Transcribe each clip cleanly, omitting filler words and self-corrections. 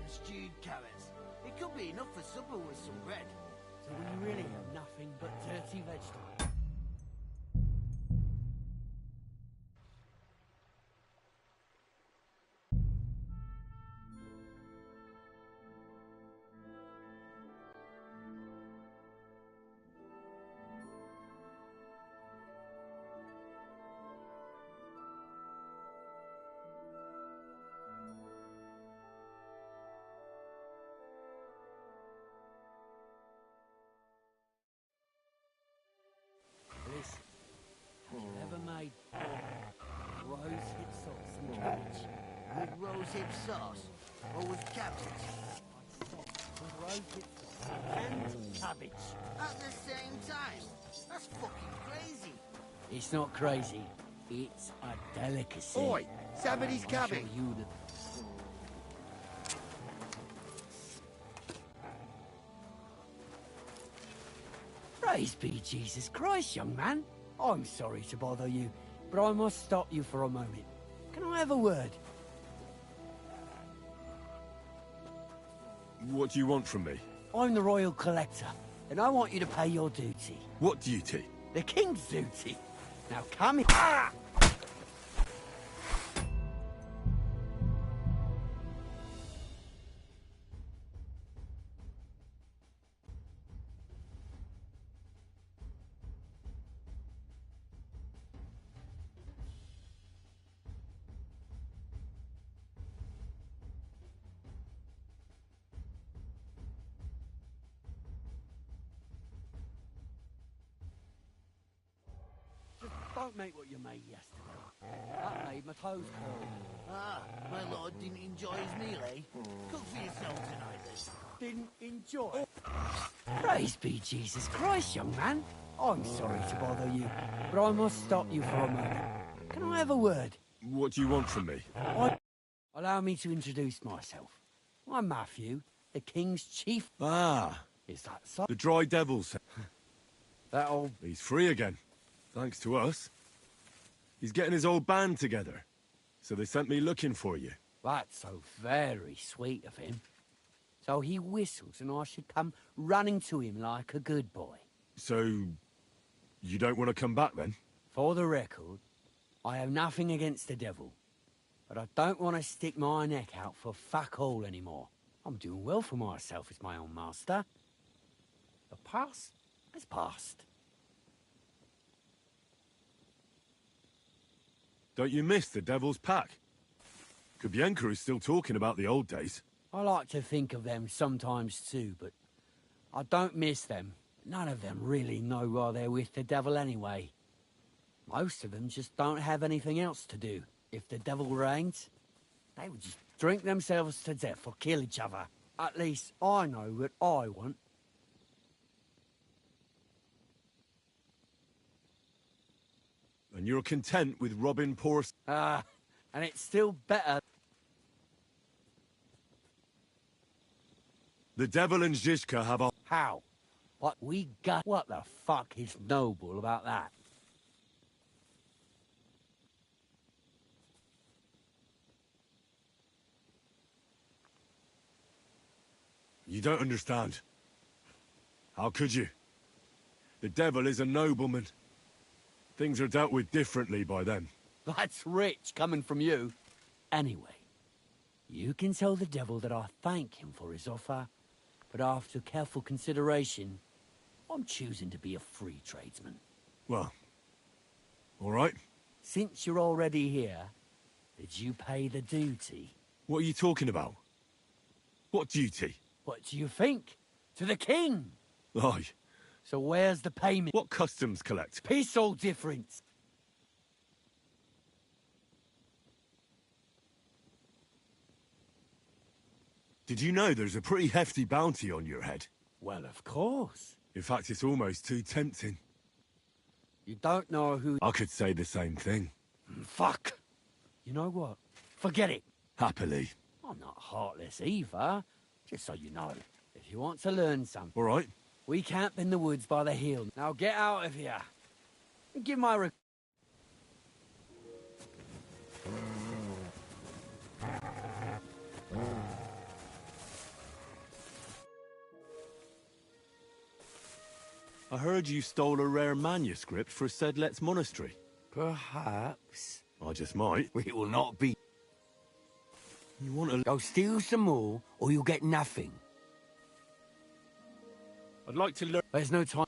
stewed carrots. It could be enough for supper with some bread. So we really have nothing but dirty vegetables. Listen, have you ever made rose-hip sauce and cabbage? With rosehip sauce or with cabbage? With rose-hip sauce and cabbage. At the same time? That's fucking crazy. It's not crazy. It's a delicacy. Oi, somebody's I'll coming. show you the... Praise be Jesus Christ, young man. I'm sorry to bother you, but I must stop you for a moment. Can I have a word? What do you want from me? I'm the royal collector, and I want you to pay your duty. What duty? The king's duty. Now come here. Ah! Don't make what you made yesterday. That made my toes curl. Ah, my lord didn't enjoy his meal, eh? Cook for yourself tonight, then. Didn't enjoy. Praise be Jesus Christ, young man. I'm sorry to bother you, but I must stop you for a moment. Can I have a word? What do you want from me? Allow me to introduce myself. I'm Matthew, the king's chief. Ah, Is that so? the dry devils. That old... He's free again. Thanks to us. He's getting his old band together. So they sent me looking for you. That's so very sweet of him. So he whistles and I should come running to him like a good boy. So, you don't want to come back then? For the record, I have nothing against the devil. But I don't want to stick my neck out for fuck all anymore. I'm doing well for myself as my own master. The past has passed. Don't you miss the devil's pack? Kubienka is still talking about the old days. I like to think of them sometimes too, but I don't miss them. None of them really know why they're with the devil anyway. Most of them just don't have anything else to do. If the devil reigns, they would just drink themselves to death or kill each other. At least I know what I want. And you're content with robbing poor... And it's still better. The devil and Zizka have a... How? What we got? What the fuck is noble about that? You don't understand. How could you? The devil is a nobleman. Things are dealt with differently by them. That's rich coming from you. Anyway, you can tell the devil that I thank him for his offer, but after careful consideration, I'm choosing to be a free tradesman. Well, all right. Since you're already here, did you pay the duty? What are you talking about? What duty? What do you think? To the king! Aye. So where's the payment? What customs collect? Piss all difference! Did you know there's a pretty hefty bounty on your head? Well, of course. In fact, it's almost too tempting. You don't know who... I could say the same thing. Fuck! You know what? Forget it. Happily. I'm not heartless either. Just so you know. If you want to learn something... All right. We camp in the woods by the hill. Now get out of here. And give my... I heard you stole a rare manuscript for Sedlet's monastery. Perhaps. I just might. It will not be. You want to... Go steal some more, or you'll get nothing. I'd like to learn... There's no time.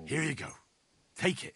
Here you go. Take it.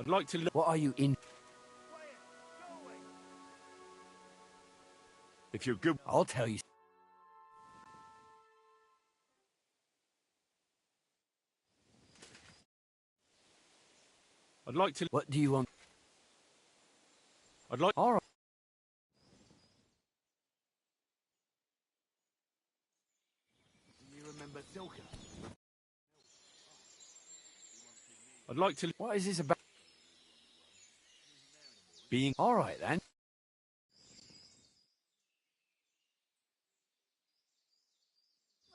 I'd like to look. What are you in? If you're good. I'll tell you. I'd like to. What do you want? I'd like. All right. Do you remember Silka? I'd like to. What is this about? Being. All right then.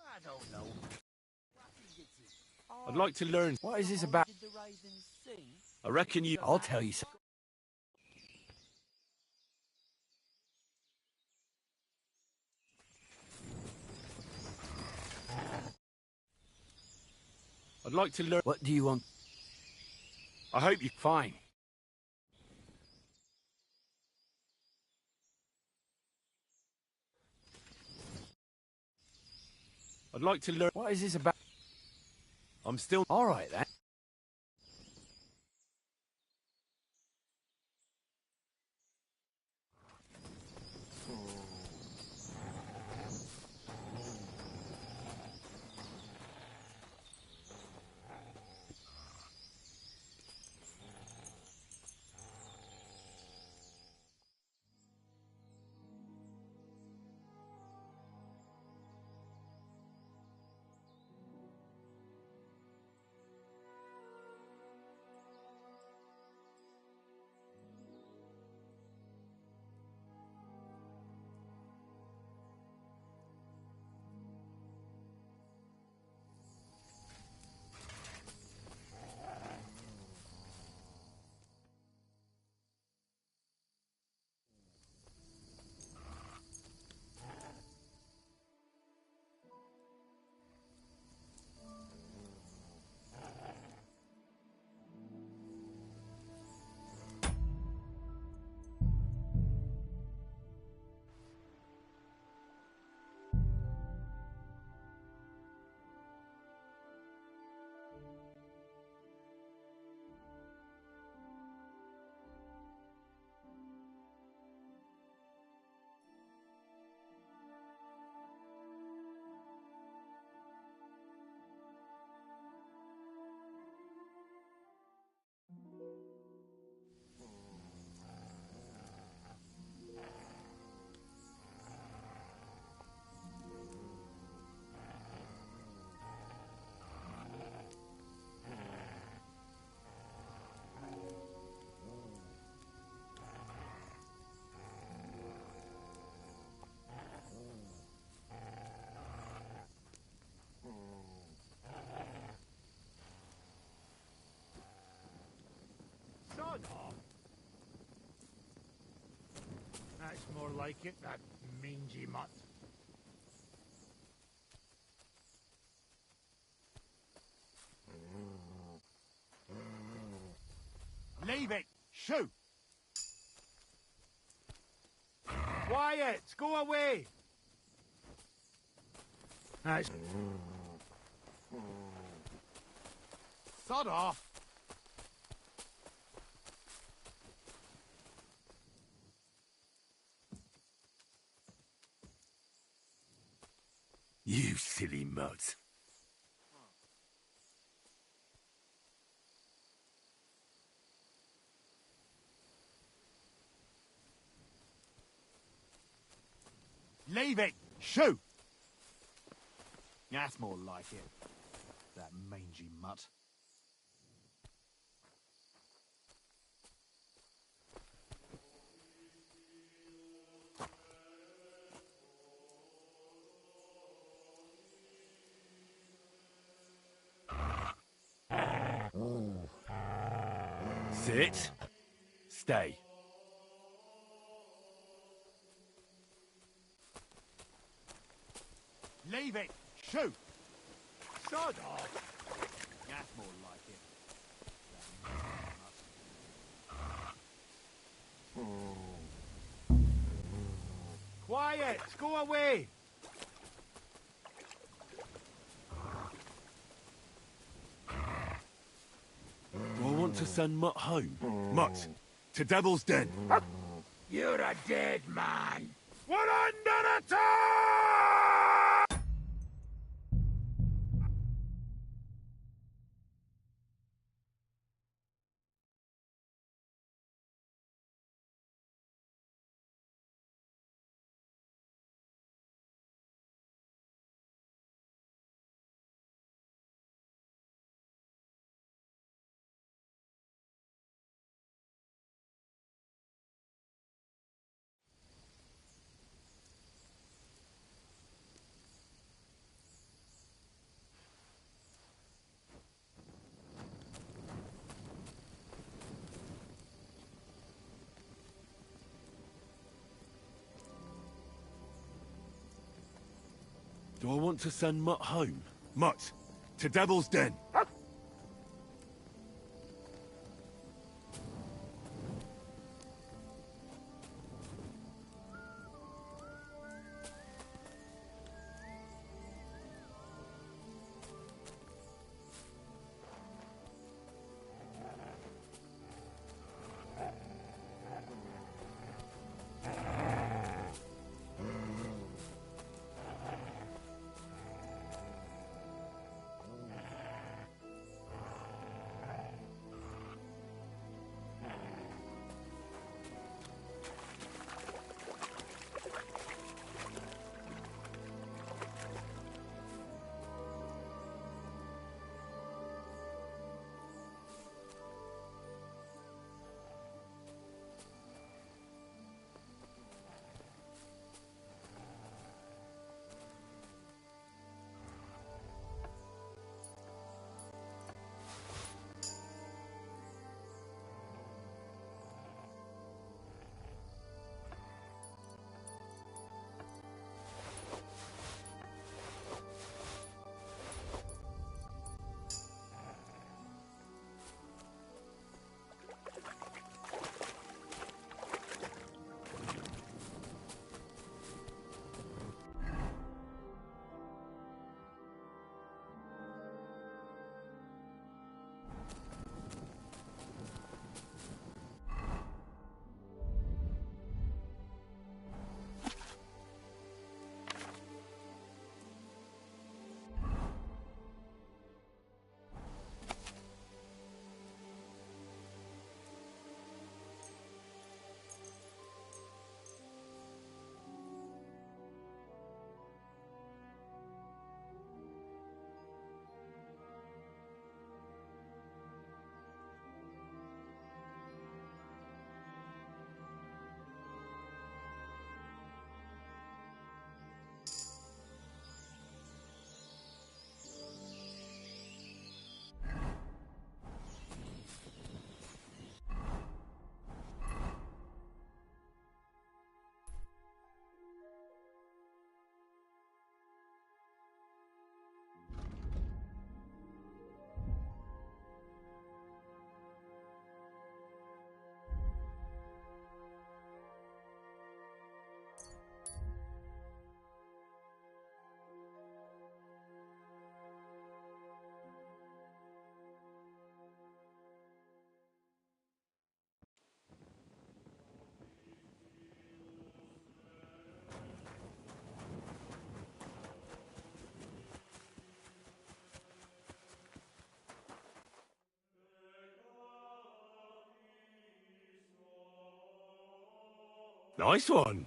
I don't know. I'd like to learn. What is this about? Did the ravens sing? I reckon you. I'll tell you. I'd like to learn. What do you want? I hope you. Fine. I'd like to learn. What is this about? I'm still. All right then. That's more like it, that mangy mutt. Leave it! Shoot! Quiet! Go away! That's... Sod off! You silly mutt. Leave it! Shoot! That's more like it. That mangy mutt. Sit. Stay. Leave it! Shoot! Sod off! That's more like it. That mangy mutt. Quiet! Go away! Do I want to send Mutt home? Mutt, to Devil's Den. You're a dead man. We're under attack! Do I want to send Mutt home? Mutt, to Devil's Den. Nice one.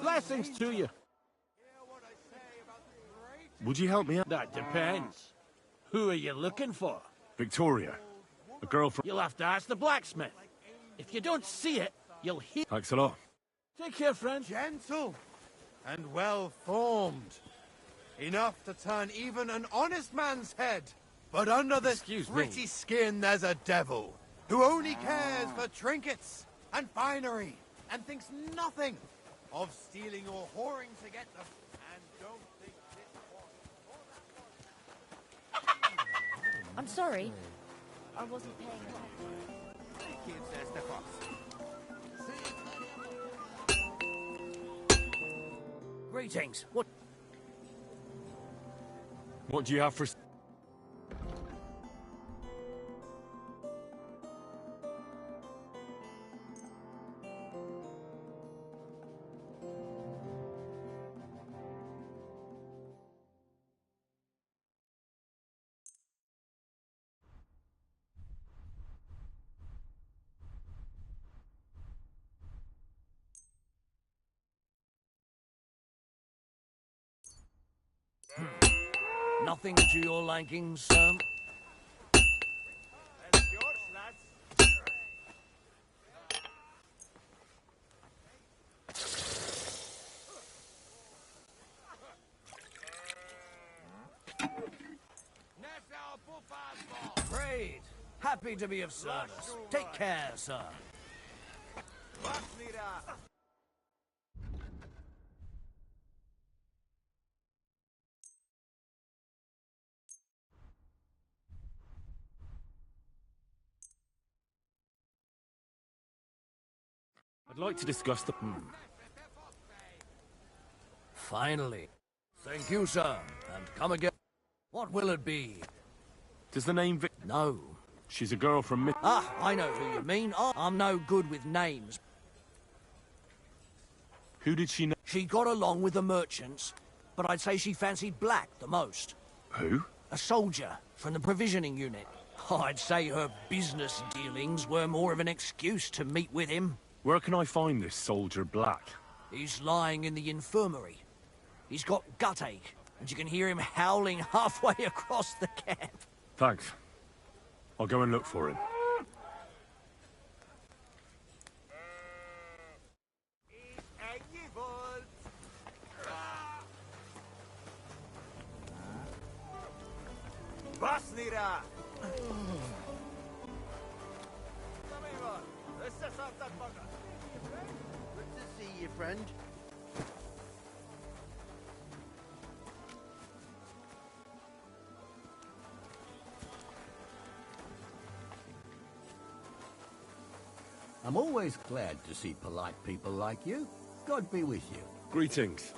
Blessings to you. Would you help me out? That depends. Who are you looking for? Victoria. A girl from... You'll have to ask the blacksmith. If you don't see it, you'll hear... Thanks a lot. Take care, friend. Gentle and well formed. Enough to turn even an honest man's head. But under this Excuse me. pretty skin there's a devil who only cares for trinkets and finery and thinks nothing of stealing or whoring to get them. And don't think this one. I'm sorry. I wasn't paying attention. Greetings. What? What do you have for... Nothing to your liking, sir? Great. Happy to be of service. Take care, sir. I'd like to discuss the... Finally. Thank you, sir. And come again. What will it be? Does the name Vic... No. She's a girl from... Ah, I know who you mean. I'm no good with names. Who did she know? She got along with the merchants, but I'd say she fancied Black the most. Who? A soldier from the provisioning unit. I'd say her business dealings were more of an excuse to meet with him. Where can I find this soldier Black? He's lying in the infirmary. He's got gut ache, and you can hear him howling halfway across the camp. Thanks. I'll go and look for him. Good to see you, friend. I'm always glad to see polite people like you. God be with you. Greetings.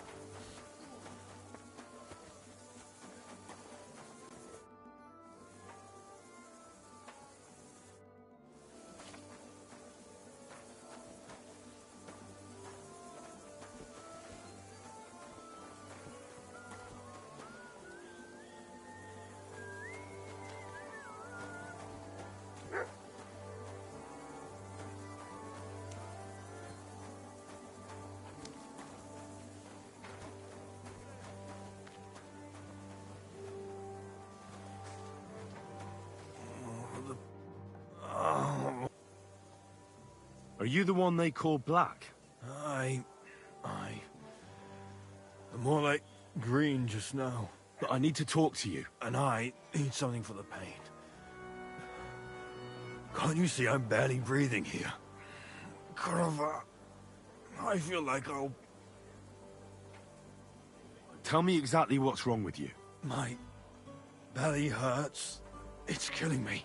Are you the one they call Black? I'm more like green just now. But I need to talk to you. And I need something for the pain. Can't you see I'm barely breathing here? Carver, I feel like I'll... Tell me exactly what's wrong with you. My belly hurts. It's killing me.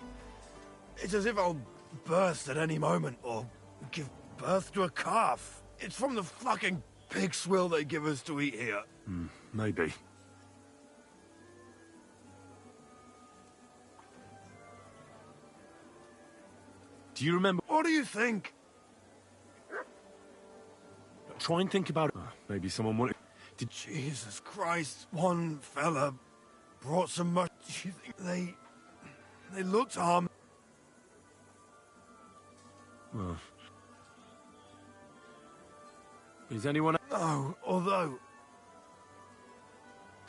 It's as if I'll burst at any moment or give birth to a calf. It's from the fucking pig swill they give us to eat here. Maybe. Do you remember? What do you think? Try and think about it. Maybe someone wanted... Did Jesus Christ, one fella brought some mush. Do you think they looked harmless? Well... Is anyone... No, although...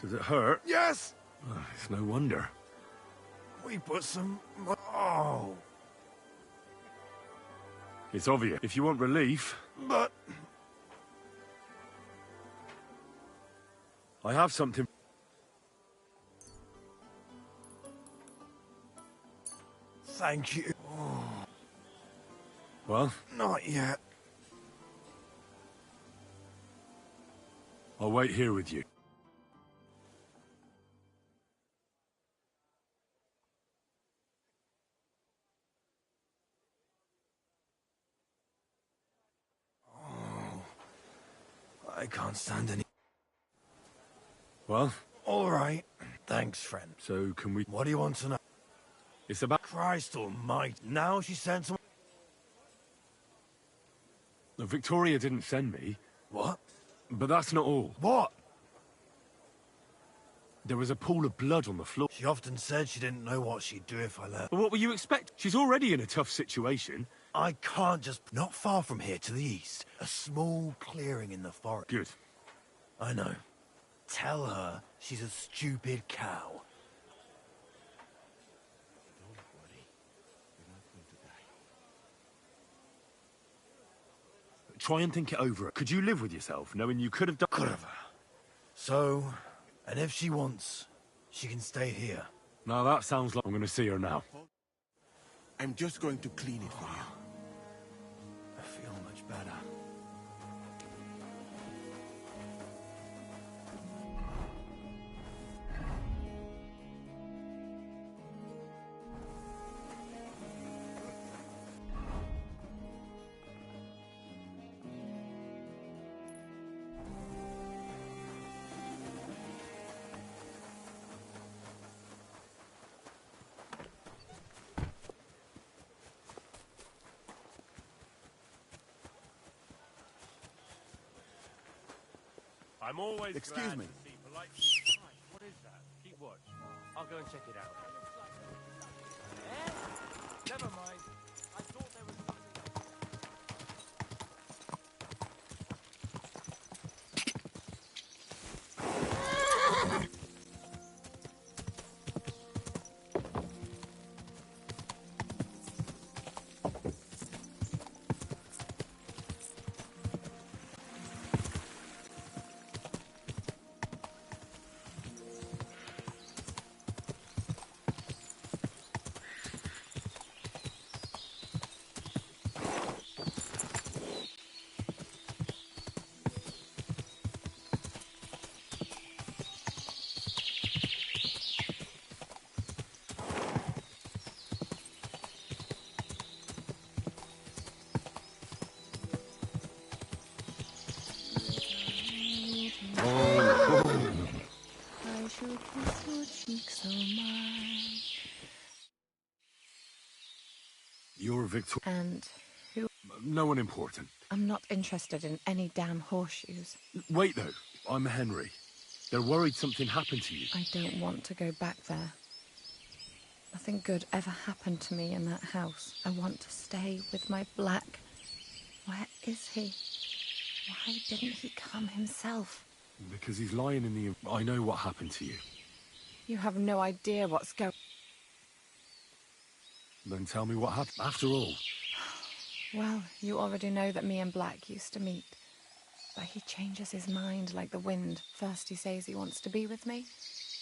Does it hurt? Yes! It's no wonder. We put some... Oh... It's obvious. If you want relief... But... I have something... Thank you. Well, Not yet. I'll wait here with you. I can't stand any... Well, All right. Thanks, friend. so can we... What do you want to know? It's about... Christ almighty. Now she sent some... Victoria didn't send me, What? but that's not all. What? There was a pool of blood on the floor. She often said she didn't know what she'd do if I left. But what were you expect? She's already in a tough situation. I can't just... Not far from here to the east. A small clearing in the forest. Good. I know. Tell her she's a stupid cow. Try and think it over. Could you live with yourself, knowing you could have done... Could have. So, and if she wants, she can stay here. Now that sounds like... I'm going to see her now. I'm just going to clean it for you. I feel much better. I'm always Excuse me. What is that? Keep watch. I'll go and check it out. Never mind. I thought there was something... I shall kiss your cheeks, oh my. You're Victoria. And who? No one important. I'm not interested in any damn horseshoes. Wait, though. I'm Henry. They're worried something happened to you. I don't want to go back there. Nothing good ever happened to me in that house. I want to stay with my Black. Where is he? Why didn't he come himself? Because he's lying in the... I know what happened to you. You have no idea what's going... Then tell me what happened. After all, Well, you already know that me and Black used to meet. But he changes his mind like the wind. First he says he wants to be with me,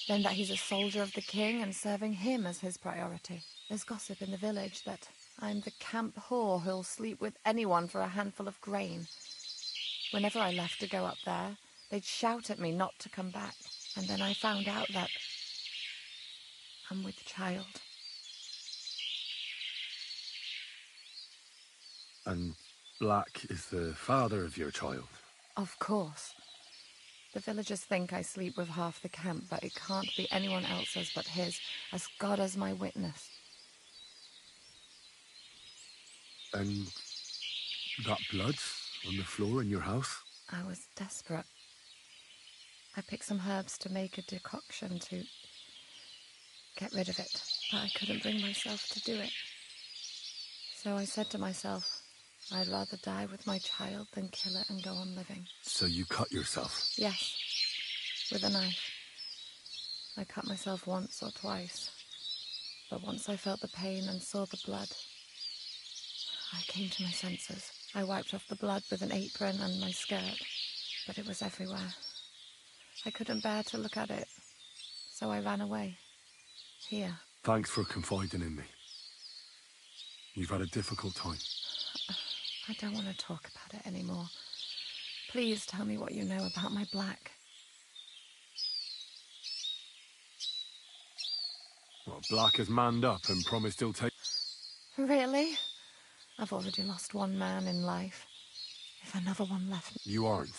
then that he's a soldier of the king and serving him as his priority. There's gossip in the village that I'm the camp whore who'll sleep with anyone for a handful of grain. Whenever I left to go up there, they'd shout at me not to come back. And then I found out that I'm with child. and Black is the father of your child. Of course. The villagers think I sleep with half the camp, but it can't be anyone else's but his, as God is my witness. And that blood on the floor in your house? I was desperate. I picked some herbs to make a decoction to get rid of it, but I couldn't bring myself to do it. So I said to myself, I'd rather die with my child than kill it and go on living. So you cut yourself? Yes, with a knife. I cut myself once or twice, but once I felt the pain and saw the blood, I came to my senses. I wiped off the blood with an apron and my skirt, but it was everywhere. I couldn't bear to look at it, so I ran away. Here. Thanks for confiding in me. You've had a difficult time. I don't want to talk about it anymore. Please tell me what you know about my Black. Well, Black has manned up and promised he'll take... Really? I've already lost one man in life. If another one left me, You aren't.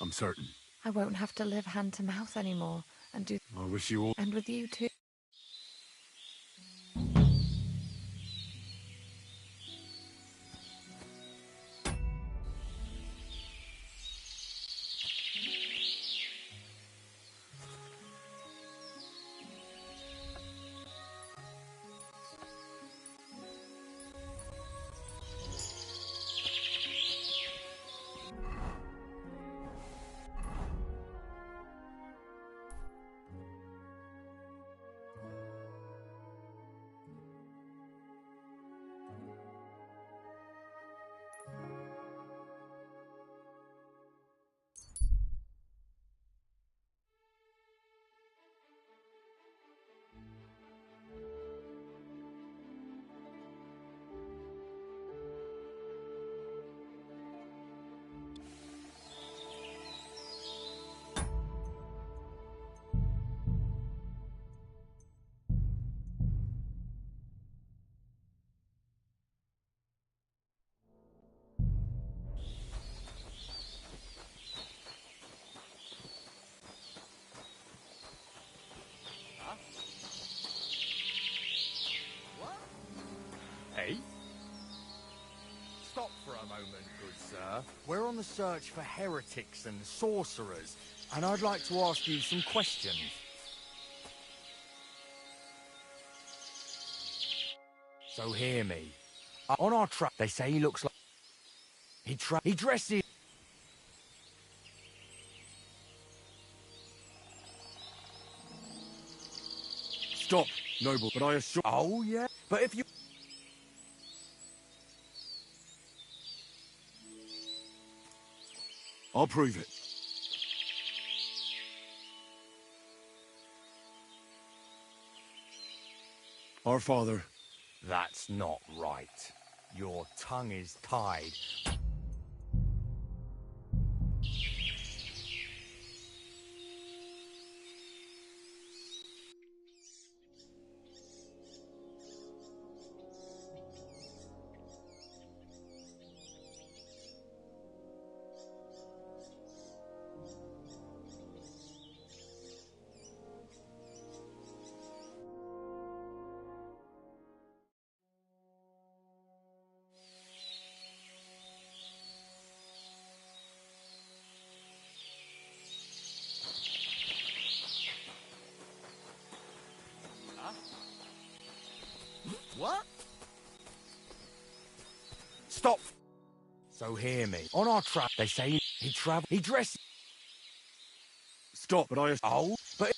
I'm certain. I won't have to live hand to mouth anymore and do... I wish you all... And with you too. Hey? Stop for a moment, good sir. We're on the search for heretics and sorcerers, and I'd like to ask you some questions. So hear me. On our track, they say he looks like... He dresses... Stop, noble, but I assure... Oh, yeah? But if you... I'll prove it. Our Father... That's not right. Your tongue is tied. What? Stop! So hear me. On our track, they say he dresses... Stop, but I... Oh, but...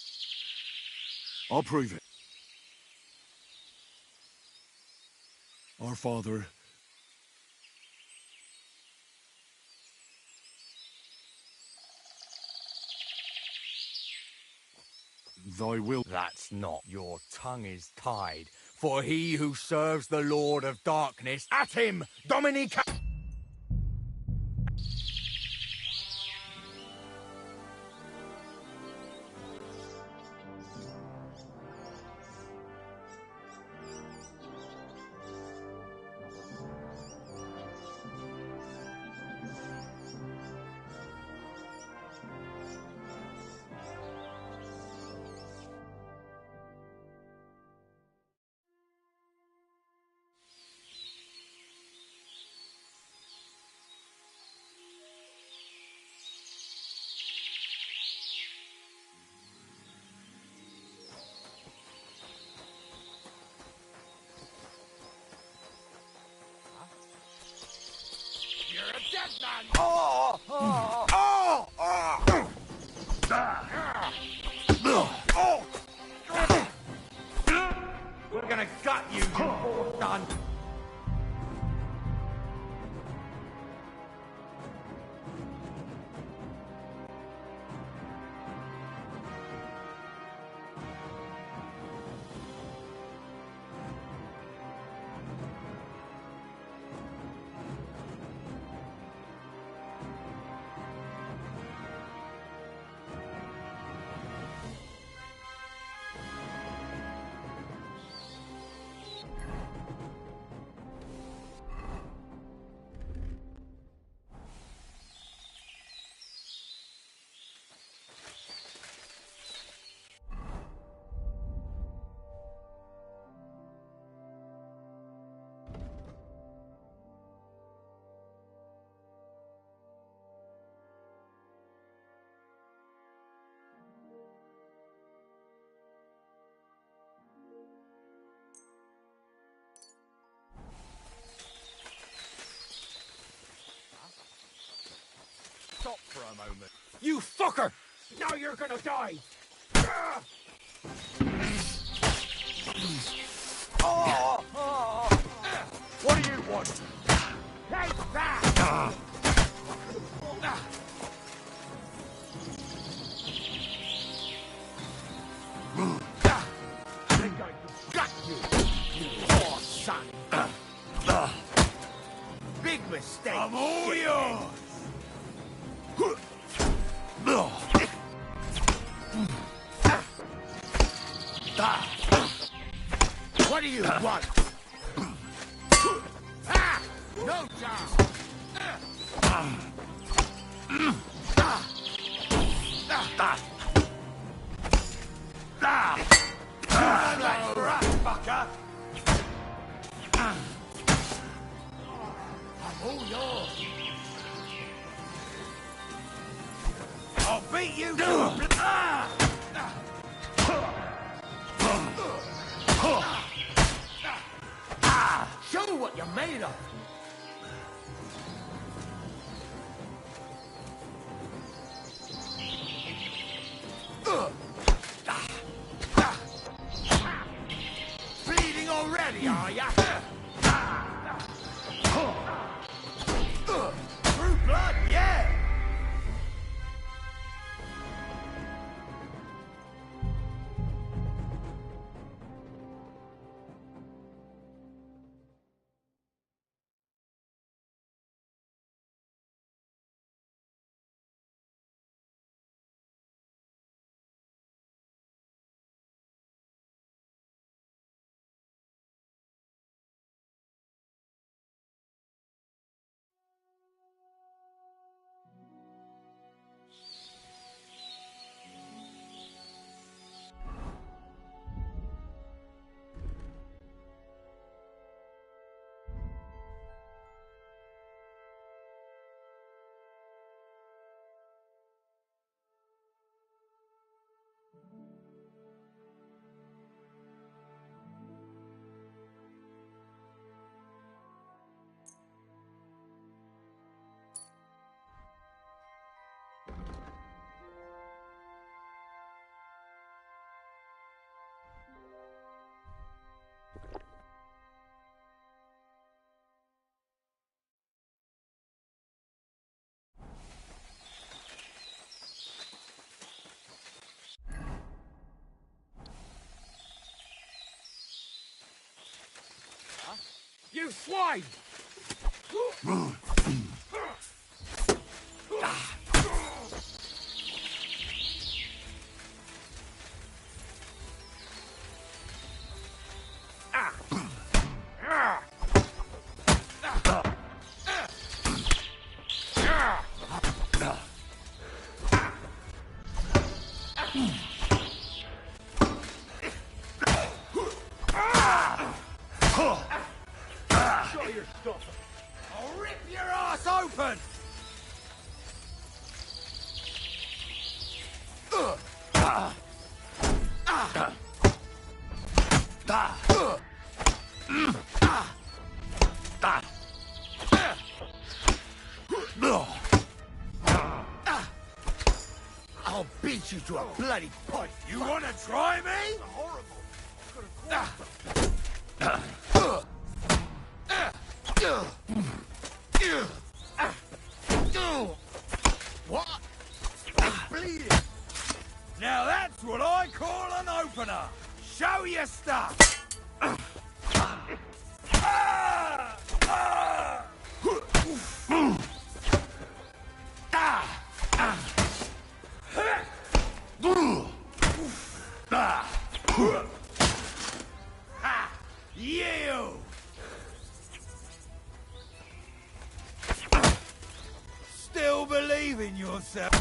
I'll prove it. Our Father... Thy will... That's not. Your tongue is tied. For he who serves the Lord of Darkness, at him, Dominica... You're a dead man! Oh! Oh! Oh! Oh! We're gonna gut you, you poor son! a moment. You fucker! Now you're gonna die! What do you want? Take that! I think I got you, you poor son. Big mistake. I'm all yours. What do you want? No job. Fucker. I'm all yours. I'll beat you to a show what you're made of. Bleeding already, are ya? Through blood, yeah. You swine! I'll rip your ass open! I'll beat you to a bloody pulp. You want to try me? Horrible. What? I'm bleeding. Now that's what I call an opener. Show your stuff. You! Still believe in yourself.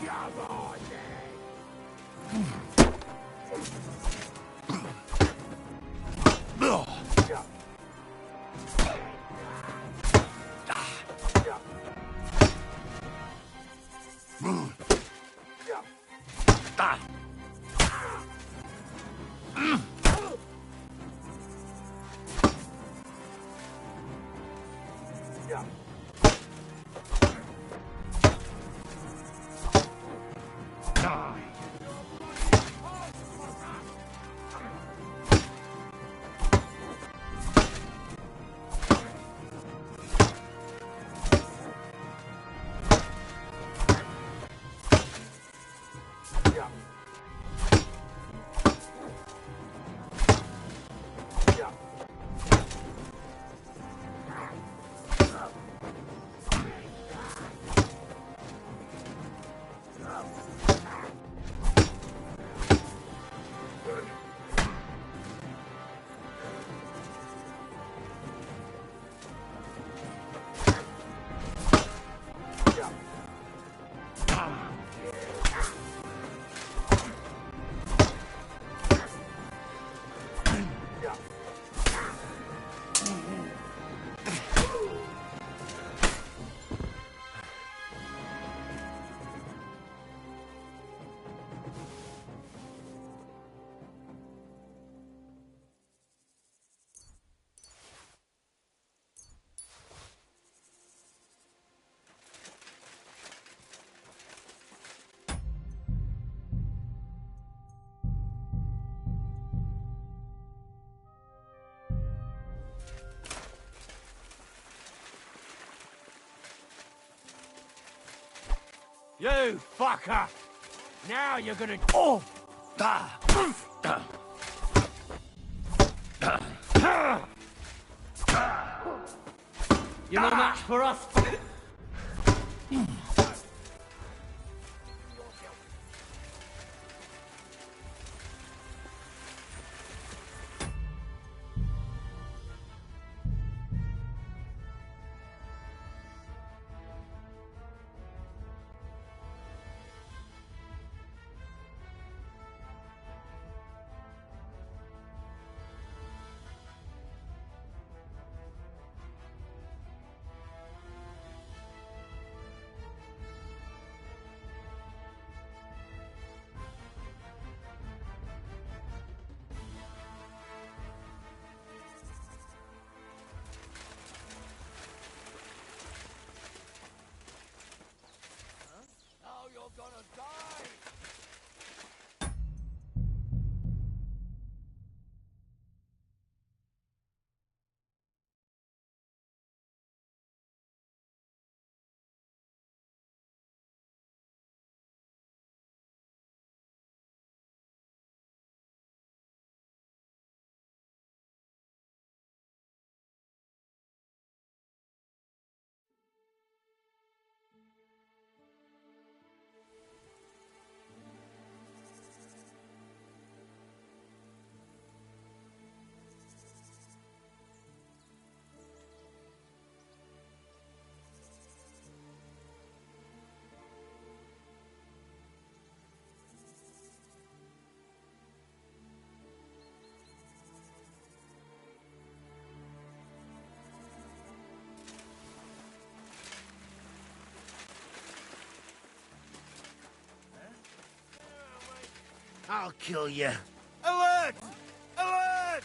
Come on, You fucker! Now you're gonna... Oh! You're no match for us. I'll kill you. Alert! Alert!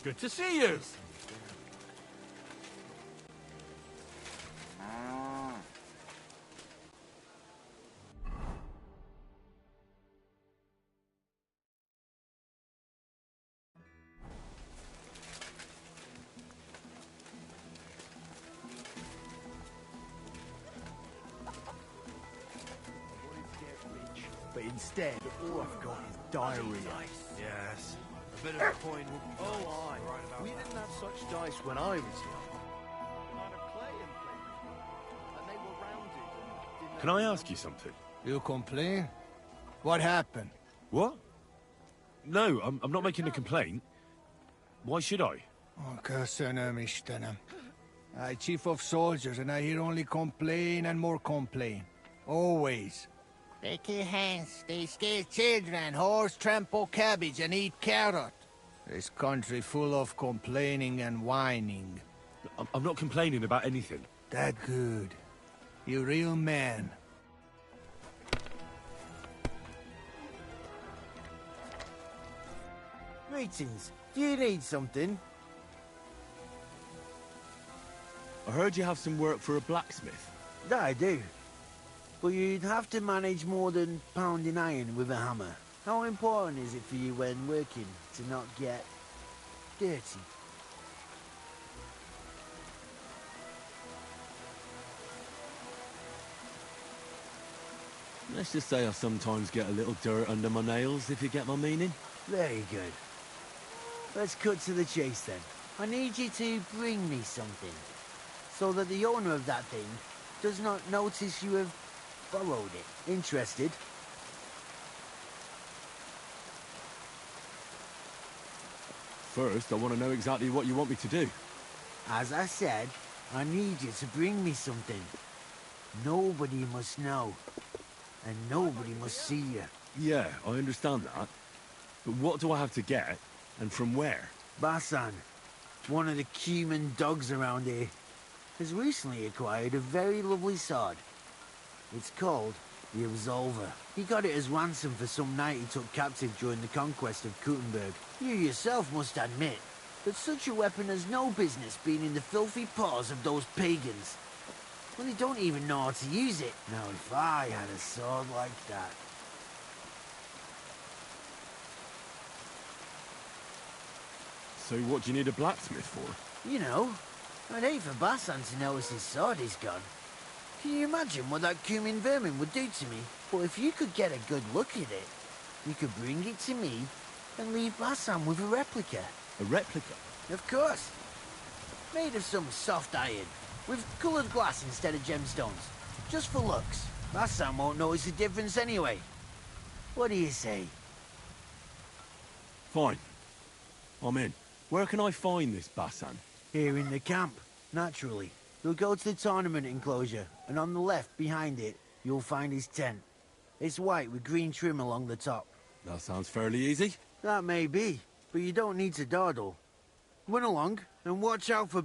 Good to see you. But instead, all I've got is diarrhea. Yes. A bit of a point. Oh, aye. We didn't have such dice when I was young. Amount of clay and things. And they were rounded and didn't Can I ask you something? You complain? What happened? What? No, I'm not making a complaint. Why should I? I chief of soldiers, and I hear only complain and more complain. Always. They kill hands, they scare children, horse trample cabbage and eat carrot. This country full of complaining and whining. I'm not complaining about anything. That good. You real man. Greetings. Do you need something? I heard you have some work for a blacksmith. That I do. But you'd have to manage more than pounding iron with a hammer. How important is it for you when working to not get dirty? Let's just say I sometimes get a little dirt under my nails, if you get my meaning. Very good. Let's cut to the chase then. I need you to bring me something, so that the owner of that thing does not notice you have borrowed it. Interested? First, I want to know exactly what you want me to do. As I said, I need you to bring me something. Nobody must know, and nobody must see you. Yeah, I understand that. But what do I have to get, and from where? Basan, one of the Cuman dogs around here, has recently acquired a very lovely sword. It's called the Absolver. He got it as ransom for some knight he took captive during the conquest of Kuttenberg. You yourself must admit that such a weapon has no business being in the filthy paws of those pagans. Well, they don't even know how to use it. Now, if I had a sword like that... So what do you need a blacksmith for? You know, I'd hate for Basan to notice his sword is gone. Can you imagine what that Cumin vermin would do to me? But if you could get a good look at it, you could bring it to me and leave Basan with a replica. A replica? Of course. Made of some soft iron, with coloured glass instead of gemstones. Just for looks. Basan won't notice the difference anyway. What do you say? Fine. I'm in. Where can I find this Basan? Here in the camp, naturally. You'll go to the tournament enclosure, and on the left, behind it, you'll find his tent. It's white with green trim along the top. That sounds fairly easy. That may be, but you don't need to dawdle. Run along, and watch out for...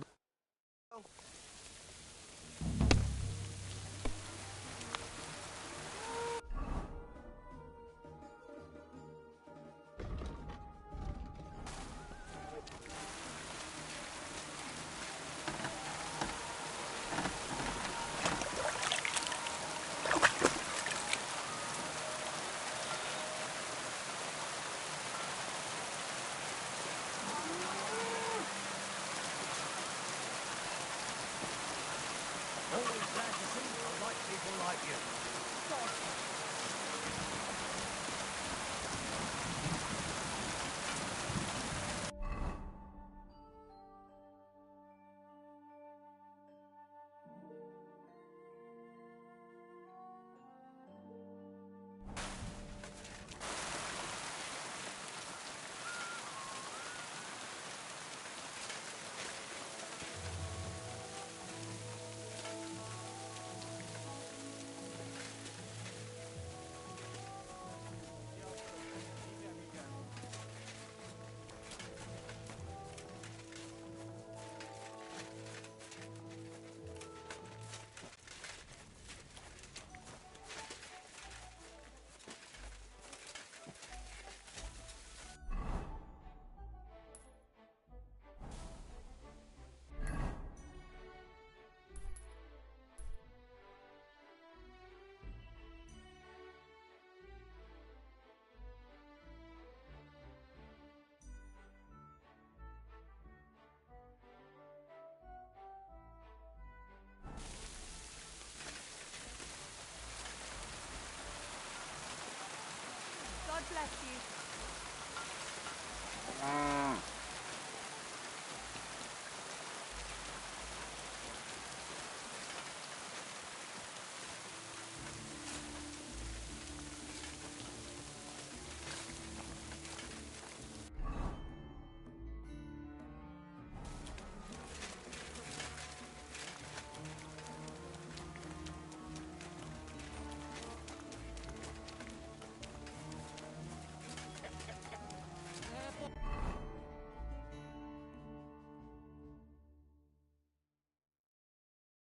bless you.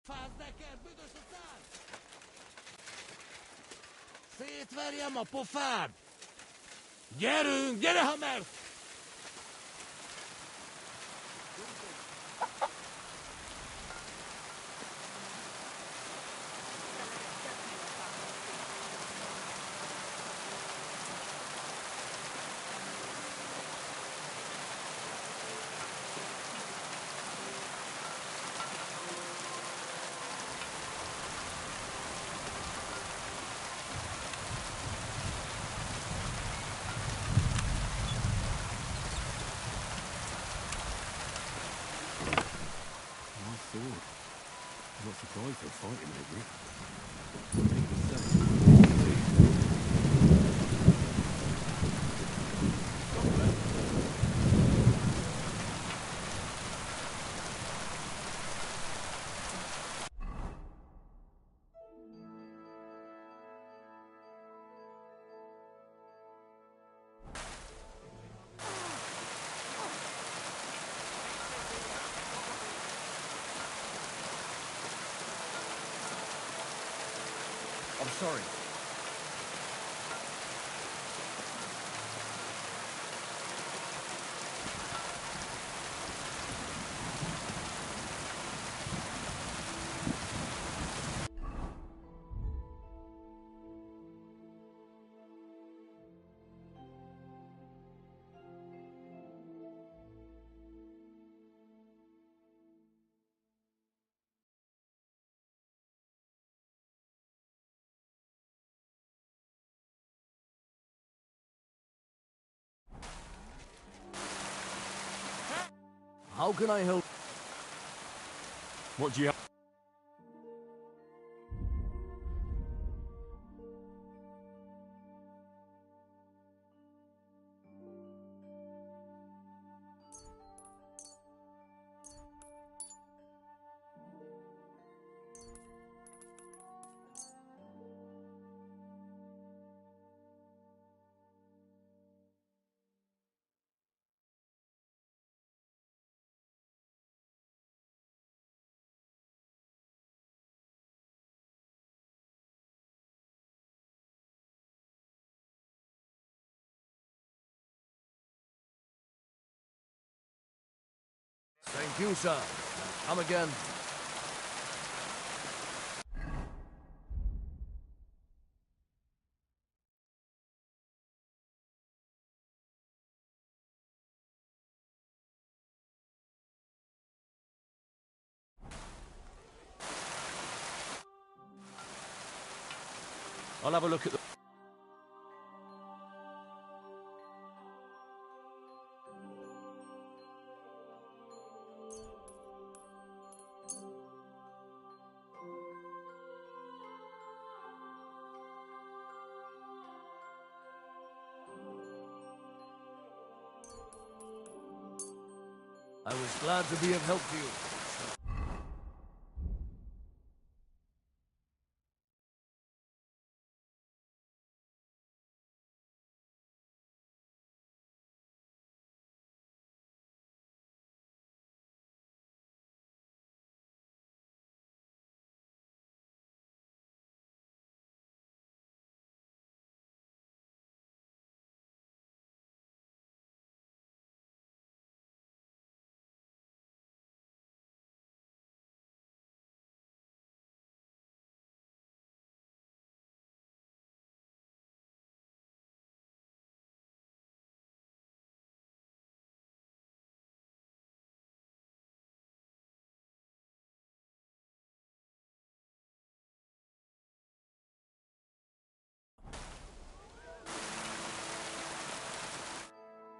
Fázd neked, büdös a szád! Szétverjem a pofád! Gyerünk, gyere, ha mert! I'm not surprised they're fighting over it. I'm sorry. How can I help? What do you have? Thank you, sir. Come again. I'll have a look at the... I was glad to be of help to you.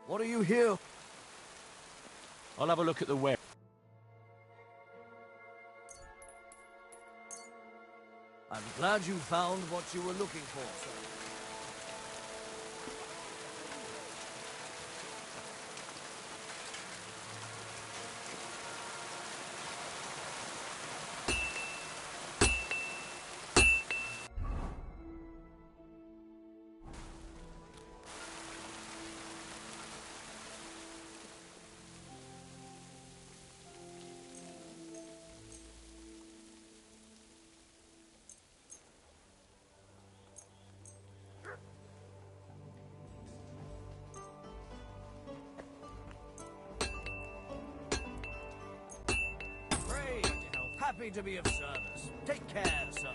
What are you here? I'll have a look at the web. I'm glad you found what you were looking for, sir. Happy to be of service. Take care, sir.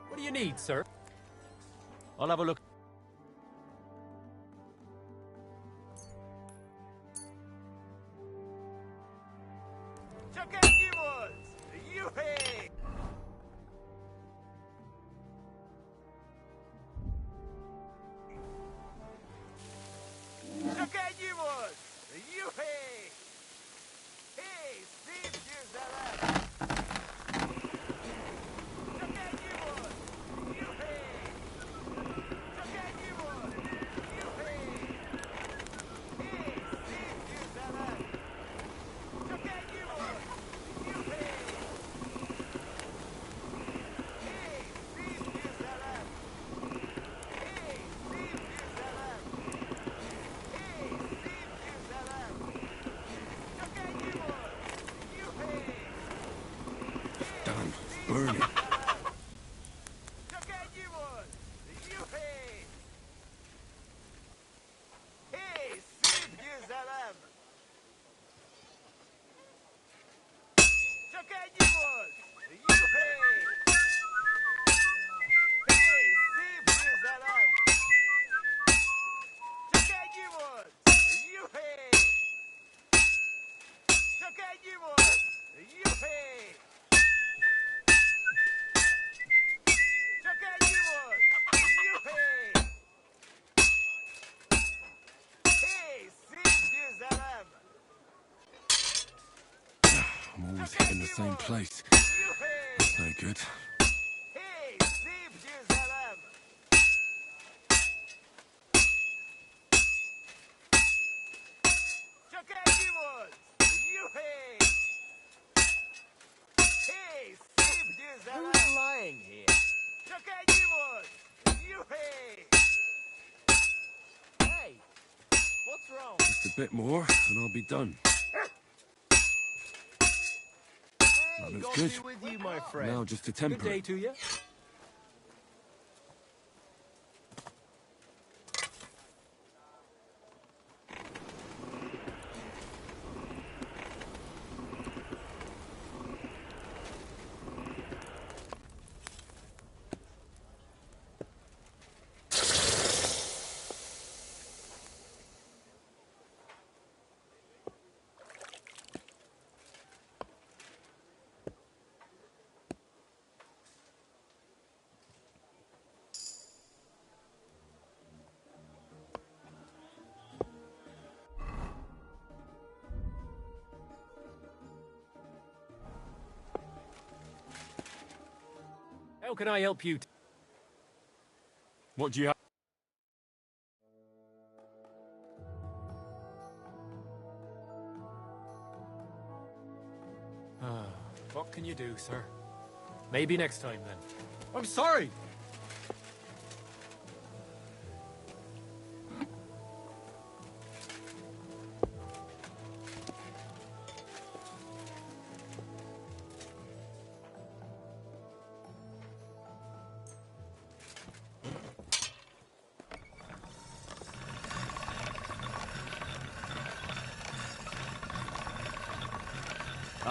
What do you need, sir? I'll have a look. Damn, burning. I'm always hitting the same place. That's no good. Who's lying here? Hey, what's wrong? Just a bit more, and I'll be done. That looks good. Be with you, my friend. Now just to temper Good day it. to you. How can I help you? What do you have? What can you do, sir? Maybe next time, then. I'm sorry!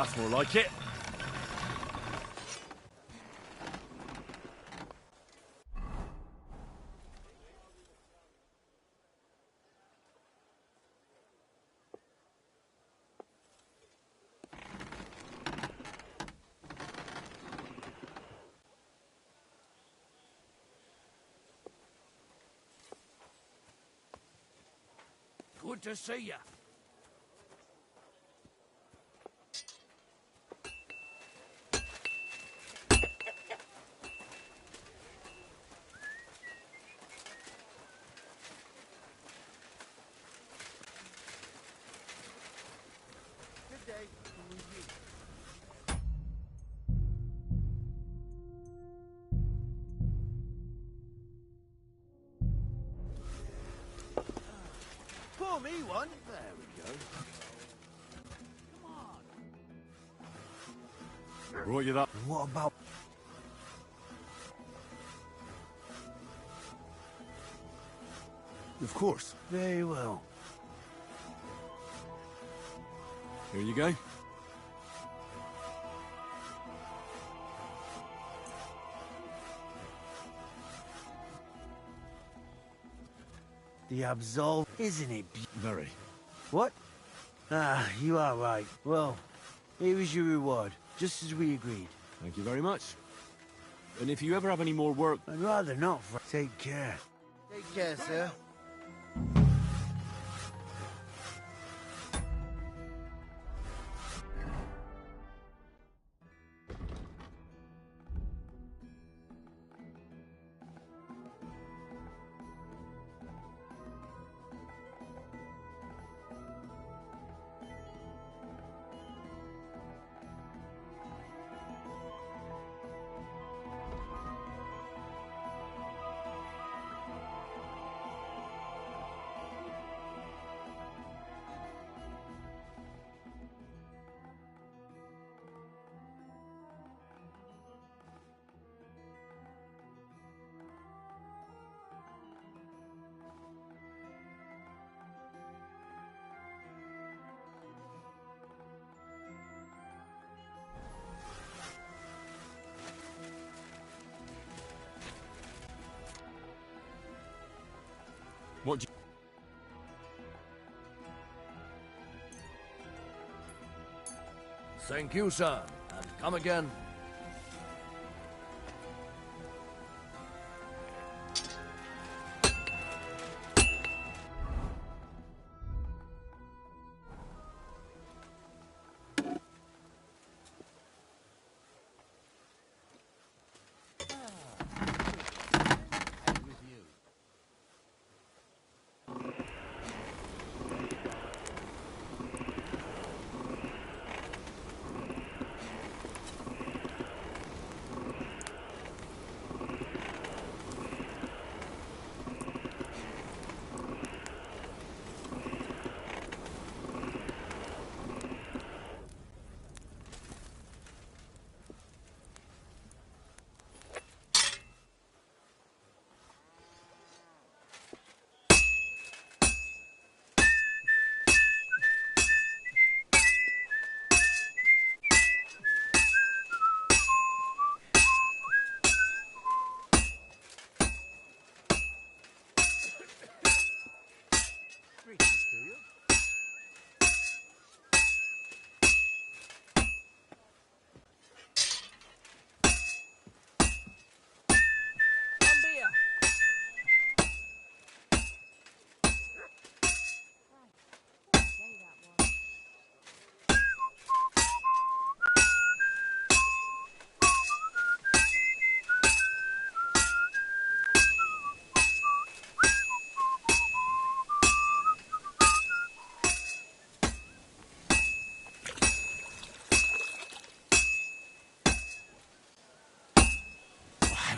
That's more like it. Good to see you. Good day. Pour me one. There we go. Brought you that. And what about... Of course. Very well. Here you go. The absolve, isn't it? Very. What? Ah, you are right. Well, here is your reward, just as we agreed. Thank you very much. And if you ever have any more work... I'd rather not. Take care. Take care, sir. What do you... Thank you, sir. And come again.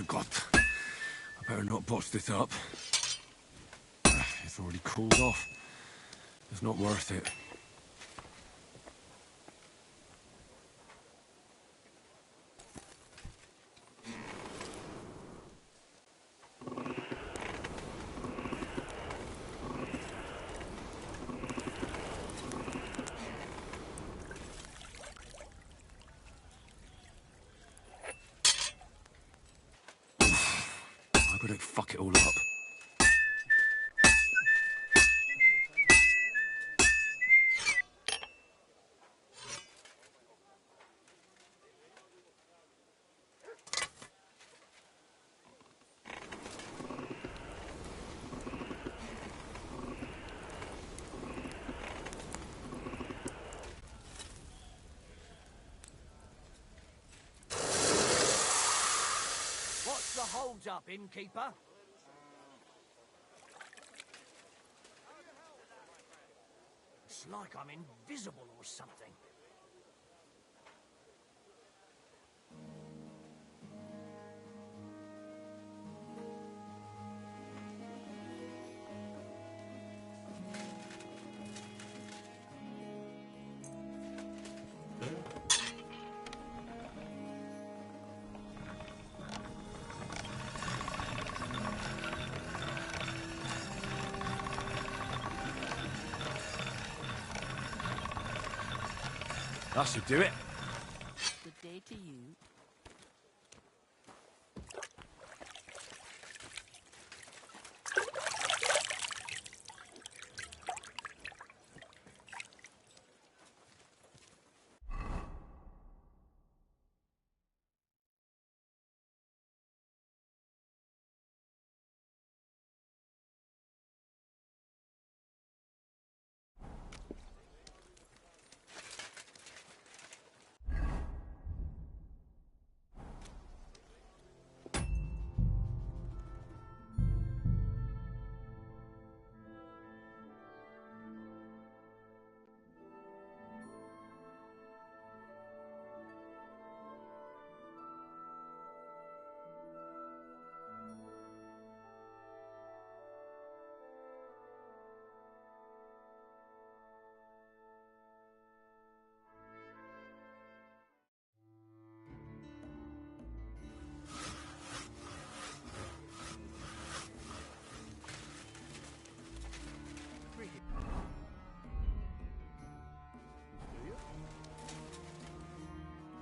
God. I better not botch it up. It's already cooled off. It's not worth it. Hope I don't fuck it all up. What's the hold-up, innkeeper? It's like I'm invisible or something. That should do it. Good day to you.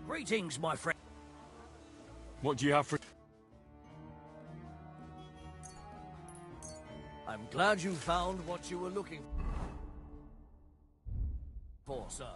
Greetings, my friend. What do you have for... I'm glad you found what you were looking for, sir.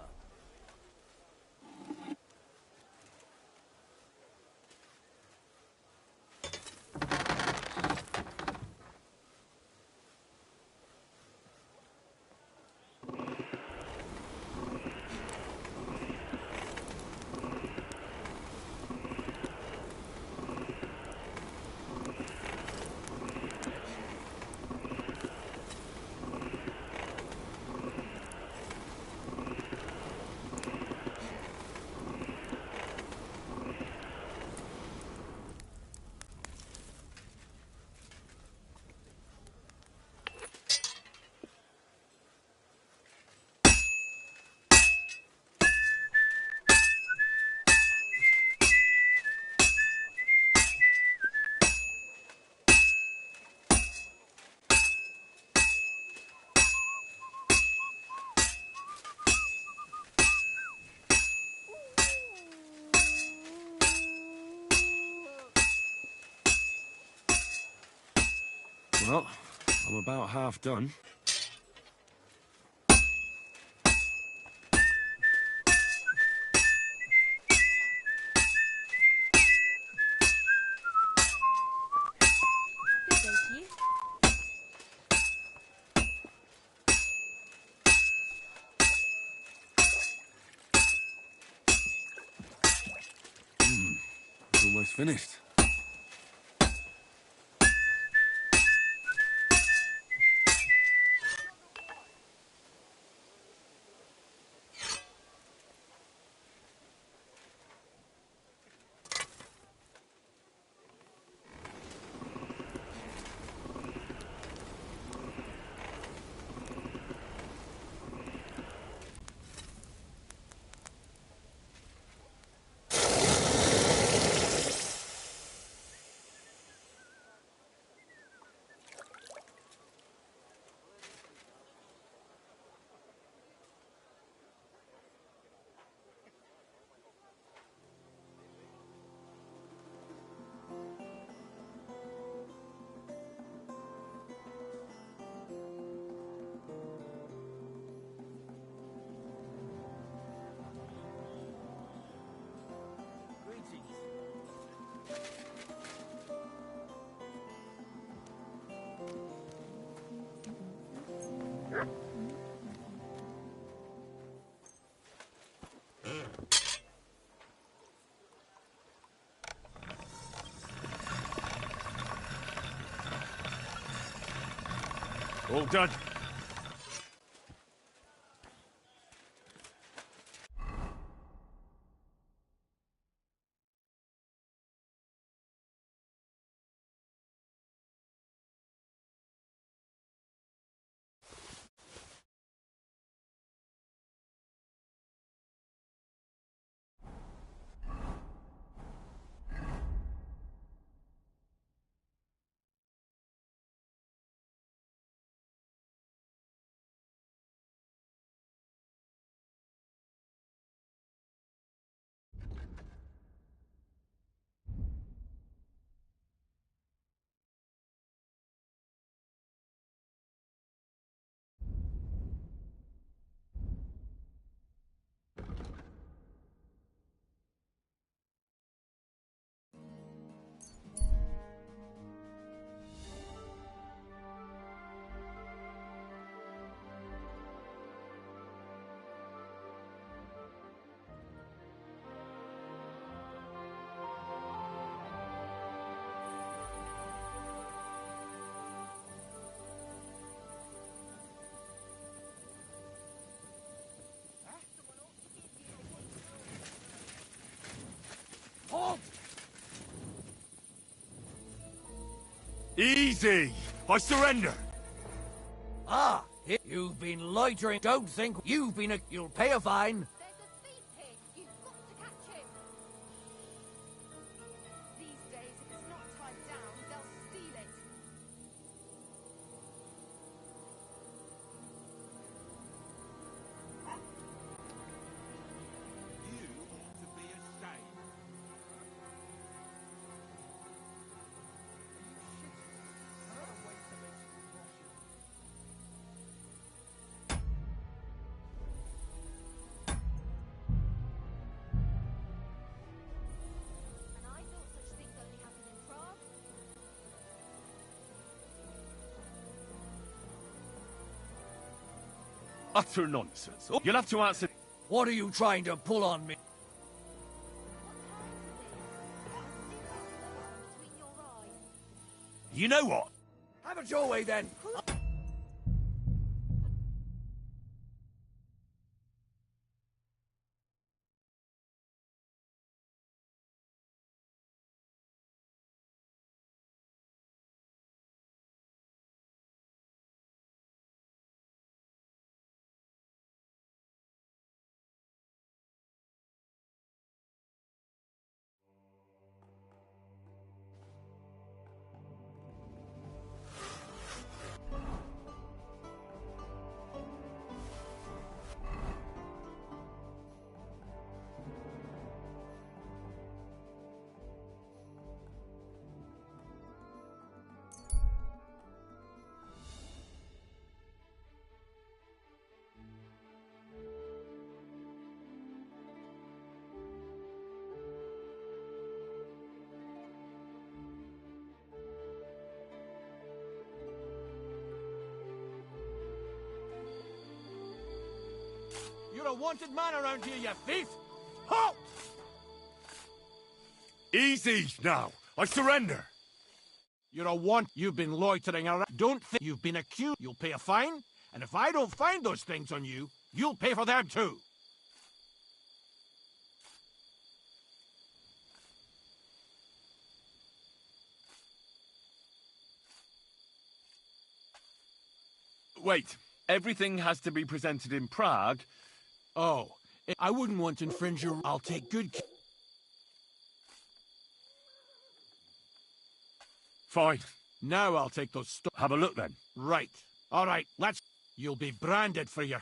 Well, I'm about half done. Good day to you. It's almost finished. All done. Halt! Easy! I surrender! Ah, you've been loitering. Don't think you've been a... You'll pay a fine. There's a thief here. You've got to catch him. These days, if it's not tied down, they'll steal it. You ought to be ashamed. And I thought such things only happen in Prague. Utter nonsense. Oh, you'll have to answer... What are you trying to pull on me? Between your eyes. You know what? Have it your way, then. You're a wanted man around here, you thief! Halt! Easy now. I surrender. You're a want. You've been loitering around. Don't think you've been accused. You'll pay a fine, and if I don't find those things on you, you'll pay for them too. Wait. Everything has to be presented in Prague? Oh, I wouldn't want to infringe your... I'll take good care. Fine. Now I'll take those Have a look then. Right. All right, let's... You'll be branded for your...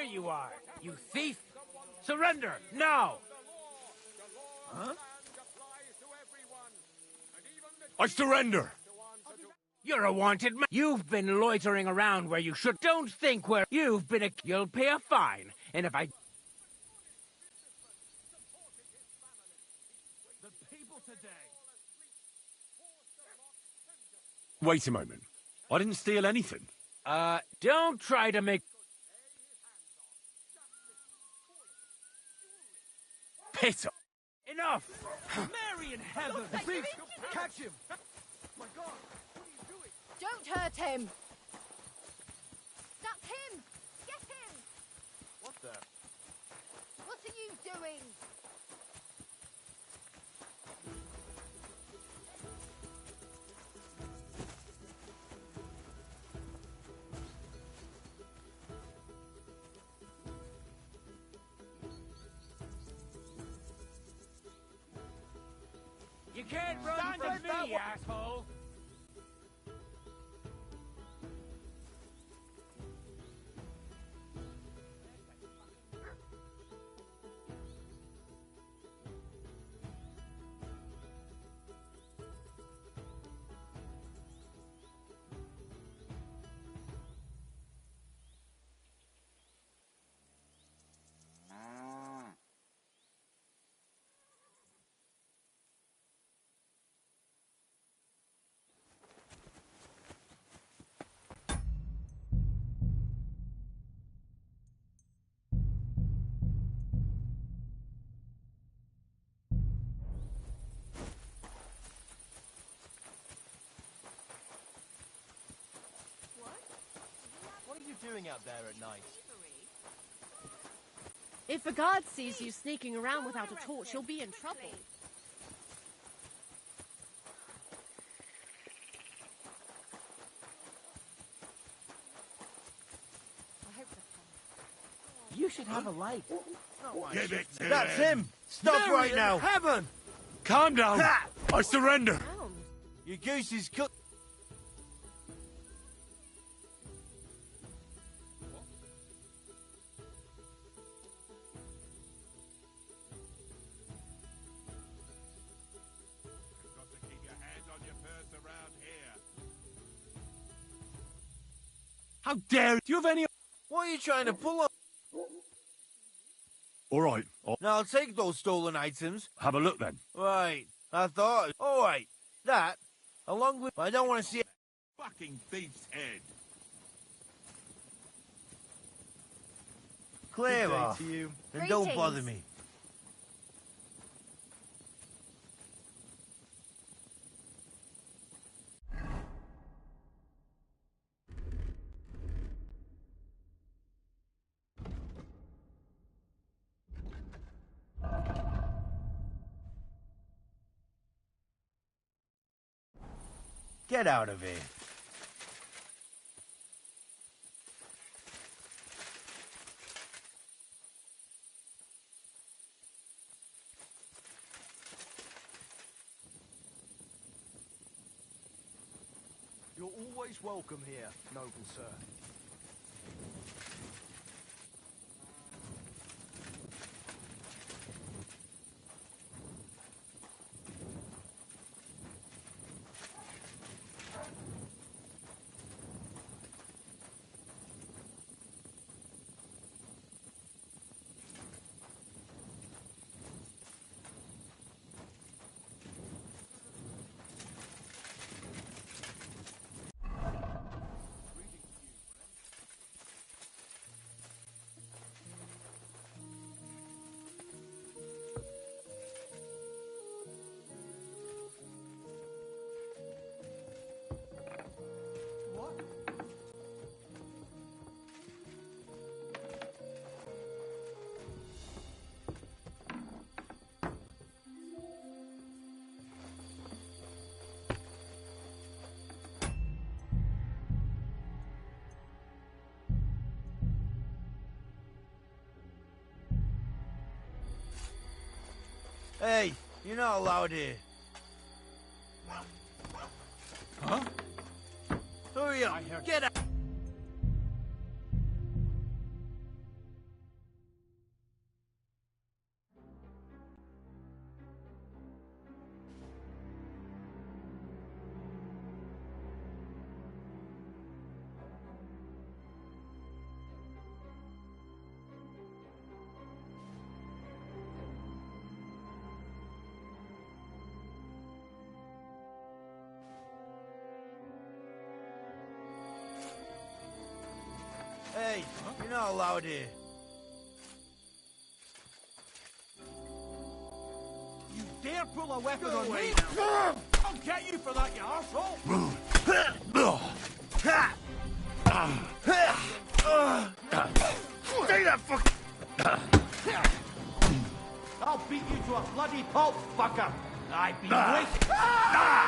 you are, you thief! Surrender, now! Huh? I surrender! You're a wanted man. You've been loitering around where you should. Don't think where you've been. You'll pay a fine. And if I. The people today. Wait a moment. I didn't steal anything. Don't try to make. Piss off. Enough! Mary in heaven! Thief! Catch him! My God! Don't hurt him! That's him! Get him! What the? What are you doing? You can't run from me, asshole! What are you doing out there at night? If a guard sees you sneaking around without a torch, you'll be in trouble. You should have a light. Give it to That's him. him! Stop right now! Heaven! Calm down. I surrender. Your goose is cooked. You've got to keep your hands on your purse around here. How dare you? Do you have any... What are you trying to pull on? All right. Now, I'll take those stolen items. Have a look then. Right. I thought... All right. That, along with... I don't want to see... Fucking thief's head. Clear Good day off. to you. And don't bother me. Get out of here. You're always welcome here, noble sir. Hey, you're not allowed here. Huh? Hurry up. Get out. Hey, you're not allowed here. You dare pull a weapon Go on away me? now. I'll get you for that, you arsehole! Stay that fuck! I'll beat you to a bloody pulp, fucker! I've been waiting...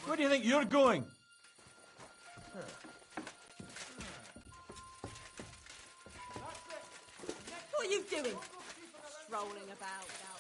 Where do you think you're going? What are you doing? Strolling about without...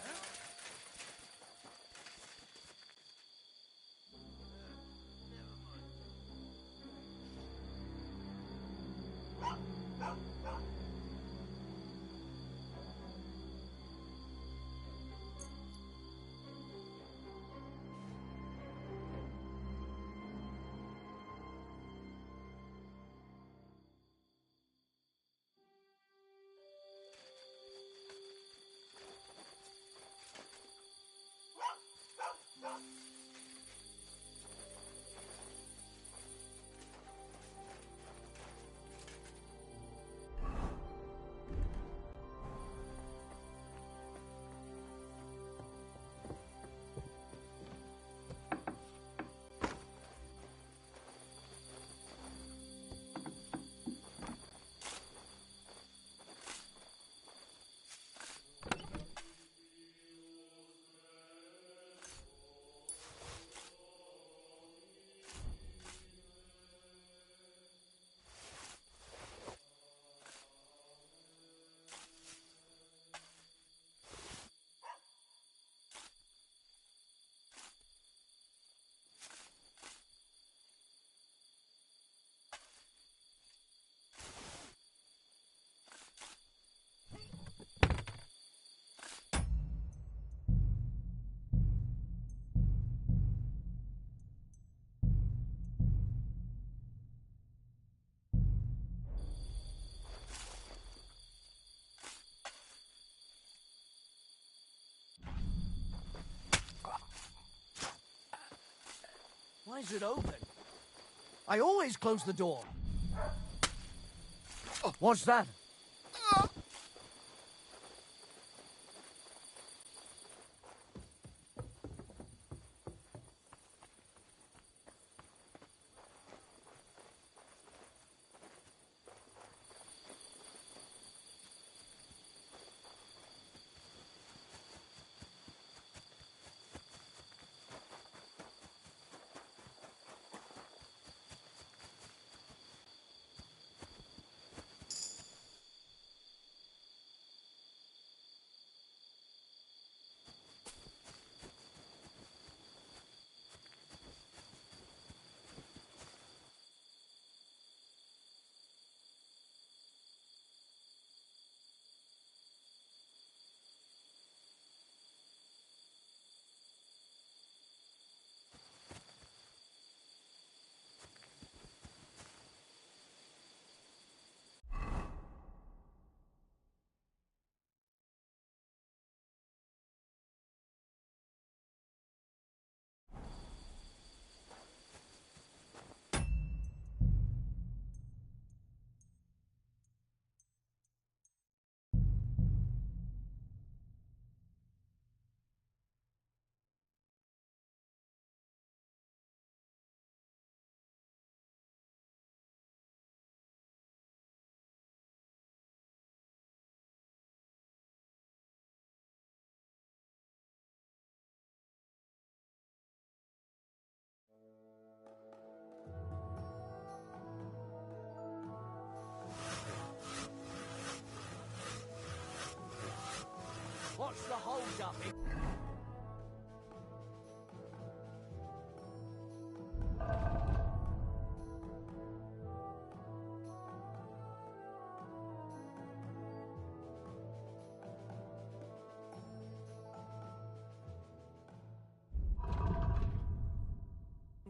Why is it open? I always close the door. What's that? What's the hold up?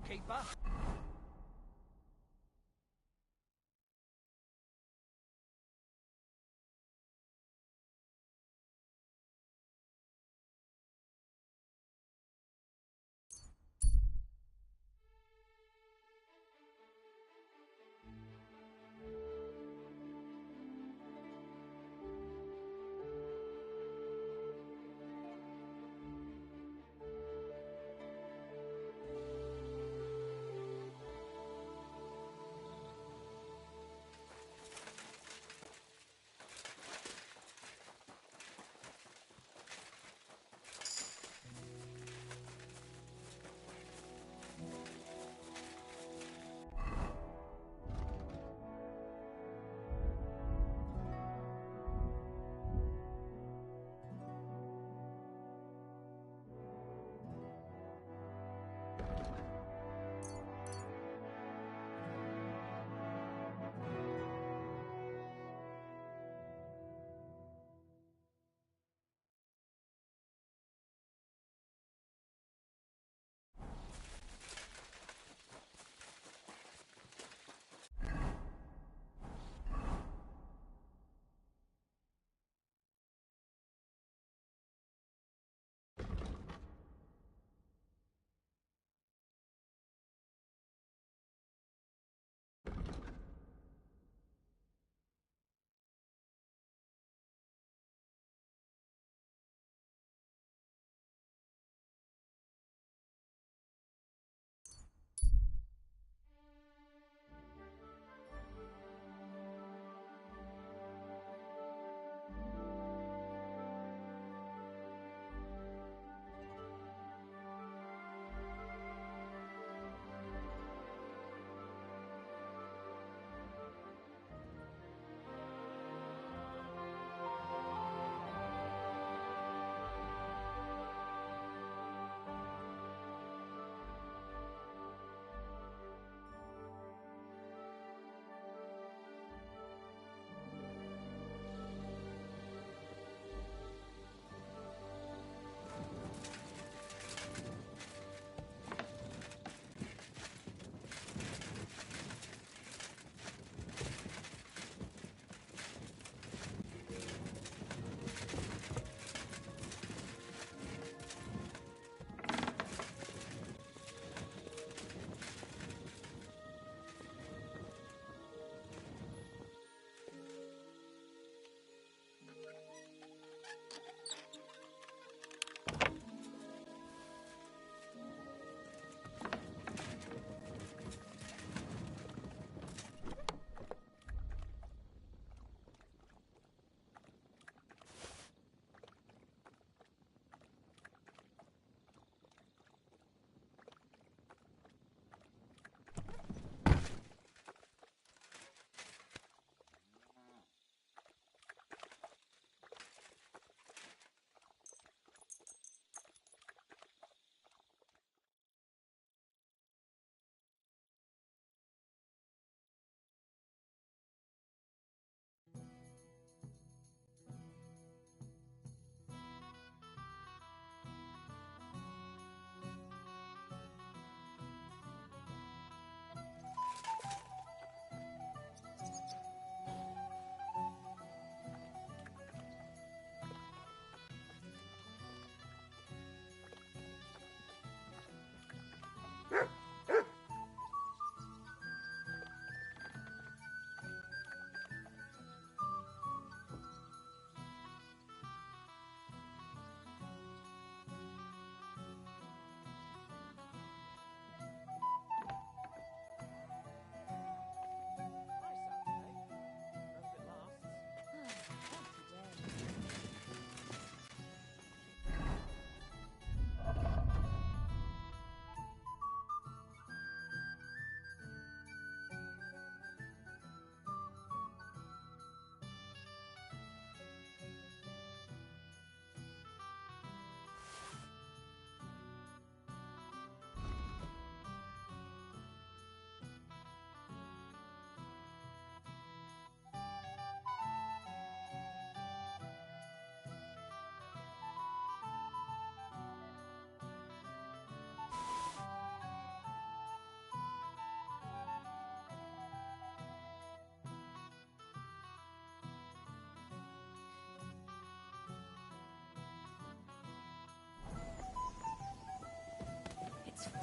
Keeper?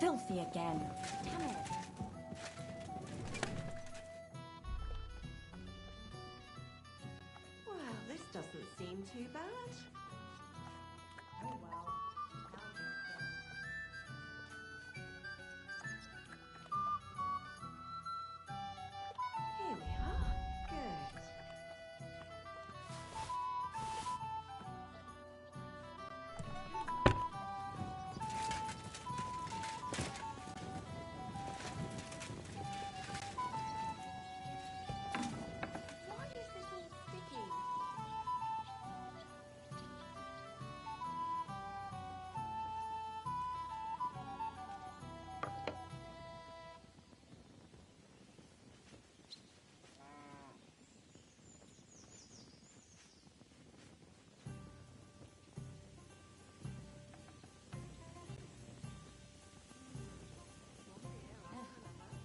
filthy again. Come here. Well, this doesn't seem too bad. Oh well. Here we are. Good. Why is this all sticky?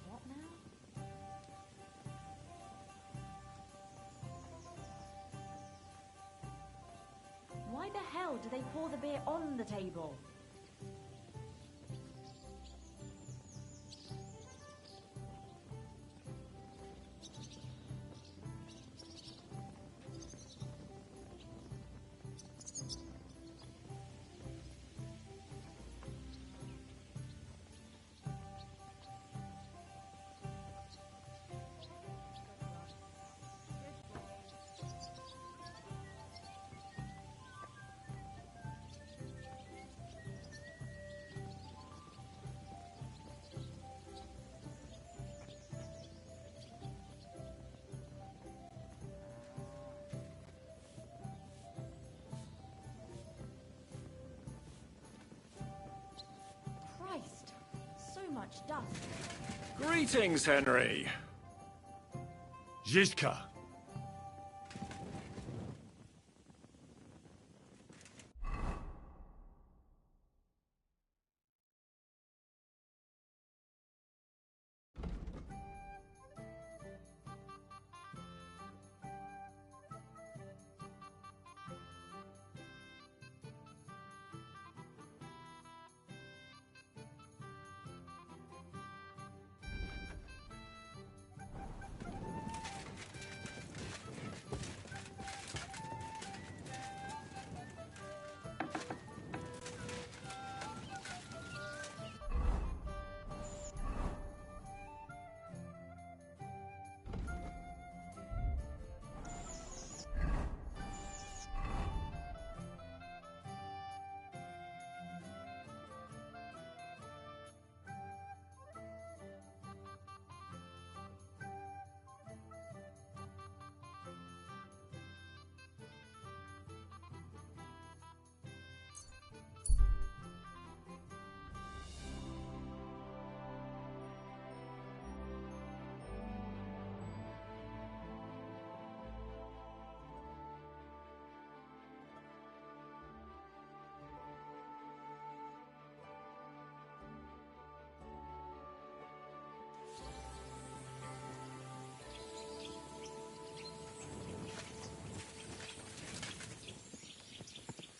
What now? Why the hell do they pour the beer on the table? Christ, so much dust. Greetings, Henry. Zizka.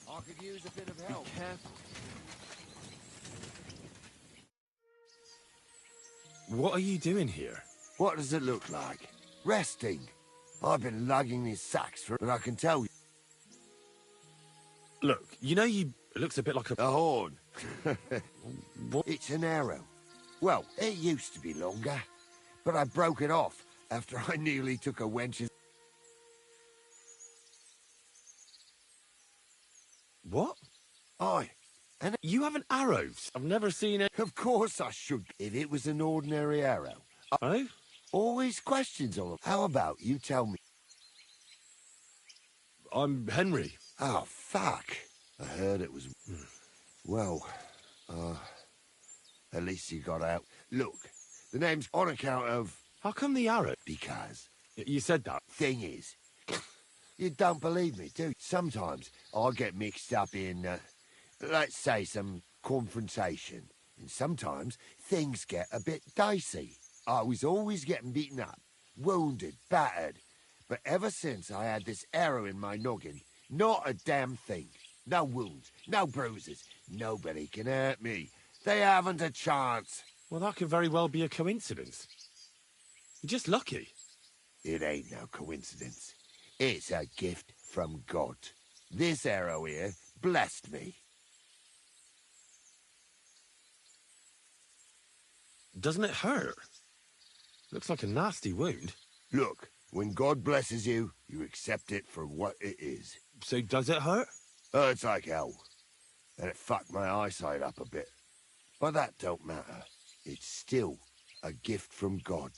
I could use a bit of help. Be careful. What are you doing here? What does it look like? Resting. I've been lugging these sacks for... But I can tell you... Look, you know it looks a bit like a horn. What? It's an arrow. Well, it used to be longer, but I broke it off after I nearly took a wench's... What? And you have an arrow? I've never seen it. Of course I should. If it was an ordinary arrow. Oh? Always questions all. How about you tell me? I'm Henry. Oh, fuck. I heard it was... Well, at least you got out. Look, the name's on account of... How come the arrow? Because... You said that. Thing is, you don't believe me, do you? Sometimes I get mixed up in, let's say, some confrontation. And sometimes things get a bit dicey. I was always getting beaten up, wounded, battered. But ever since I had this arrow in my noggin, not a damn thing. No wounds, no bruises. Nobody can hurt me. They haven't a chance. Well, that could very well be a coincidence. You're just lucky. It ain't no coincidence. It's a gift from God. This arrow here blessed me. Doesn't it hurt? Looks like a nasty wound. Look, when God blesses you, you accept it for what it is. So does it hurt? Hurts like hell. And it fucked my eyesight up a bit. But that don't matter. It's still a gift from God.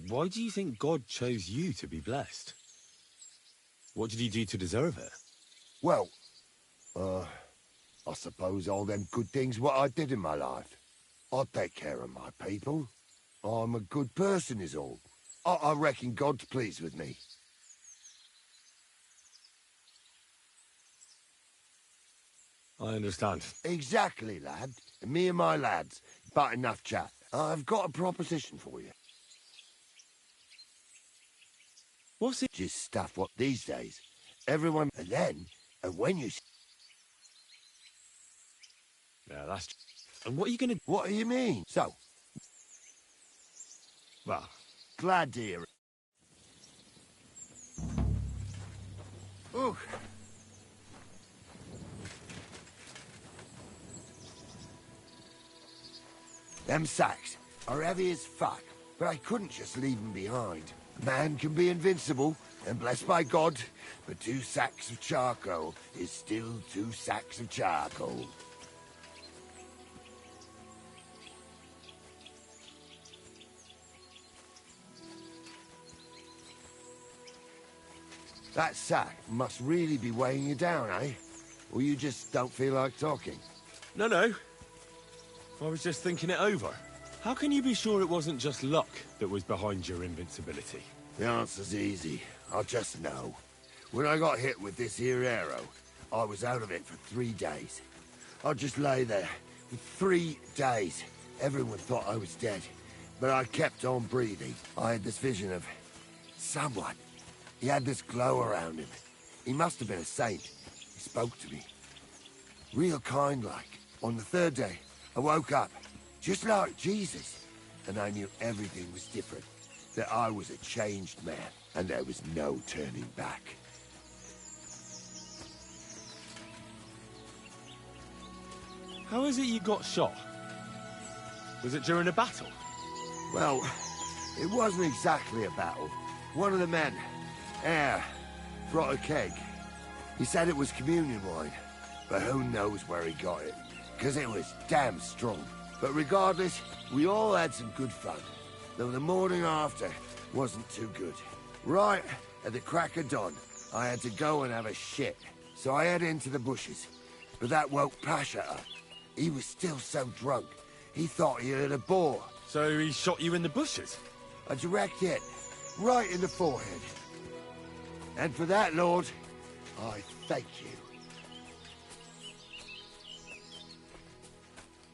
Why do you think God chose you to be blessed? What did you do to deserve it? Well, I suppose all them good things what I did in my life. I take care of my people. I'm a good person is all. I reckon God's pleased with me. I understand. Exactly, lad. Me and my lads. But enough chat. I've got a proposition for you. What's it? Just stuff what these days. Everyone... And when you... Yeah, that's... And what are you gonna... What do you mean? So... Well... Glad to hear it. Ooh. Them sacks are heavy as fuck, but I couldn't just leave them behind. A man can be invincible and blessed by God, but 2 sacks of charcoal is still 2 sacks of charcoal. That sack must really be weighing you down, eh? Or you just don't feel like talking? No. I was just thinking it over. How can you be sure it wasn't just luck that was behind your invincibility? The answer's easy. I just know. When I got hit with this here arrow, I was out of it for 3 days. I just lay there for 3 days. Everyone thought I was dead, but I kept on breathing. I had this vision of someone. He had this glow around him. He must have been a saint. He spoke to me. Real kind-like. On the 3rd day, I woke up, just like Jesus, and I knew everything was different. That I was a changed man, and there was no turning back. How is it you got shot? Was it during a battle? Well, it wasn't exactly a battle. One of the men, brought a keg. He said it was communion wine, but who knows where he got it, because it was damn strong. But regardless, we all had some good fun, though the morning after wasn't too good. Right at the crack of dawn, I had to go and have a shit, so I headed into the bushes. But that woke Pasha up. He was still so drunk, he thought he heard a boar. So he shot you in the bushes? A direct hit, right in the forehead. And for that, Lord, I thank you.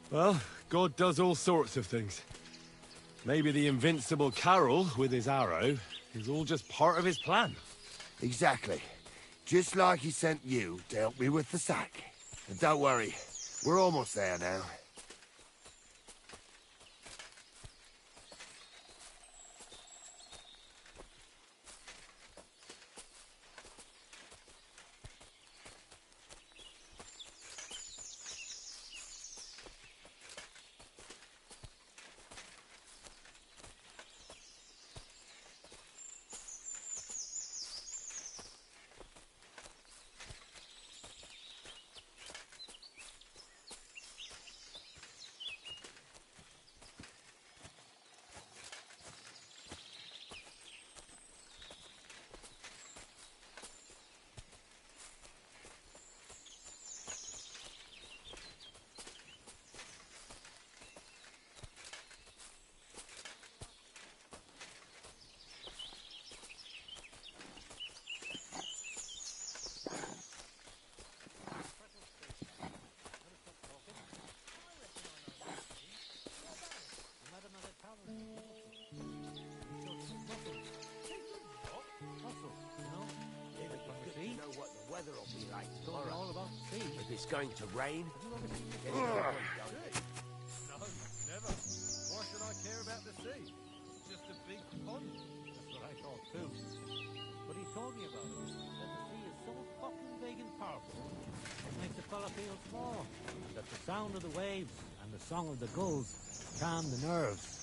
Well, God does all sorts of things. Maybe the invincible Carol, with his arrow, is all just part of his plan. Exactly. Just like he sent you to help me with the sack. And don't worry, we're almost there now. if it's going to rain. No, never. Why should I care about the sea? It's just a big pond. That's what I thought too. But he told me about it. That the sea is so fucking big and powerful, it makes a fella feel small. And that the sound of the waves and the song of the gulls calm the nerves.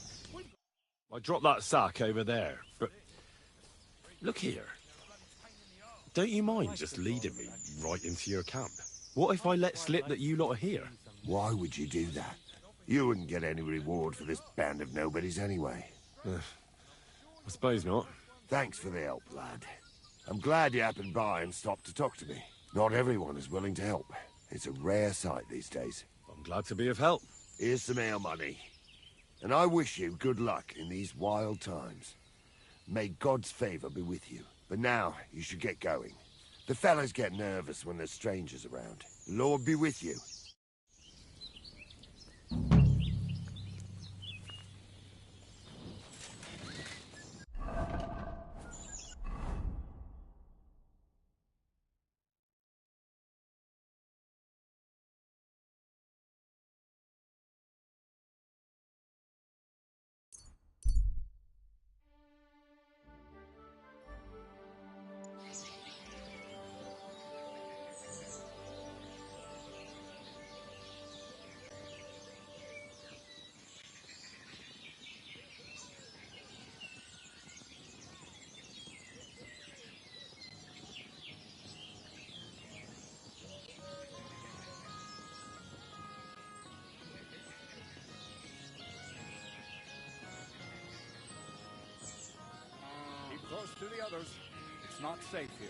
I dropped that sack over there, but... Look here. Don't you mind just leading me right into your camp? What if I let slip that you lot are here? Why would you do that? You wouldn't get any reward for this band of nobodies anyway. I suppose not. Thanks for the help, lad. I'm glad you happened by and stopped to talk to me. Not everyone is willing to help. It's a rare sight these days. I'm glad to be of help. Here's some ale money. And I wish you good luck in these wild times. May God's favor be with you. But now, you should get going. The fellas get nervous when there's strangers around. The Lord be with you. Keep close to the others. It's not safe here.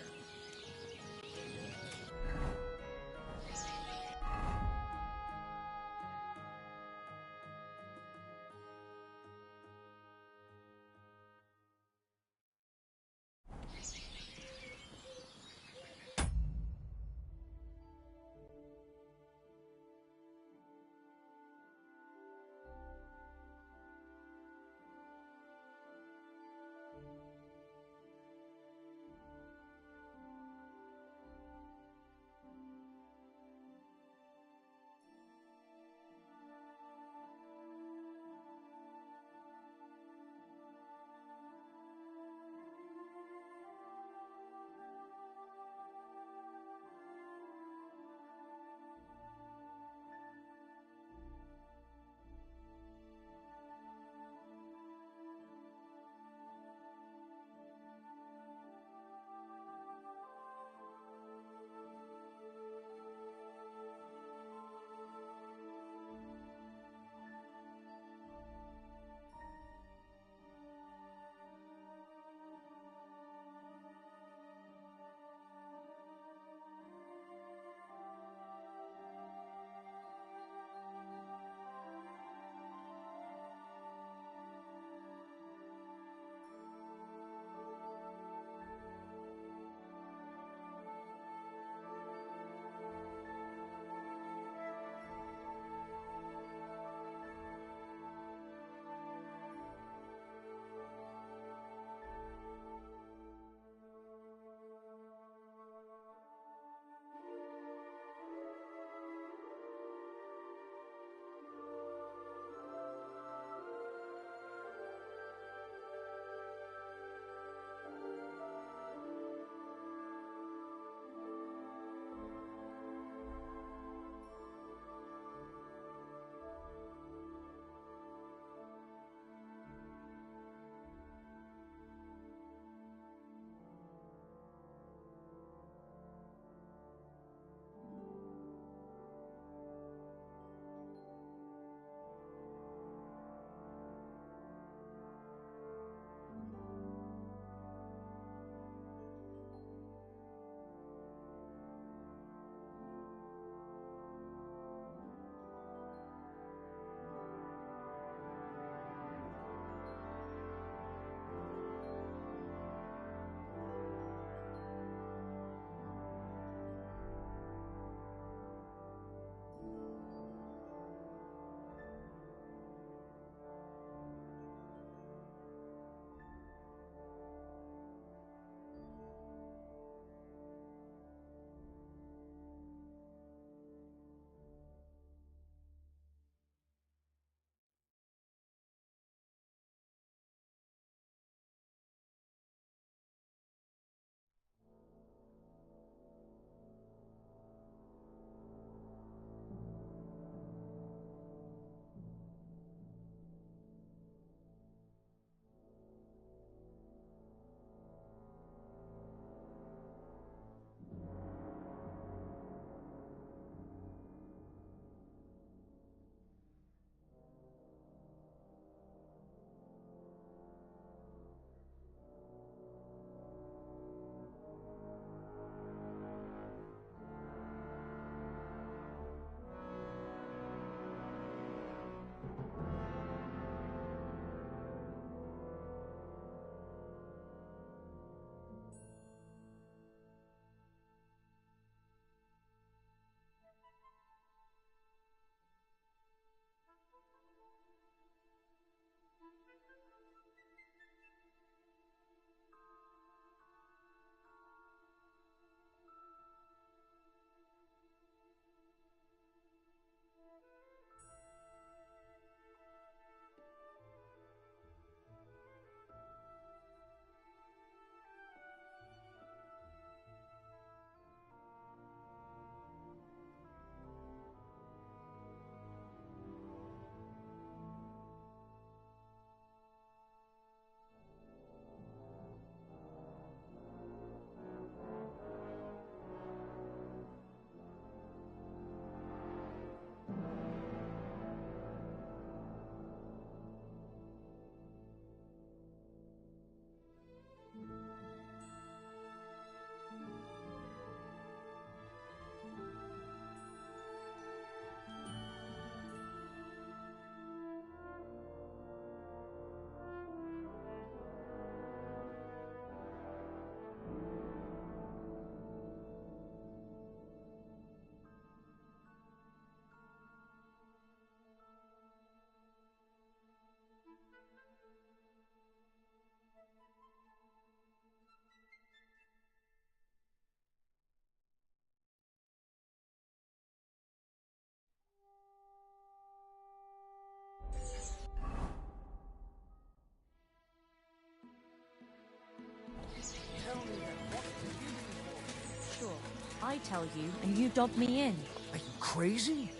I tell you, and you dob me in. Are you crazy?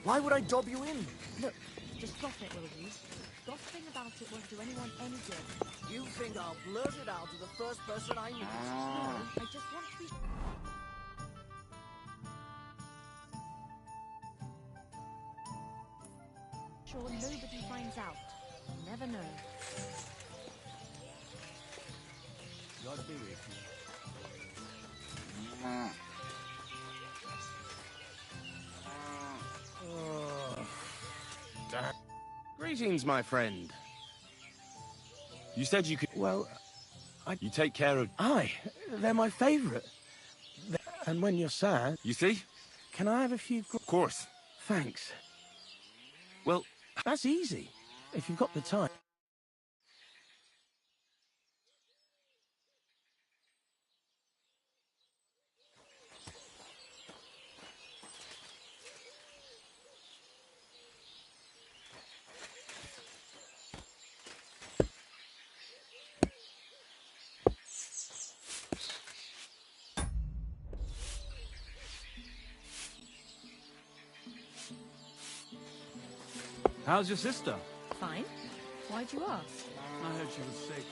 Why would I dob you in? Look, just drop it, will you? Gossiping about it won't do anyone any good. You think I'll blurt it out to the first person I meet? No, I just want to be... sure nobody finds out. You never know. God be with you. Greetings, my friend. You said you could... Well, You take care of... aye, they're my favourite. And when you're sad... You see? Can I have a few... Of course. Thanks. Well... That's easy, if you've got the time. How's your sister? Fine. Why'd you ask? I heard she was sick.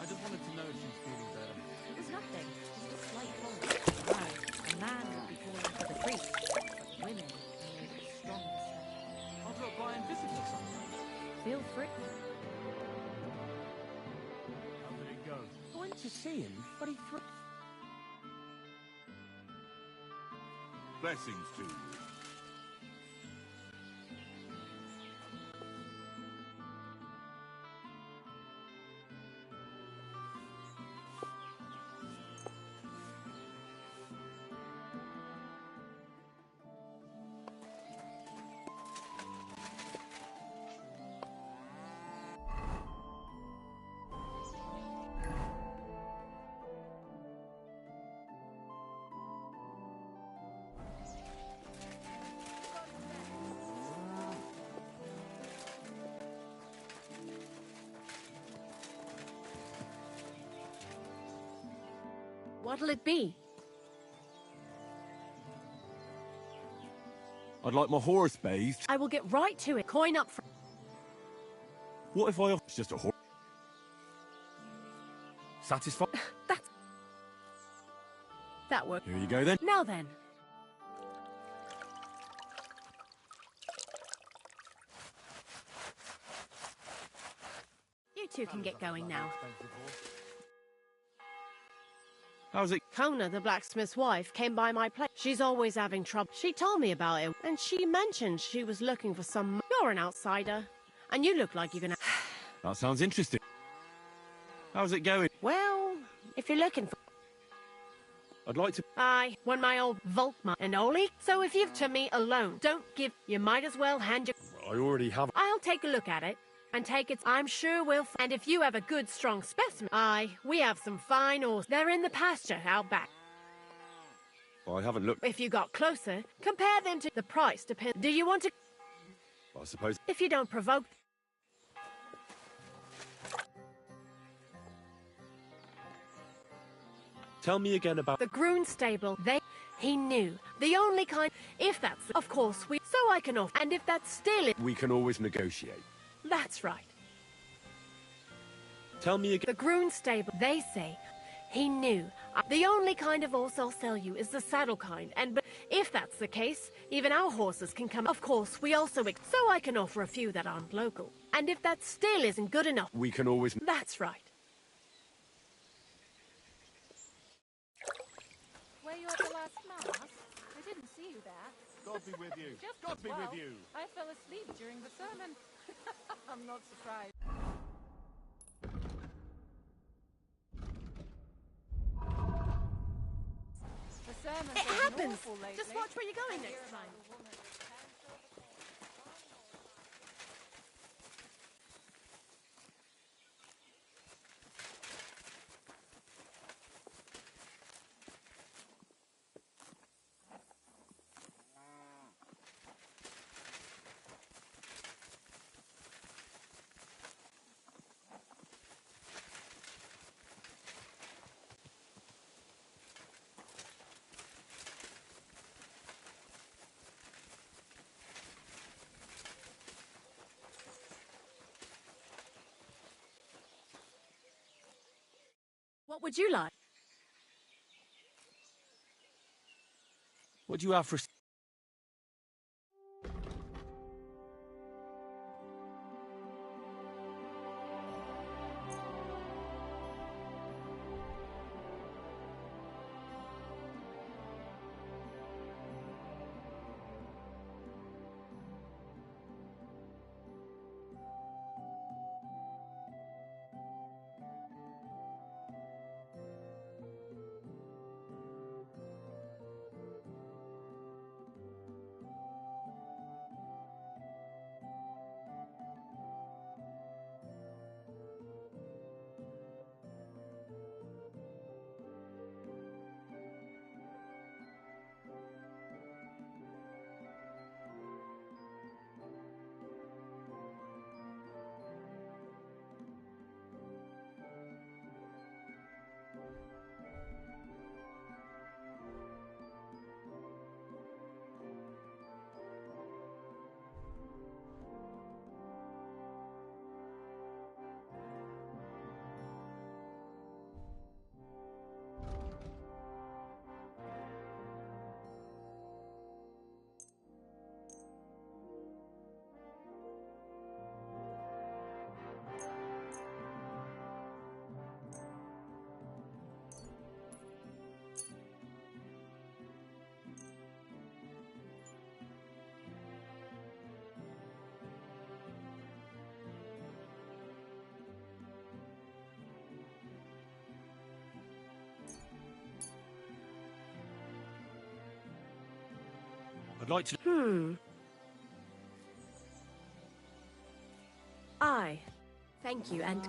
I just wanted to know if she's feeling better. It was nothing. Just a slight cold. No, a man would be calling for the priest. But women are the strongest. I'll drop by and visit or something. Feel free. How did it go? I went to see him, but he threw... Blessings to you. What'll it be? I'd like my horse bathed. I will get right to it. Coin up for... What if I offer just a horse? Satisfied? That worked. Here you go then. Now then. You two can get going now. How's it? Kona, the blacksmith's wife, came by my place. She's always having trouble. She told me about it, and she mentioned she was looking for some... You're an outsider, and you look like you're gonna... That sounds interesting. How's it going? Well, if you're looking for... I'd like to... I want my old Volkma and Oli, so if you've to me alone, don't give... You might as well hand your... I already have... I'll take a look at it. And take it, I'm sure we'll... And if you have a good, strong specimen... we have some fine horses. They're in the pasture out back. I haven't looked... If you got closer, compare them to... The price depends... Do you want to... I suppose... If you don't provoke... Tell me again about... The Groon stable, He knew. The only kind... If that's... Of course, we... So I can offer... And if that's still... We can always negotiate. That's right. Tell me again... The Groon stable, they say. He knew. The only kind of horse I'll sell you is the saddle kind, and if that's the case, even our horses can come. Of course, we also... So I can offer a few that aren't local. And if that still isn't good enough... We can always... That's right. Were you at the last mass? I didn't see you there. God be with you. Just God be well, with you. I fell asleep during the sermon. I'm not surprised. The sermons It have been happens. awful lately. Just watch where you're going next time. What would you like? What do you have for... I'd like to... Aye. Thank you, and...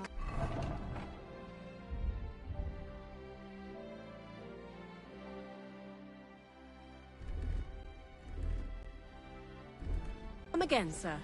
Come again, sir.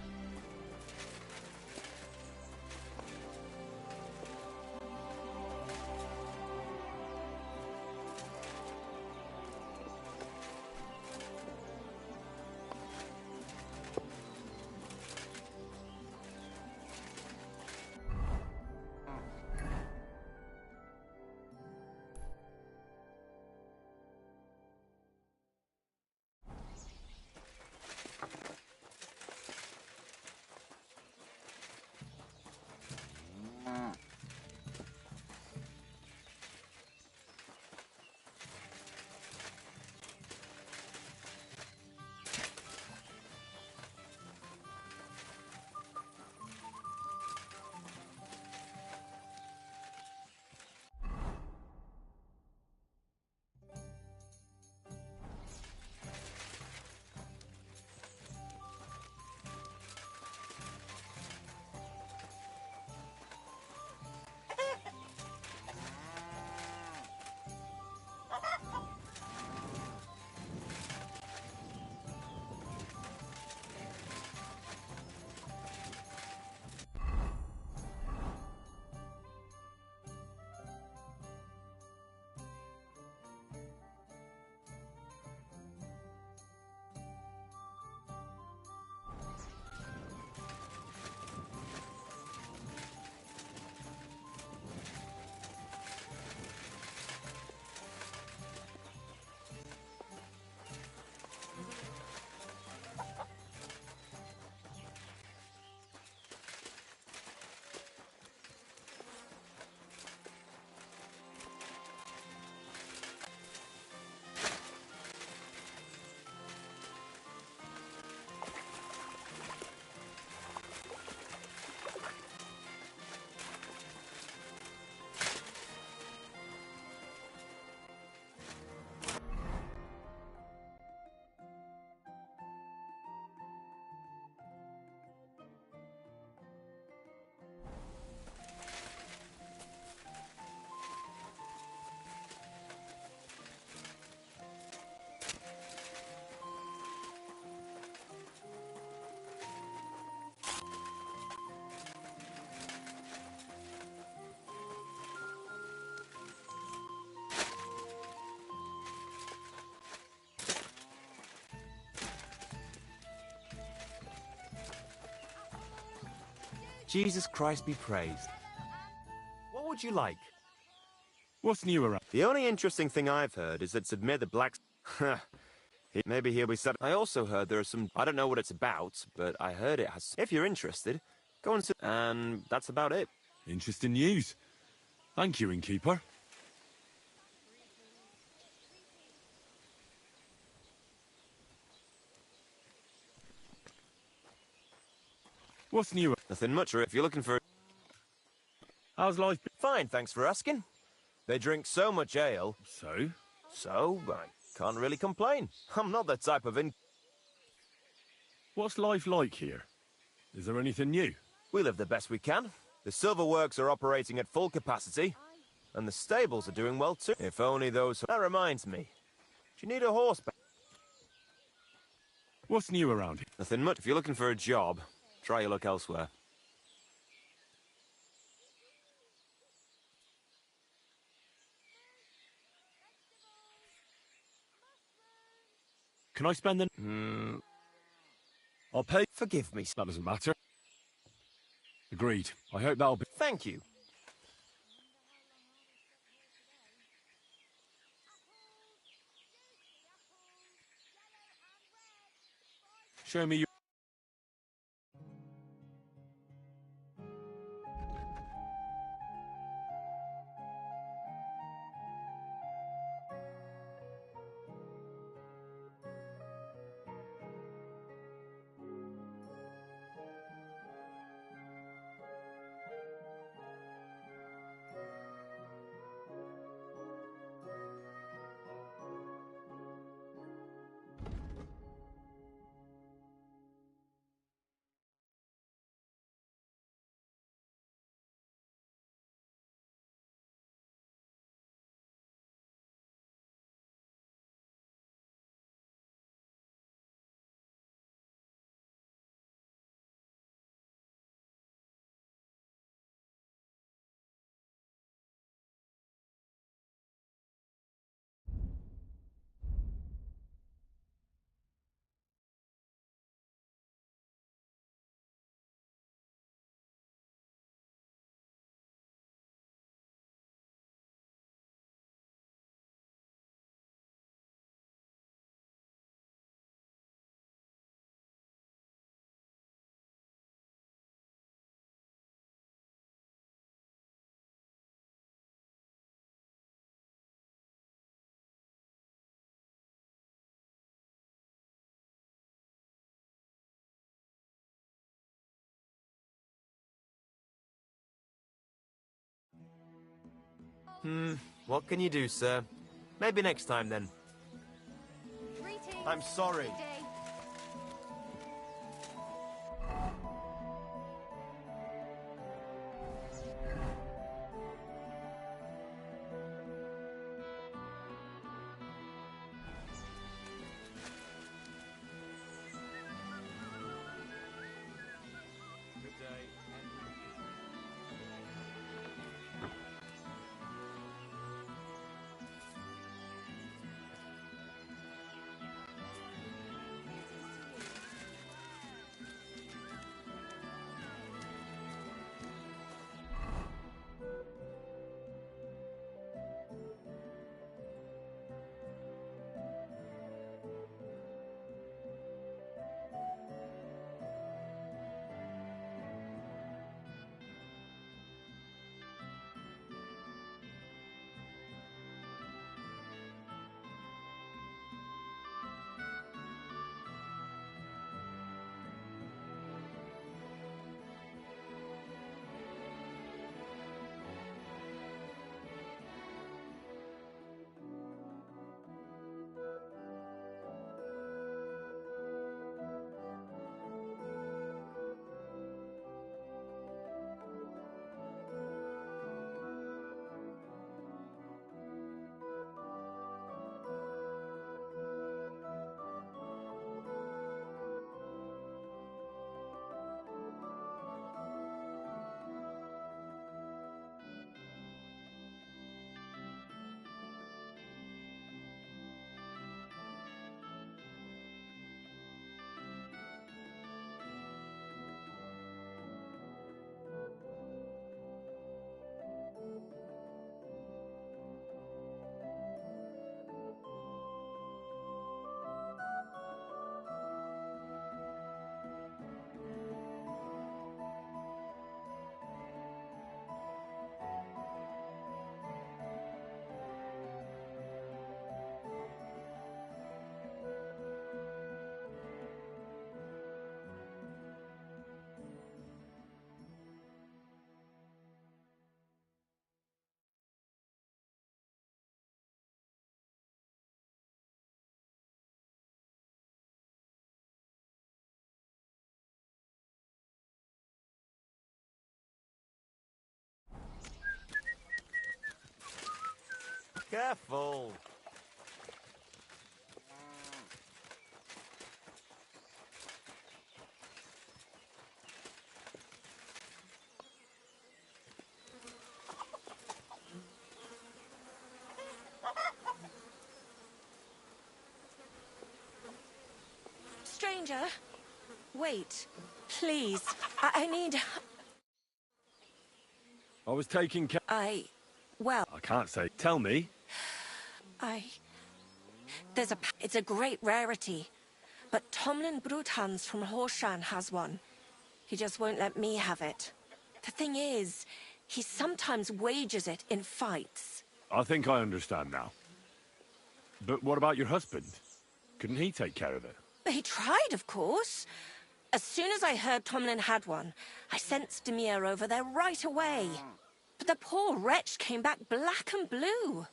Jesus Christ be praised. What would you like? What's new around? The only interesting thing I've heard is that Submit the Blacks... Maybe he'll be set. I also heard there are some... I don't know what it's about, but I heard it has... If you're interested, go and... And that's about it. Interesting news. Thank you, innkeeper. What's new? Nothing much, if you're looking for... How's life been? Fine, thanks for asking. They drink so much ale. So? So, I can't really complain. I'm not the type of What's life like here? Is there anything new? We live the best we can. The silver works are operating at full capacity, and the stables are doing well too. If only those... That reminds me. Do you need a horse back? What's new around here? Nothing much. If you're looking for a job, try your luck elsewhere. Can I spend the... I'll pay... Forgive me. That doesn't matter. Agreed. I hope that'll be... Thank you. Show me your... What can you do, sir? Maybe next time, then. Greetings. I'm sorry. Good day. Good day. Careful. Stranger, wait. Please. I need... I was taking care... Well... I can't say. Tell me. It's a great rarity. But Tomlin Bruthans from Horshan has one. He just won't let me have it. The thing is, he sometimes wagers it in fights. I think I understand now. But what about your husband? Couldn't he take care of it? He tried, of course. As soon as I heard Tomlin had one, I sent Stamir over there right away. But the poor wretch came back black and blue.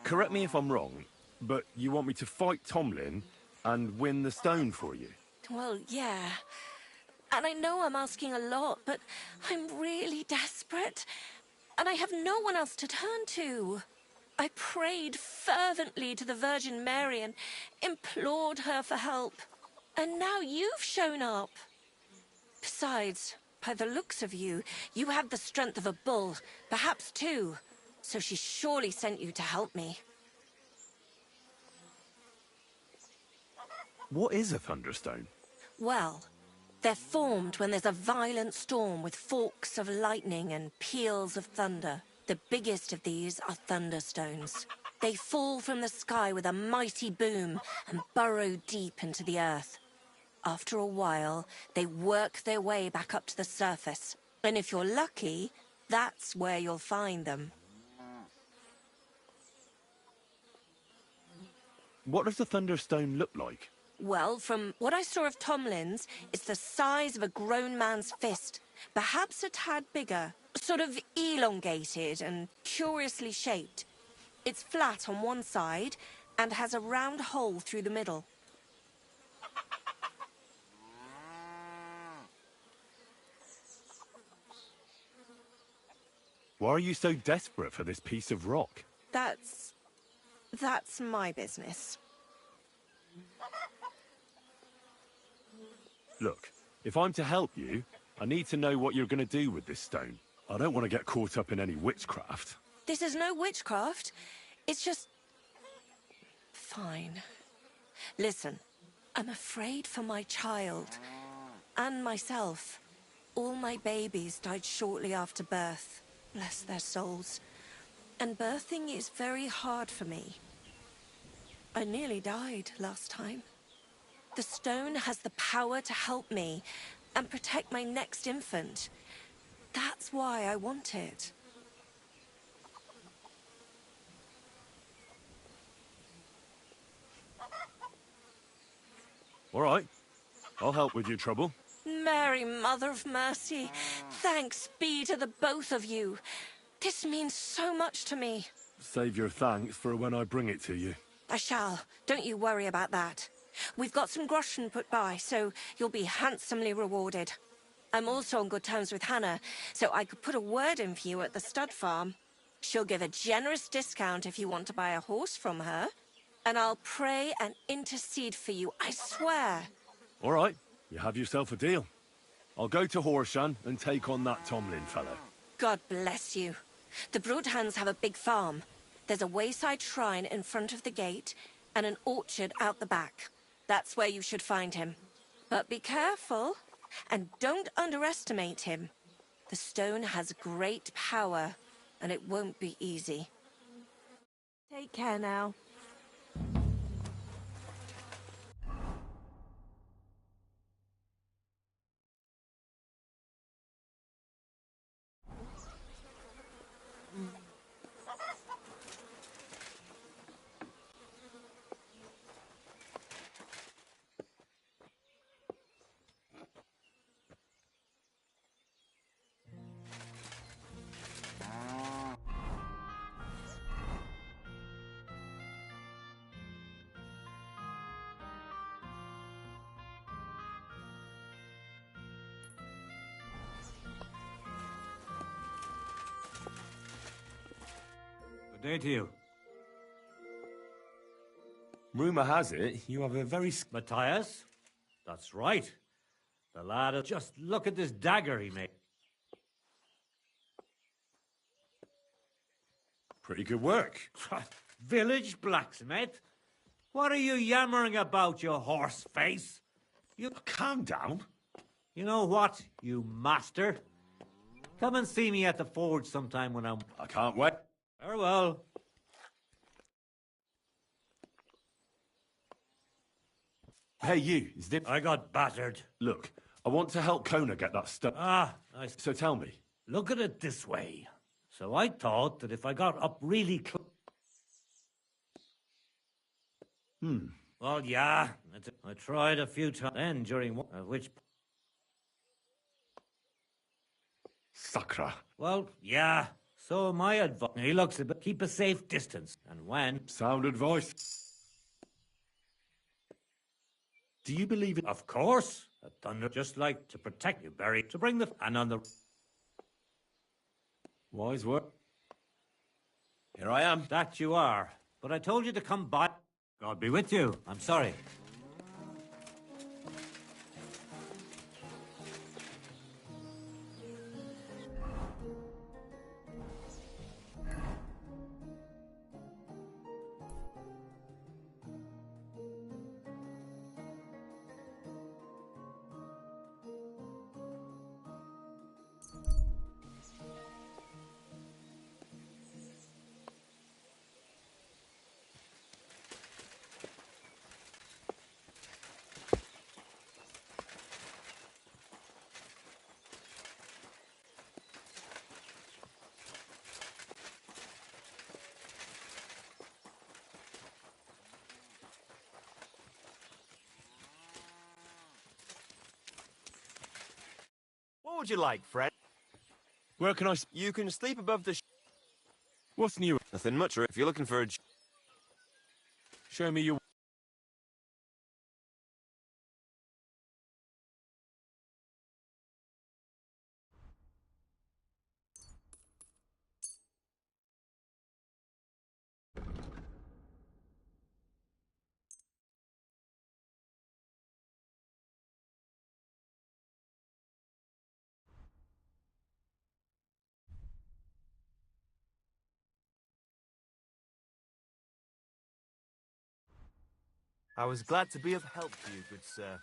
Correct me if I'm wrong, but you want me to fight Tomlin and win the stone for you? Well, yeah. And I know I'm asking a lot, but I'm really desperate. And I have no one else to turn to. I prayed fervently to the Virgin Mary and implored her for help. And now you've shown up. Besides, by the looks of you, you have the strength of a bull, perhaps two. So she surely sent you to help me. What is a thunderstone? Well, they're formed when there's a violent storm with forks of lightning and peals of thunder. The biggest of these are thunderstones. They fall from the sky with a mighty boom and burrow deep into the earth. After a while, they work their way back up to the surface. And if you're lucky, that's where you'll find them. What does a thunderstone look like? Well, from what I saw of Tomlin's, it's the size of a grown man's fist. Perhaps a tad bigger. Sort of elongated and curiously shaped. It's flat on one side and has a round hole through the middle. Why are you so desperate for this piece of rock? That's my business. Look, if I'm to help you, I need to know what you're going to do with this stone. I don't want to get caught up in any witchcraft. This is no witchcraft. It's just... Fine. Listen, I'm afraid for my child. And myself. All my babies died shortly after birth. Bless their souls. And birthing is very hard for me. I nearly died last time. The stone has the power to help me and protect my next infant. That's why I want it. All right. I'll help with your trouble. Mary, Mother of Mercy, thanks be to the both of you. This means so much to me. Save your thanks for when I bring it to you. I shall. Don't you worry about that. We've got some groschen put by, so you'll be handsomely rewarded. I'm also on good terms with Hannah, so I could put a word in for you at the stud farm. She'll give a generous discount if you want to buy a horse from her. And I'll pray and intercede for you, I swear. All right. You have yourself a deal. I'll go to Horshan and take on that Tomlin fellow. God bless you. The Bruthans have a big farm. There's a wayside shrine in front of the gate and an orchard out the back. That's where you should find him. But be careful, and don't underestimate him. The stone has great power, and it won't be easy. Take care now. day to you. Rumour has it you have a very... Matthias? That's right. The lad... Just look at this dagger he made. Pretty good work. Village blacksmith? What are you yammering about, you horse face? You... Calm down. You know what, you master? Come and see me at the forge sometime when I'm... I can't wait. Very well. Hey, you. Is this... I got battered. Look, I want to help Kona get that stuff. So tell me. Look at it this way. So I thought that if I got up really close... Well, yeah. I tried a few times then during which... Sakra. Well, yeah. So my advice... He looks a bit... Keep a safe distance. And when... Sound advice. Do you believe it? Of course. A thunder just like to protect you, Barry. To bring the... And on the... Wise word. Here I am. That you are. But I told you to come by... God be with you. I'm sorry. What would you like, Fred? Where can I... You can sleep above the... What's new? Nothing much. If you're looking for a... Show me your... I was glad to be of help to you, good sir.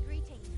Greetings.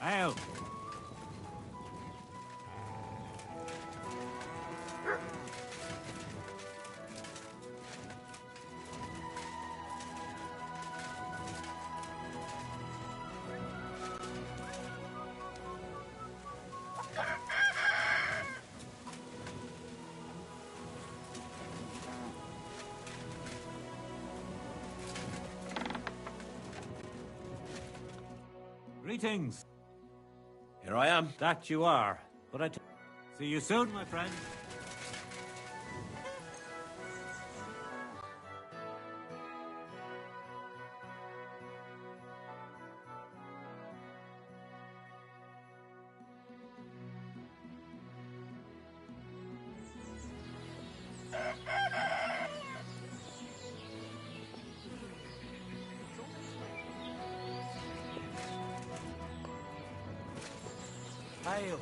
Hail! Greetings. Here I am. That you are. But see you soon, my friend. Hail.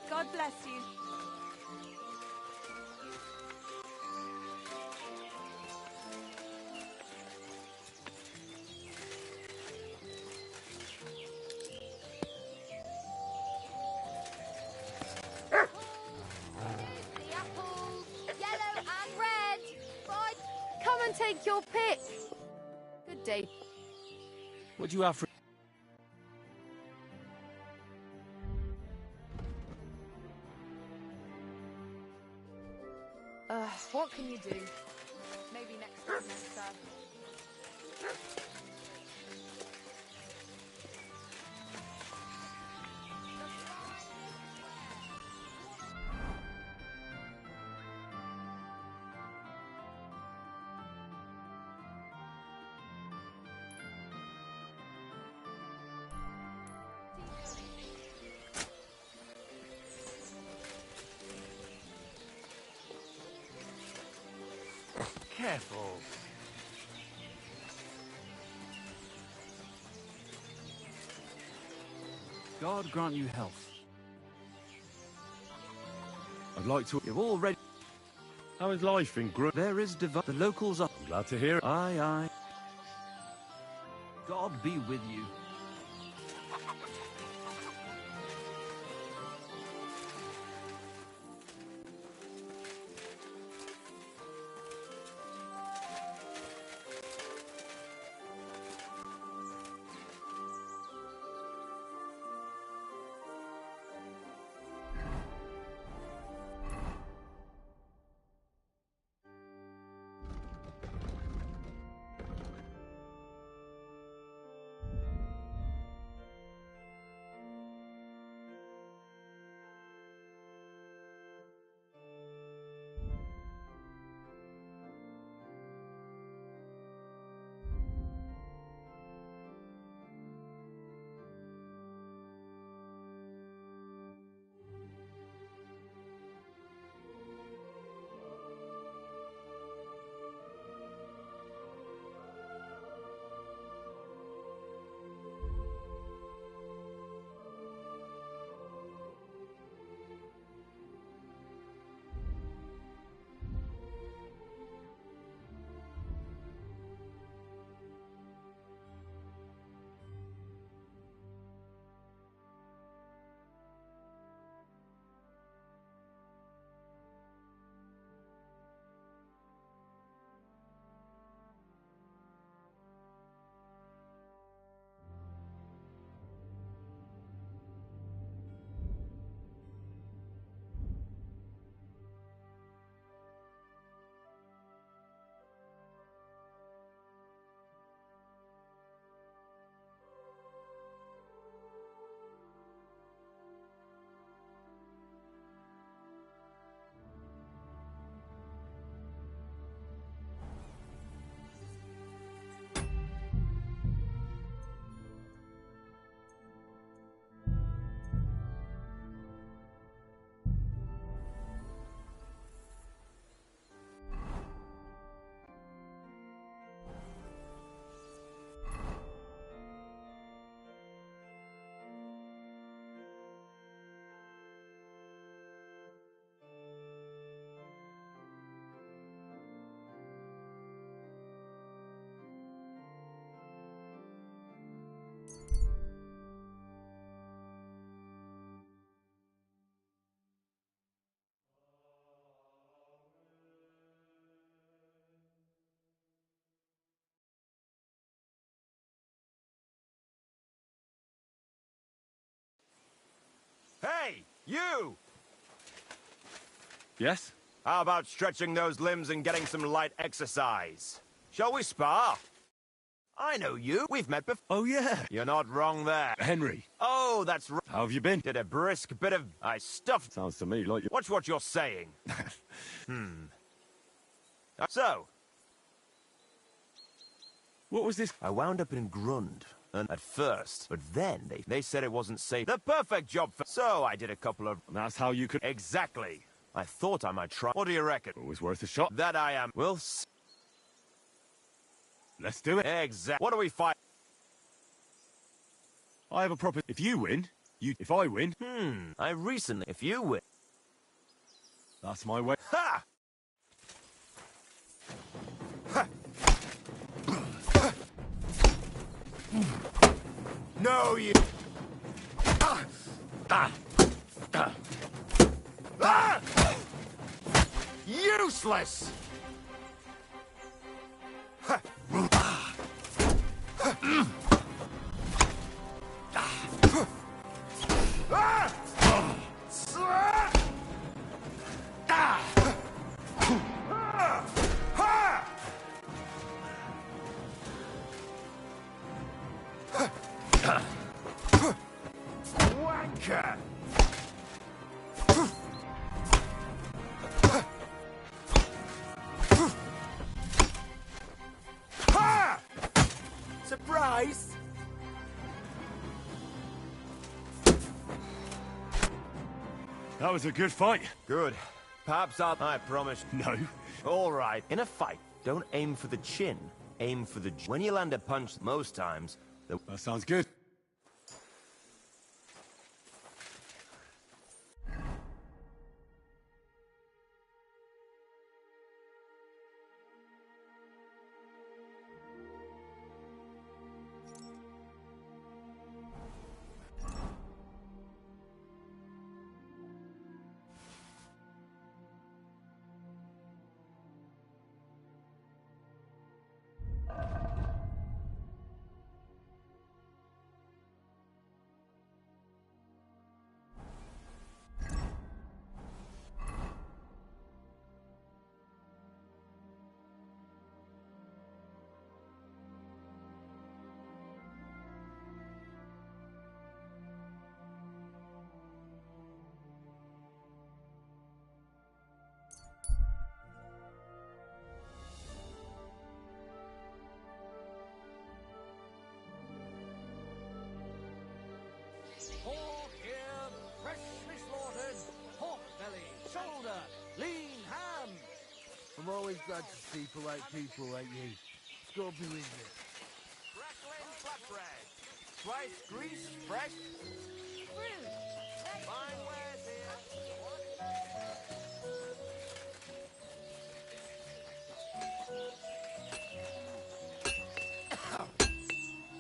God bless you. The apples, yellow and red. Bye. Come and take your pick. Good day. What do you have for... What can you do? Maybe next time then, sir. Careful. God grant you health. I'd like to... You've already... How is life in Gro... There is the locals are... I'm glad to hear it. Aye, aye. God be with you. Hey, you! Yes? How about stretching those limbs and getting some light exercise? Shall we spar? I know you. We've met before. Oh, yeah. You're not wrong there. Henry. Oh, that's right. How have you been? Did a brisk bit of... I stuffed... Sounds to me like you... Watch what you're saying. So... What was this? I wound up in Grund. And at first, but then they said it wasn't safe. The perfect job for... So I did a couple of... And that's how you could... Exactly. I thought I might try. What do you reckon? Always worth a shot. That I am. We'll Let's do it. Exactly. What do we fight? I have a proper... If you win, you... If I win... I recently... If you win... That's my way. Ha! No, you... Useless! Wanker! Surprise! That was a good fight. Good. Perhaps I promise. No. All right. In a fight, don't aim for the chin. Aim for the... When you land a punch, most times... That sounds good. Pork here, freshly slaughtered, pork belly, shoulder, lean ham. I'm always glad to see polite people like you. It's got to be with you. Crackling flatbread. Twice grease, fresh. Fruit. Fine wares here.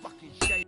Fucking shame.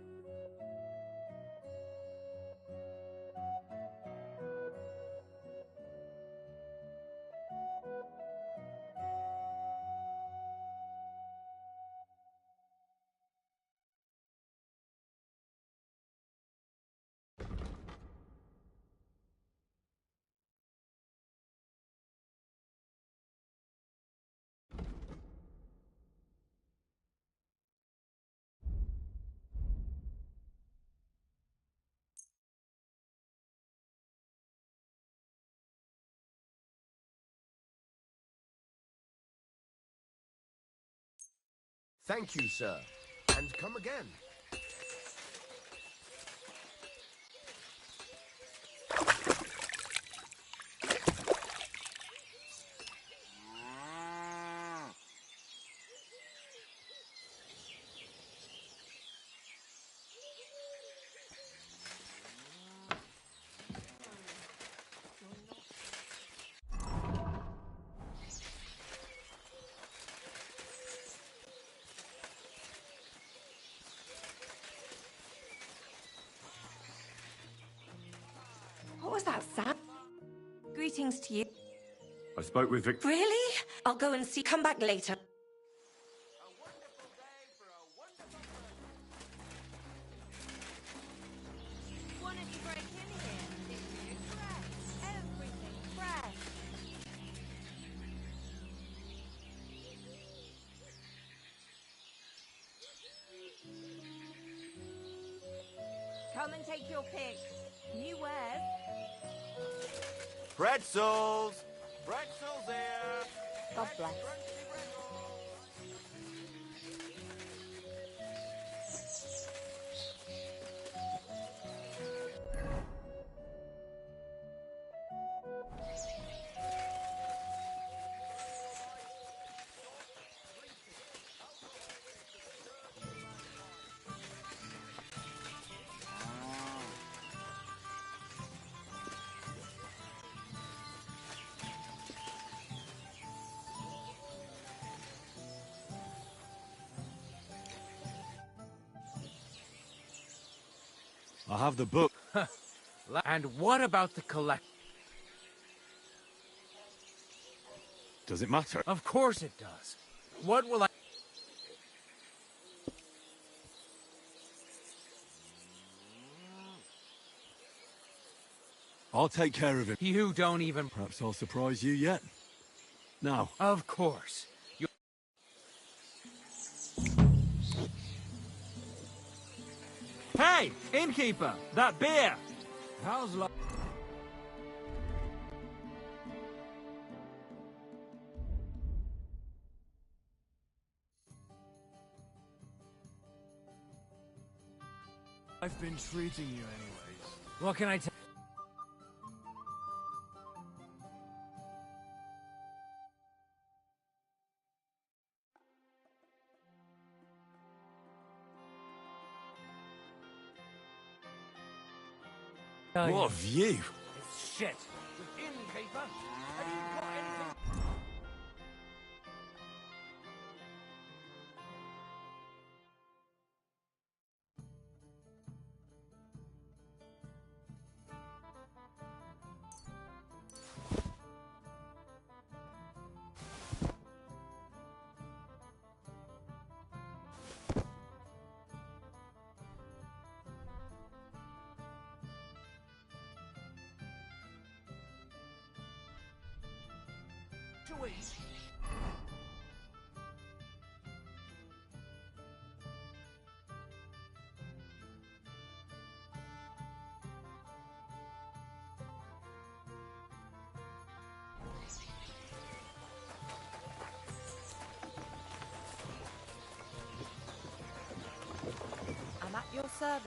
Thank you, sir. And come again. What was that, Sam? Greetings to you. I spoke with Vic... Really? I'll go and see. Come back later. Wanted to break in here, didn't you? Come and take your pick. New wares. Pretzels! Pretzels here! God bless. I have the book. And what about the collect? Does it matter? Of course it does. What will I... I'll take care of it. You don't even... Perhaps I'll surprise you yet. Now. Of course. Hey, innkeeper! That beer! How's luck? I've been treating you anyways. What can I tell? What a view! It's shit. With innkeeper? Have you got anything? To eat. I'm at your service.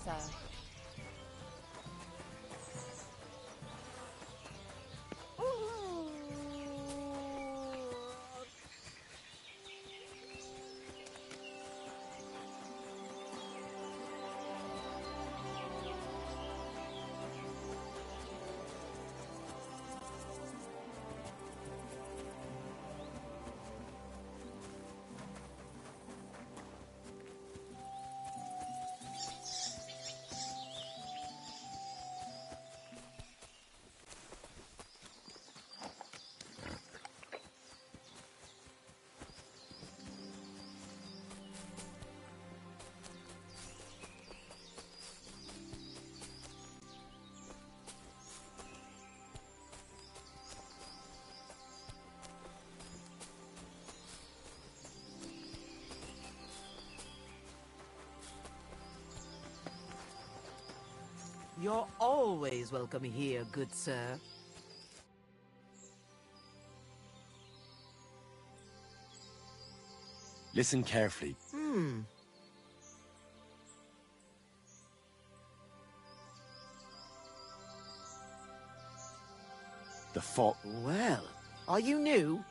Sir. You're always welcome here, good sir. Listen carefully. The fog. Well, are you new?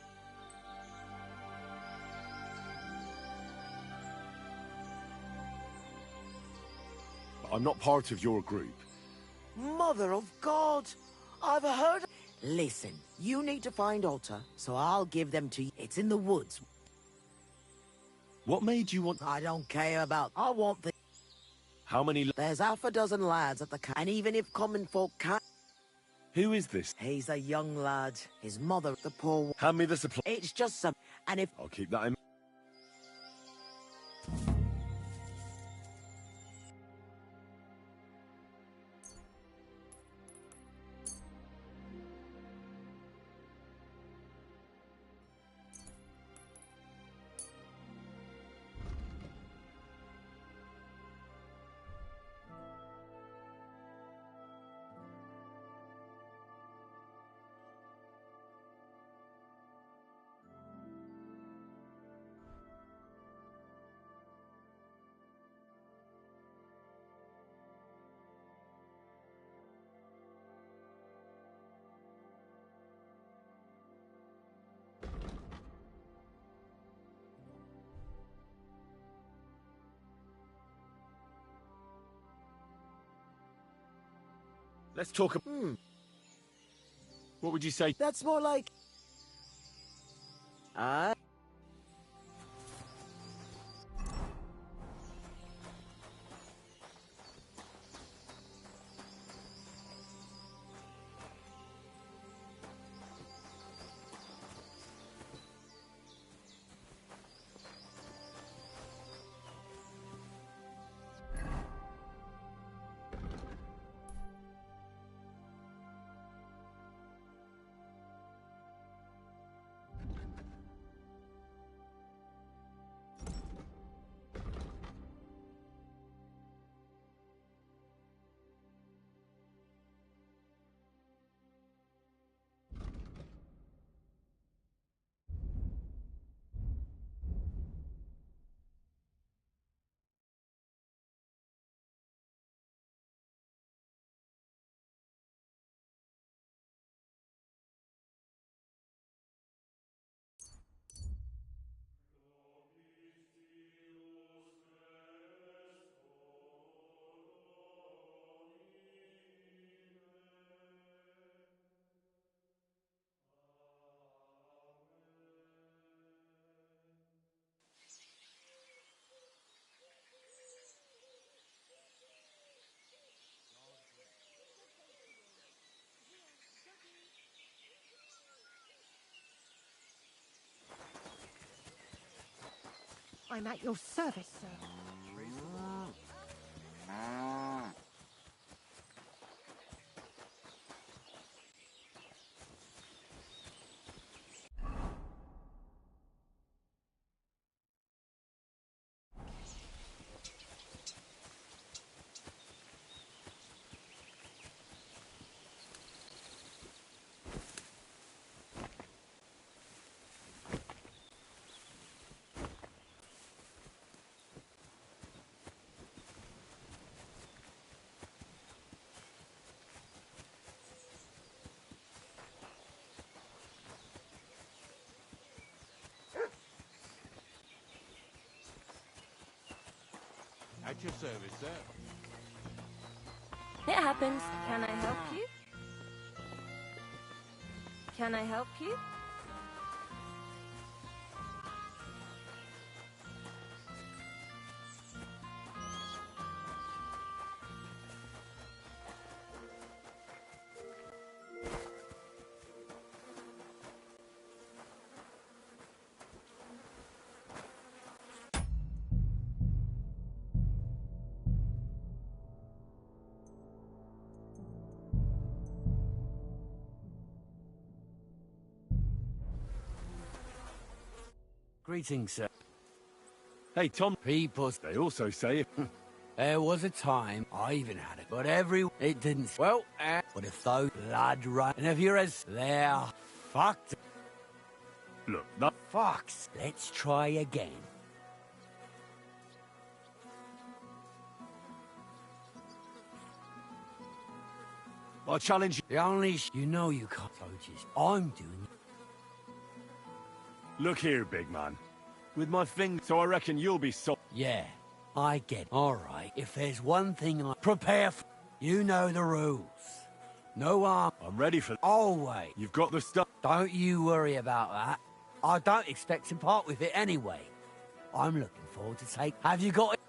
I'm not part of your group. Mother of God! I've heard... Listen, you need to find Otter, so I'll give them to you. It's in the woods. What made you want... I don't care about... I want the... How many... There's half a dozen lads at the camp, and even if common folk can't... Who is this? He's a young lad. His mother, the poor... Hand me the supply. It's just some... And if... I'll keep that in... Let's talk. What would you say? That's more like... I'm at your service, sir. At your service, sir. It happens. Can I help you? Can I help you? Greetings, sir. Hey, Tom. People, They also say... there was a time I even had it, but it didn't. Well, but if those blood run, and if you're as they're fucked. Look, that... Fox, let's try again. I challenge you. The only you know you can't approaches. I'm doing. Look here, big man. With my finger, so I reckon you'll be so... Yeah, I get. All right, if there's one thing I prepare for, you know the rules. No harm. I'm ready for... Always. You've got the stuff. Don't you worry about that. I don't expect to part with it anyway. I'm looking forward to take... Have you got it?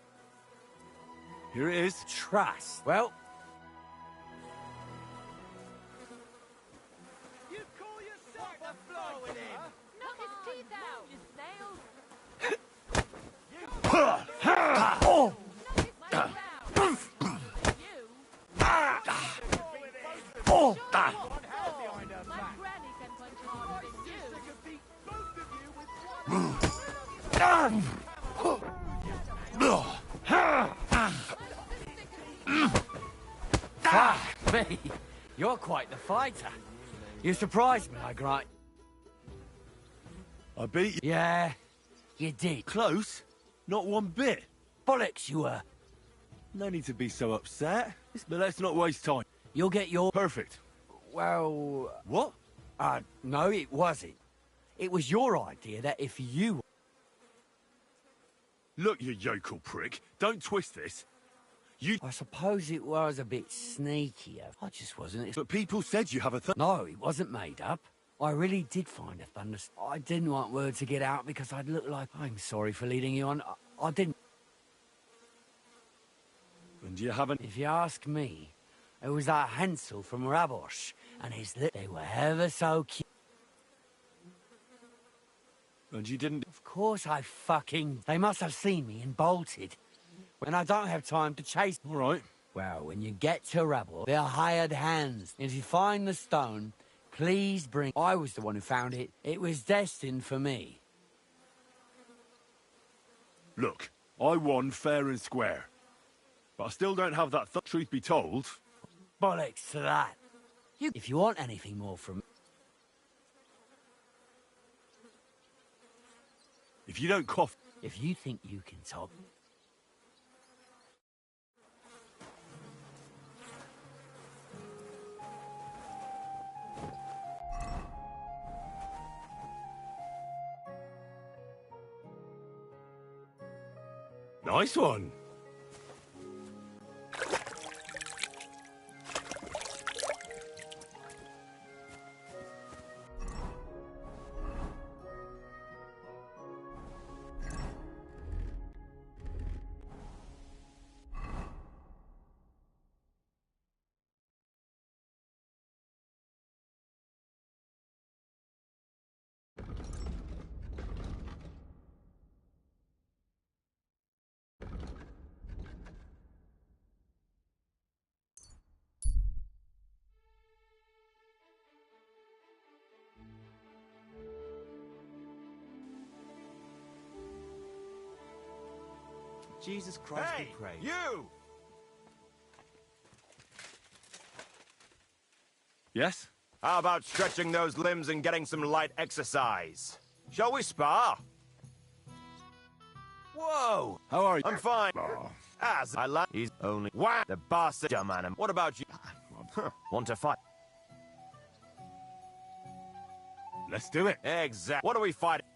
Here it is. Trust. Well... You call yourself a flow with him? Knock his teeth out! His nails! My granny can punch harder than you! Fuck me! You're quite the fighter. You surprised me, I grant. I beat you. Yeah, you did. Close? Not one bit. Bollocks you were. No need to be so upset. But let's not waste time. You'll get your... Perfect. Well... What? No, it wasn't. It was your idea that if you... Look, you yokel prick. Don't twist this. I suppose it was a bit sneaky. I just wasn't. But people said you have a No, it wasn't made up. I really did find a I didn't want word to get out because I'd look like... I'm sorry for leading you on. I didn't... And you haven't... If you ask me, it was that Hansel from Rabosh and his They were ever so cute. And you didn't... Of course I fucking... They must have seen me and bolted. And I don't have time to chase... All right. Well, when you get to Rabosh, they're hired hands. If you find the stone, please bring... I was the one who found it. It was destined for me. Look, I won fair and square. But I still don't have that truth be told. Bollocks to that. If you want anything more from... If you don't cough... If you think you can top... Nice one. Jesus Christ, Hey, we pray. You! Yes? How about stretching those limbs and getting some light exercise? Shall we spar? Whoa! How are you? I'm fine. As I like, he's only whack the bastard dumb animal. What about you? Want to fight? Let's do it. Exactly. What are we fighting?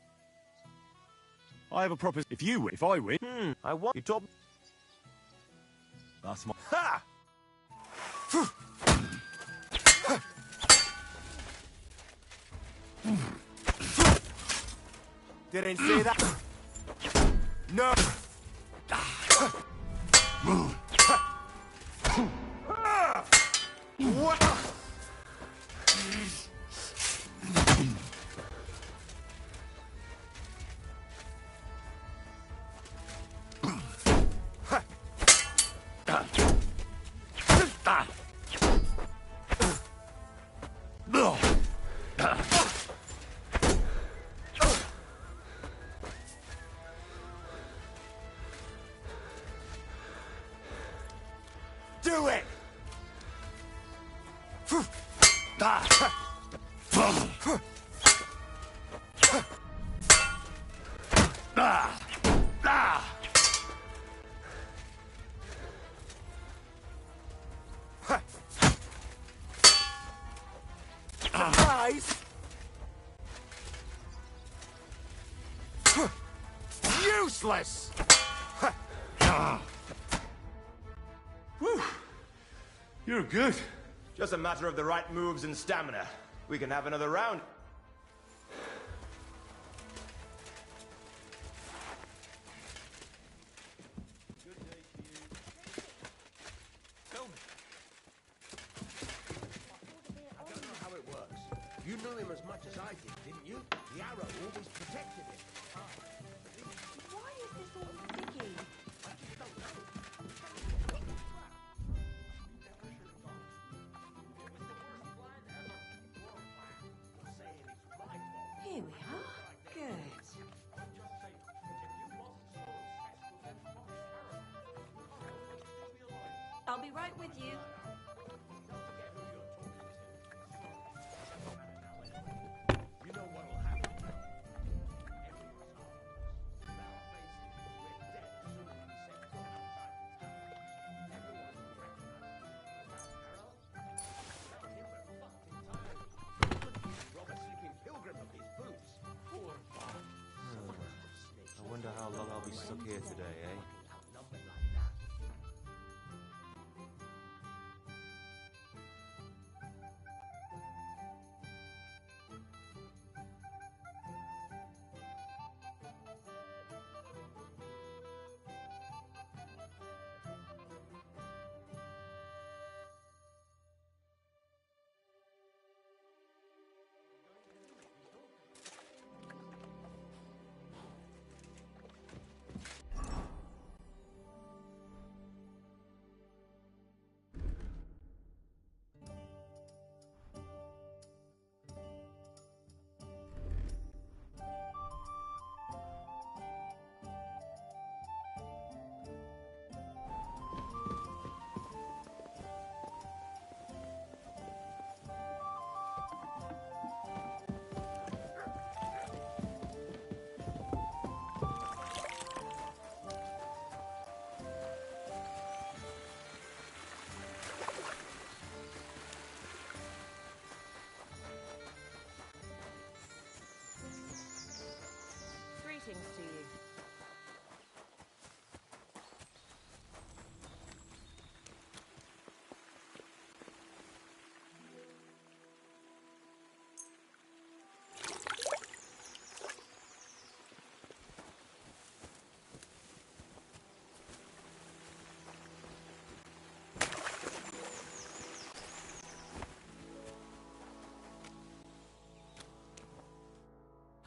I have a proposition. If I win... I want you to... That's my... Ha! Didn't see that. No. What? Do it! Surprise! Useless! Whew. You're good. Just a matter of the right moves and stamina. We can have another round. I don't know how it works. You knew him as much as I did, didn't you? The arrow always protected him. Why is this all sticky? I just don't know. Here we are. Good. I'll be right with you. You know what'll happen. I wonder how long I'll be stuck here today, eh?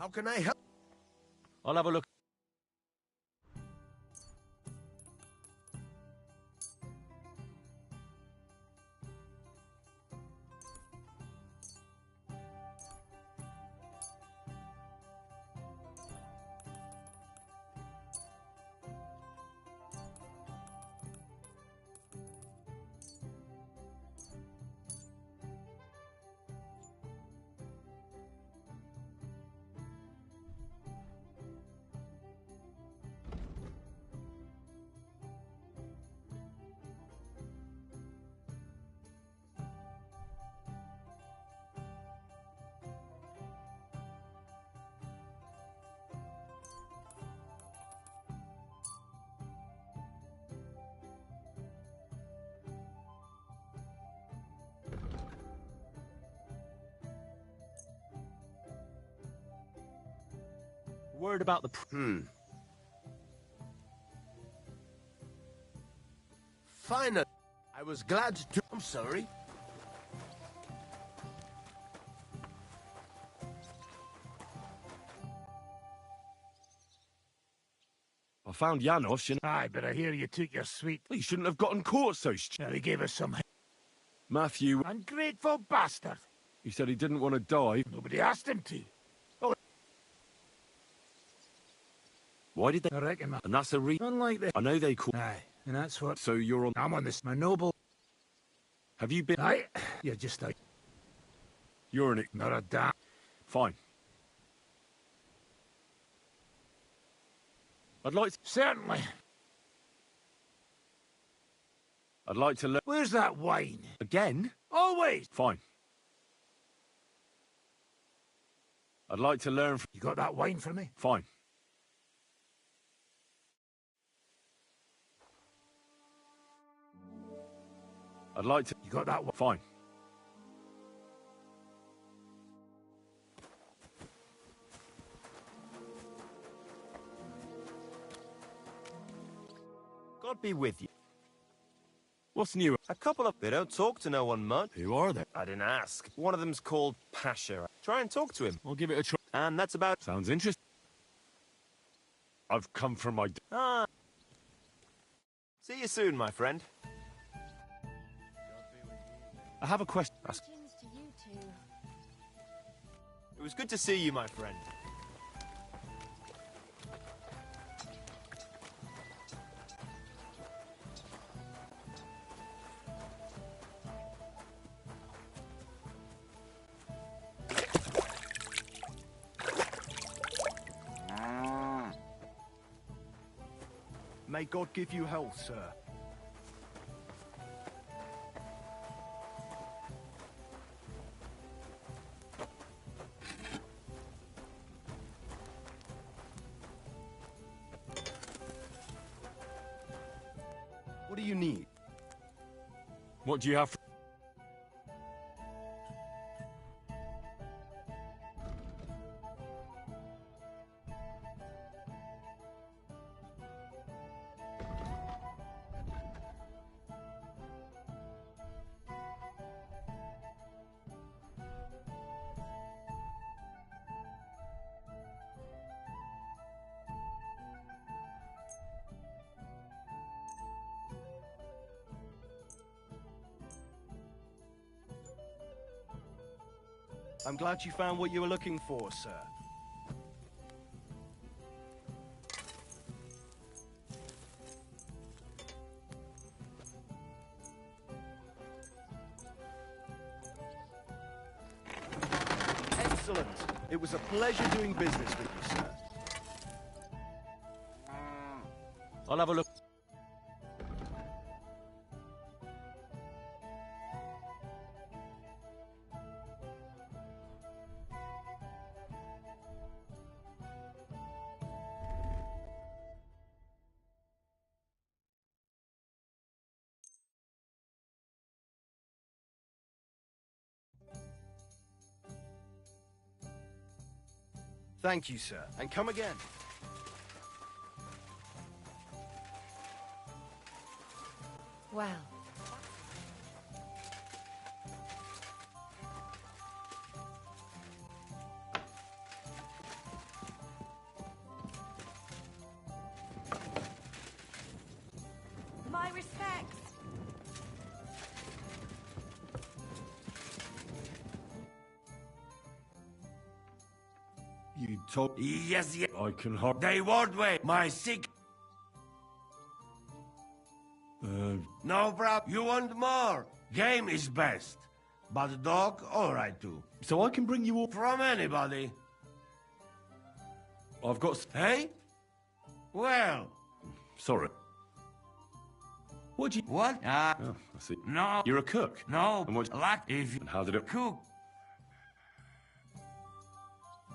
How can I help? I'll have a look. Word about the... Finally, I was glad to... I'm sorry. I found Janos and... Aye, but I hear you took your sweet... Well, you shouldn't have gotten caught so... He gave us some... Matthew... Ungrateful bastard. He said he didn't want to die. Nobody asked him to. Oh. Why did they... I reckon... And that's a Unlike this... I know they call... Aye, and that's what... So you're on... I'm on this... My noble... Have you been... Aye, you're just like... You're an... Not a damn... Fine. I'd like to... Certainly. I'd like to learn... Where's that wine? Again? Always! Fine. I'd like to learn from... You got that wine for me? Fine. I'd like to... You got that wine? Fine. God be with you. What's new? A couple of... They don't talk to no one much. Who are they? I didn't ask. One of them's called Pasha. Try and talk to him. I'll give it a try. And that's about... Sounds interesting. I've come from my... Ah. See you soon, my friend. I have a question. To you two. It was good to see you, my friend. May God give you health, sir. What do you need? What do you have? I'm glad you found what you were looking for, sir. Excellent. It was a pleasure doing business with you, sir. I'll have a look. Thank you, sir. And come again. Well, You told... Yes, yes. I can hardly... They won't wait. My sick... No problem. You want more? Game is best. But the dog, all right too. So I can bring you all... From anybody. I've got... Hey? Well... Sorry. What'd you... What? Oh, I see. No. You're a cook? No. And what... Like if you... And how did it... Cook.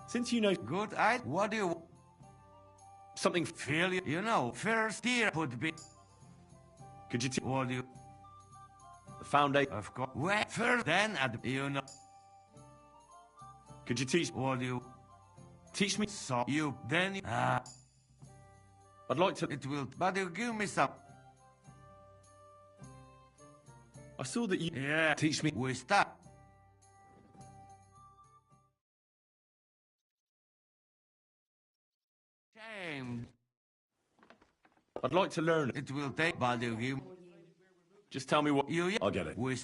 Since you know... Good, what do you... Something... Feel you know, first year would be... Could you... What do you... The foundation... Of course. Well, first, then at the... You know... Could you teach... What do you... Teach me... So you... Then you... I'd like to... It will... But you give me some... I saw that you... Yeah. Teach me... We start. Shame. I'd like to learn... It will take... But you give... Just tell me what... You... I'll get it. We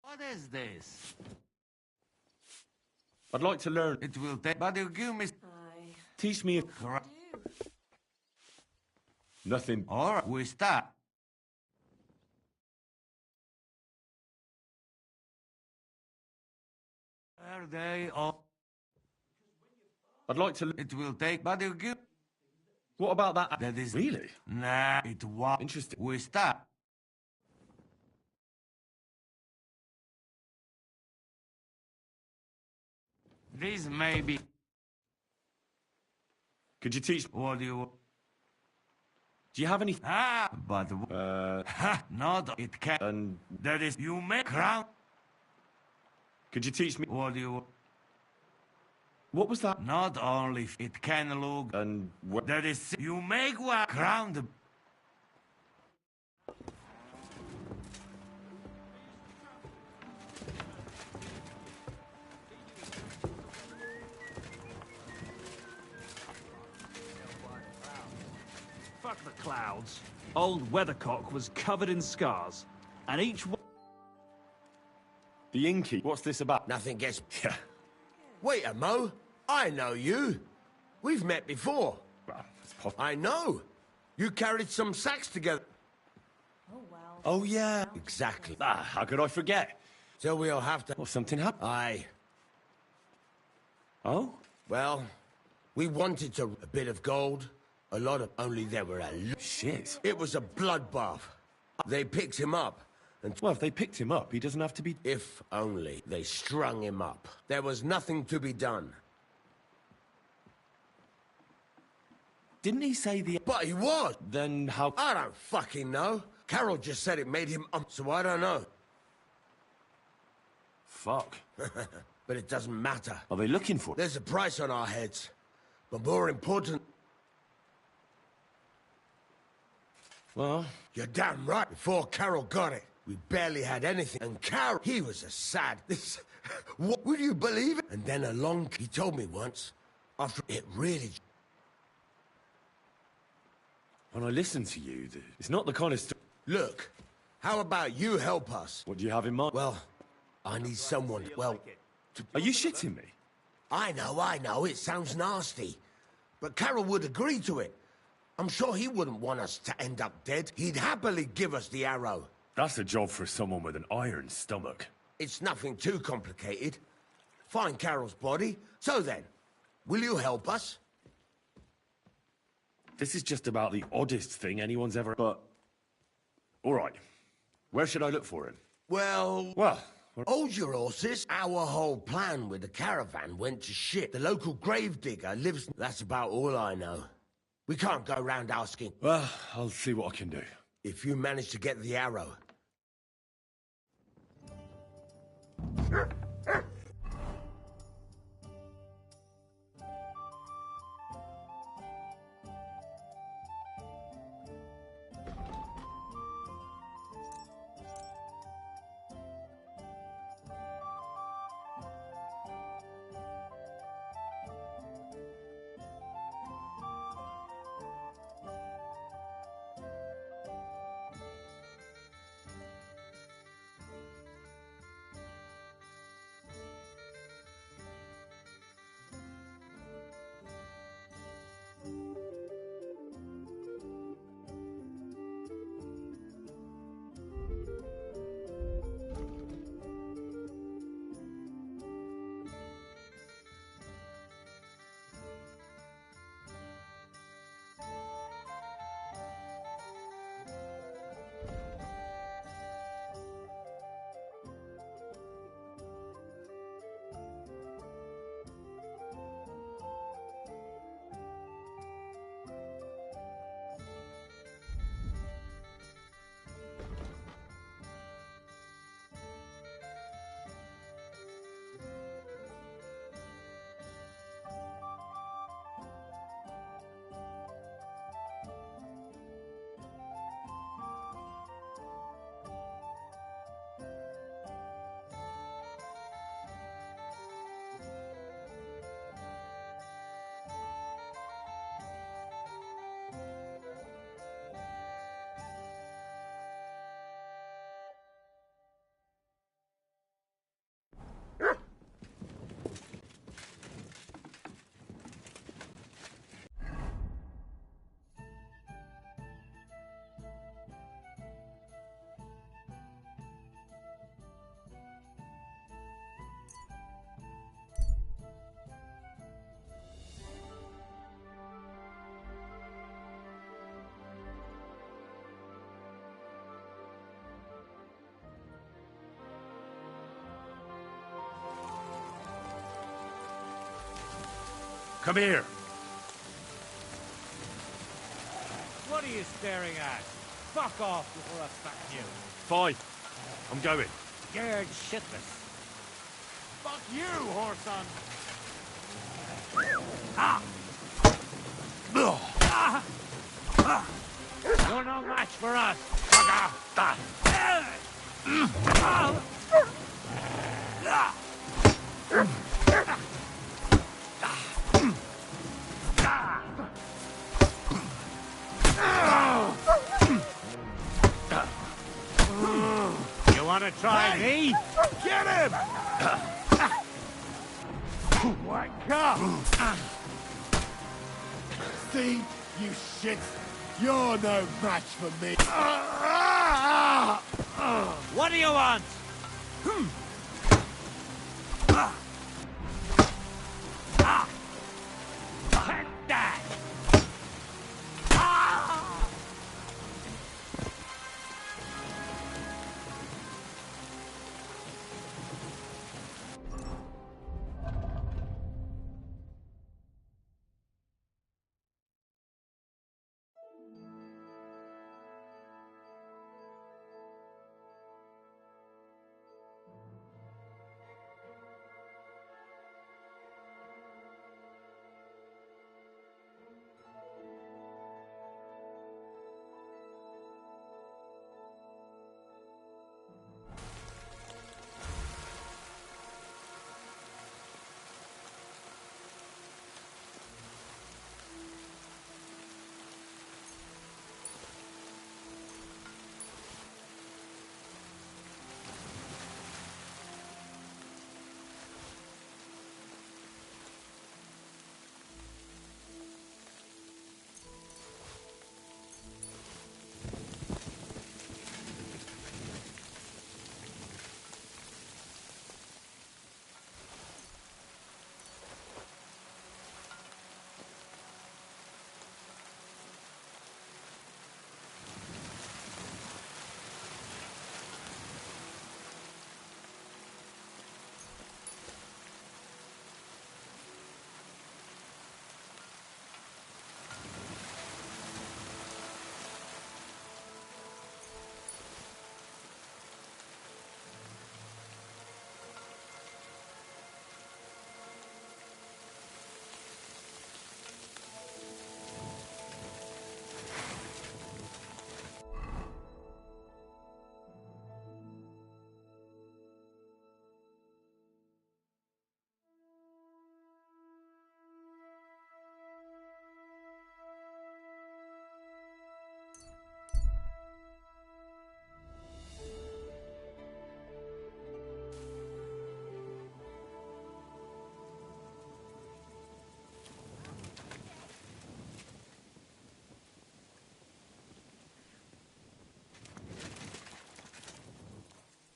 What is this? I'd like to learn... It will take... But you give me... Teach me... Nothing... All right, we start. Are they all... I'd like to... It will take... But you give... What about that... That is... Really? Nah, it was... Interesting. We start. This may be... Could you teach... What do you... Do you have any... But... Not... It can... And... That is... You make crown... Could you teach me... What do you... What was that? Not only it can look... And... What... That is... You make one crown the... Fuck the clouds. Old Weathercock was covered in scars, and each one... The Inky. What's this about? Nothing gets... Yeah. Wait a mo. I know you. We've met before. Well, it's possible. I know. You carried some sacks together. Oh, well. Oh, yeah. Exactly. How could I forget? So we'll have to... Well, something happened. Aye. Oh? Well, we wanted to... A bit of gold. A lot of... Only there were a... Shit. It was a bloodbath. They picked him up. And well, if they picked him up, he doesn't have to be... If only they strung him up. There was nothing to be done. Didn't he say the... But he was! Then how... I don't fucking know. Carol just said it made him so I don't know. Fuck. But it doesn't matter. Are they looking for... There's a price on our heads. But more important... Well... You're damn right. Before Carol got it, we barely had anything. And Carol, he was a sad... What, would you believe it? And then along... He told me once, after it really... When I listen to you, it's not the kind of... Look, how about you help us? What do you have in mind? Well, I need someone... Well... Are you shitting me? I know, it sounds nasty. But Carol would agree to it. I'm sure he wouldn't want us to end up dead. He'd happily give us the arrow. That's a job for someone with an iron stomach. It's nothing too complicated. Find Carol's body. So then, will you help us? This is just about the oddest thing anyone's ever... But... All right. Where should I look for him? Well... Well... Hold your horses. Our whole plan with the caravan went to shit. The local gravedigger lives... That's about all I know. We can't go round asking... Well, I'll see what I can do. If you manage to get the arrow... Come here. What are you staring at? Fuck off before I smack you. Fine. I'm going. Scared shitless. Fuck you, whoreson! Ah! You're no match for us. You want to try me? Get him! What? Go! See, you shit. You're no match for me. What do you want? Take that!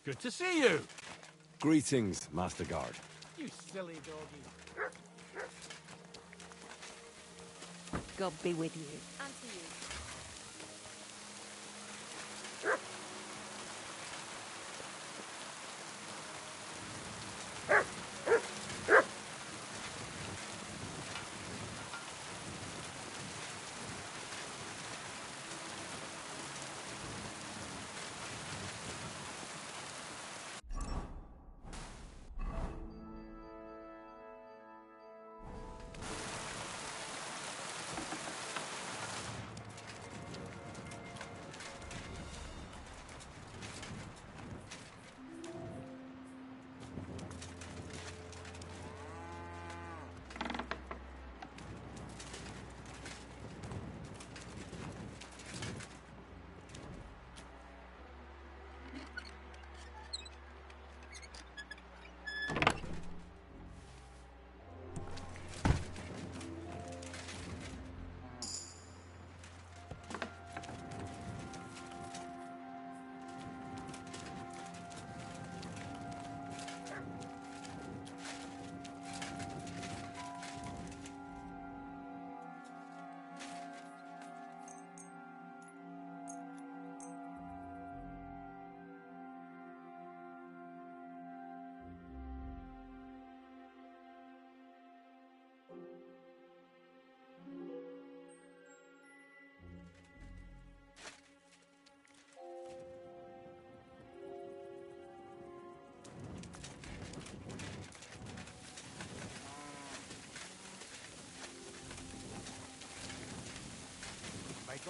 Good to see you. Greetings, Master Guard. You silly doggy. God be with you. And to you.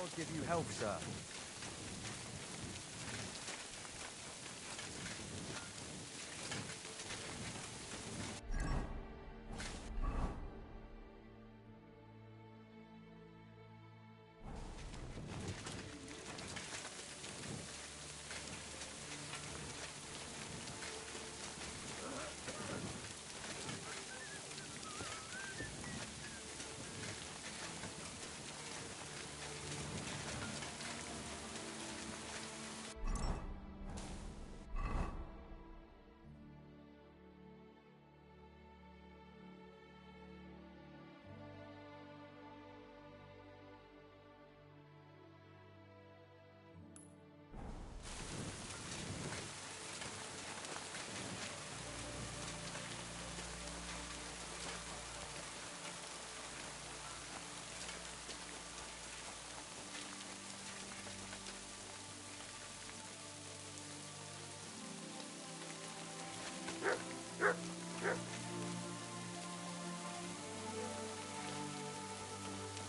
God give you health, sir.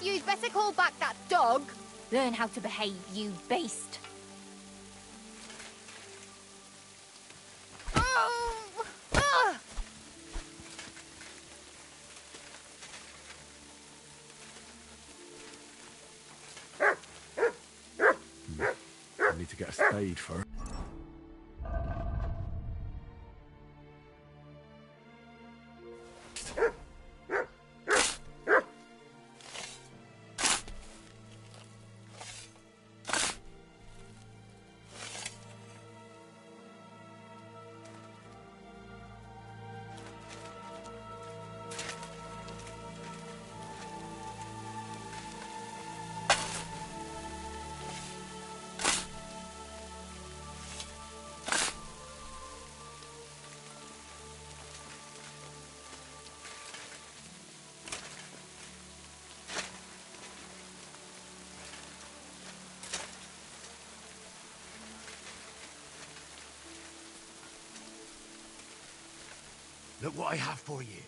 You'd better call back that dog. Learn how to behave, you beast. I need to get a spade first. Look what I have for you.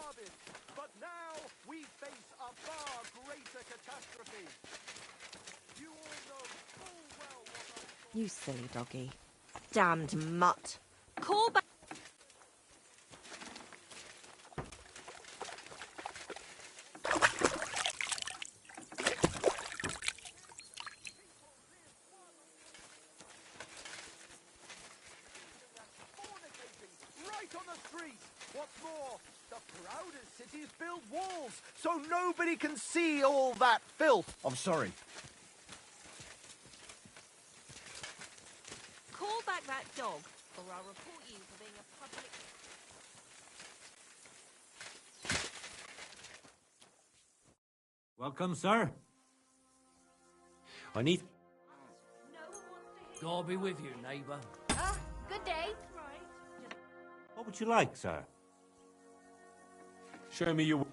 beloved. But now we face a far greater catastrophe. You all know full well what You silly doggy. Damned mutt. Call back. right on the street. What's more, the proudest cities build walls so nobody can see all that filth. I'm sorry. Call back that dog, or I'll report you for being a public... Welcome, sir. I need... God be with you, neighbour. Good day. What would you like, sir? Show me your...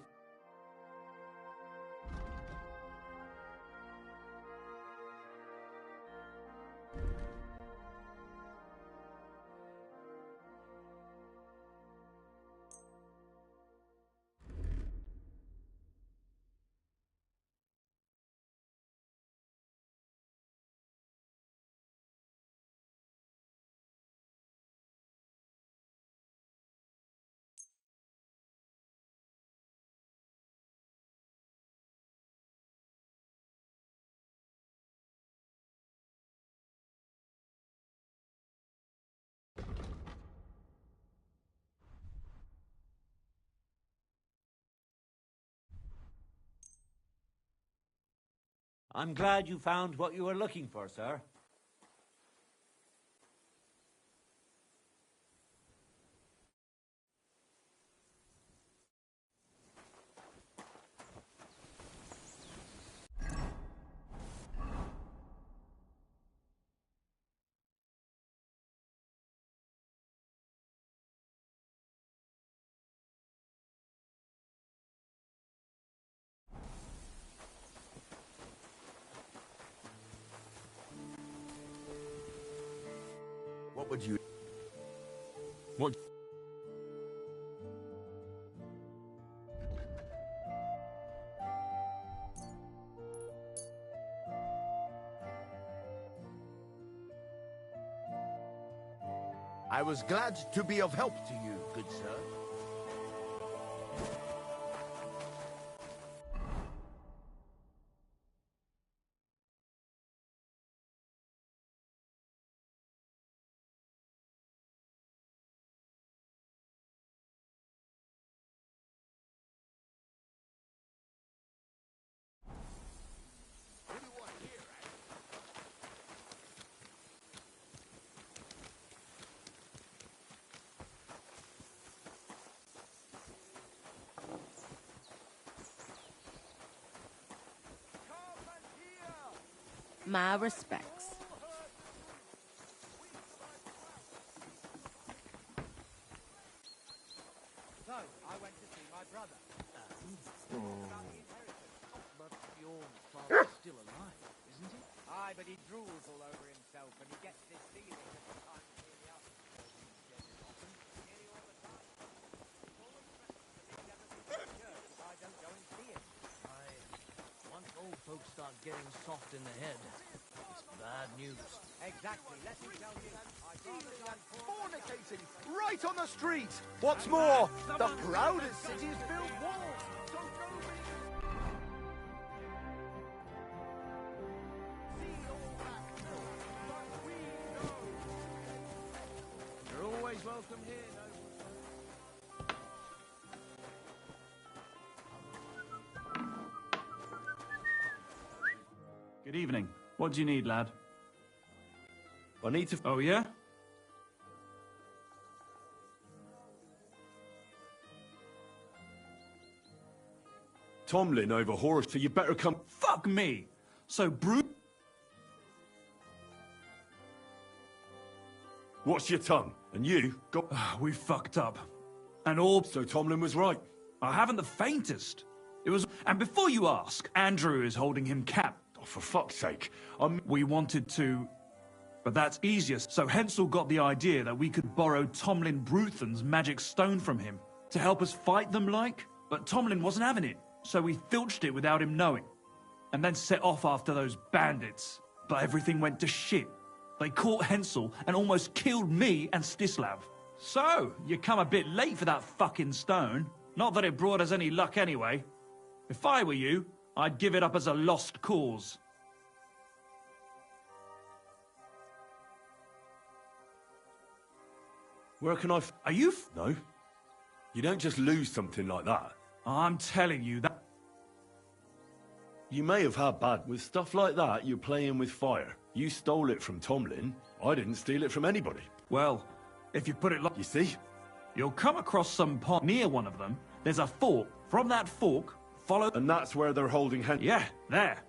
I'm glad you found what you were looking for, sir. What would you... What... I was glad to be of help to you, good sir. My respects. So, I went to see my brother. About the inheritance. But your father's still alive, isn't he? Aye, but he drools all over himself and he gets this feeling that he can't hear me up. He's dead as often, nearly all the time. He always threatens to leave everything to the church if I don't go and see him. Aye. Once old folks start getting soft in the head, it's bad news. Exactly. Let me tell you, I'd rather die Fornicating right on the street. What's more, the proudest cities build walls so nobody see all that filth. But we know. You're always welcome here, noble sir. Good evening. What do you need, lad? I need to... Oh, yeah? Tomlin over Horace, so you better come... Fuck me! So, Watch your tongue. And you, go... We fucked up. And all... So Tomlin was right. I haven't the faintest. It was... And before you ask, Andrew is holding him cap. Oh, for fuck's sake. We wanted to... But that's easier, so Hensel got the idea that we could borrow Tomlin Bruthen's magic stone from him. to help us fight them like, but Tomlin wasn't having it, so we filched it without him knowing, and then set off after those bandits. But everything went to shit. They caught Hensel and almost killed me and Stislav. So, you come a bit late for that fucking stone. Not that it brought us any luck anyway. If I were you, I'd give it up as a lost cause. Where can I Are you No. You don't just lose something like that. I'm telling you that... You may have had bad. With stuff like that, you're playing with fire. You stole it from Tomlin. I didn't steal it from anybody. Well, if you put it like... You see? You'll come across some pond near one of them. There's a fork. From that fork, follow... And that's where they're holding Yeah, there.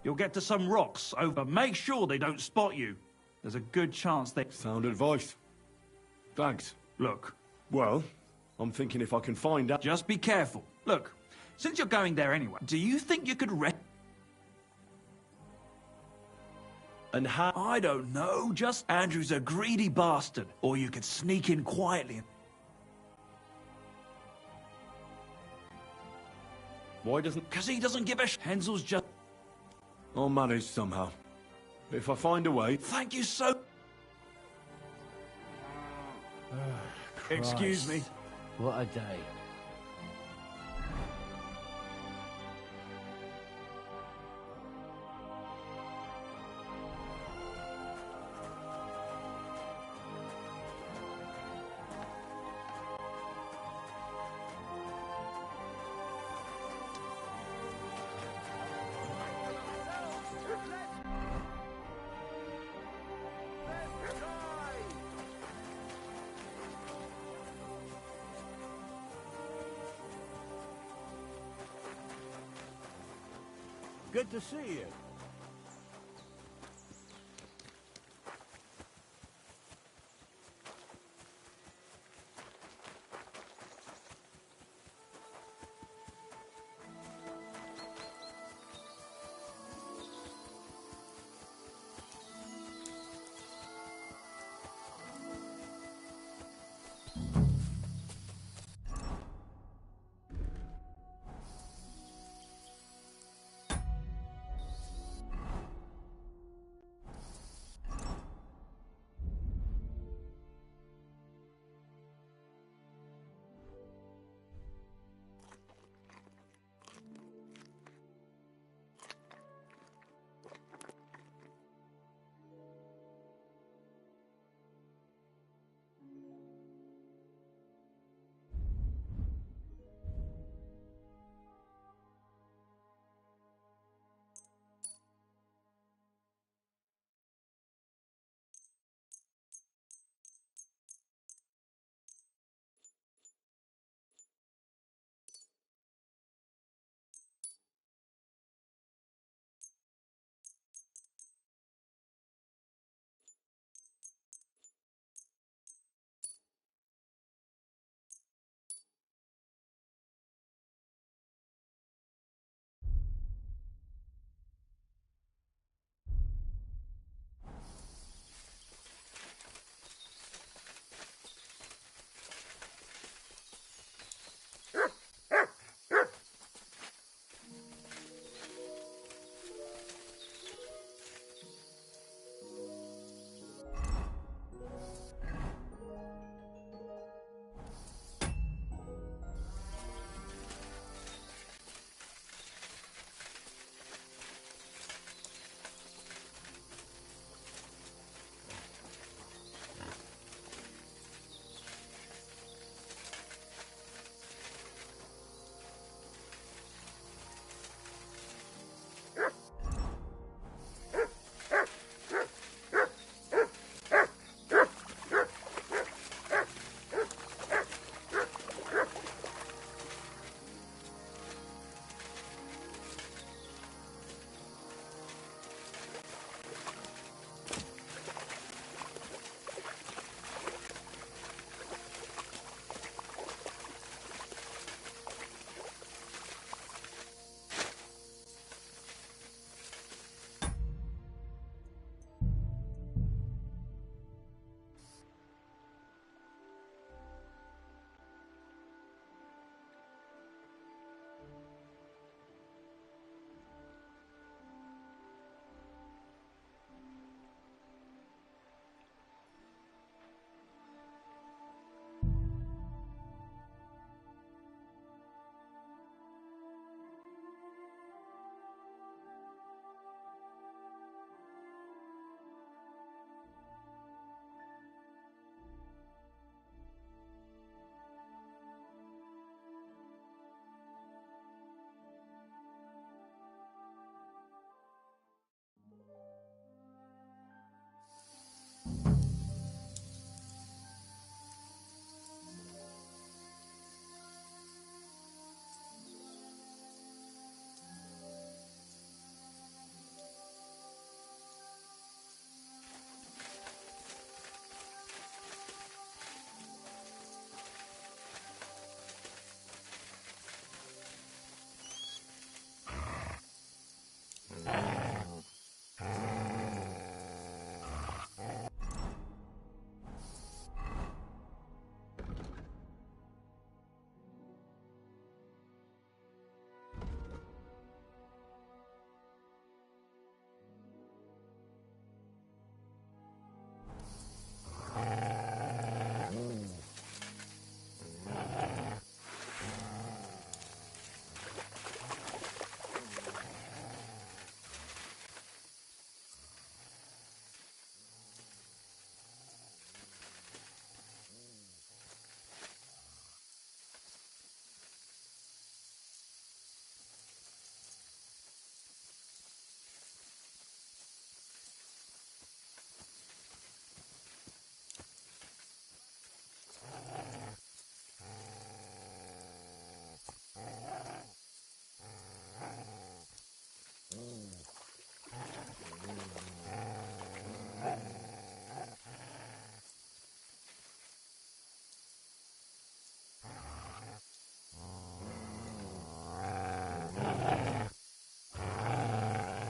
You'll get to some rocks over. Make sure they don't spot you. There's a good chance they... Sound advice. Thanks. Look. Well, I'm thinking if I can find out... Just be careful. Look, since you're going there anyway, do you think you could And how... I don't know. Just Andrew's a greedy bastard. Or you could sneak in quietly. Why doesn't... Because he doesn't give a Hensel's just... I'll manage somehow. If I find a way... Thank you so... Excuse me. What a day. Good to see you.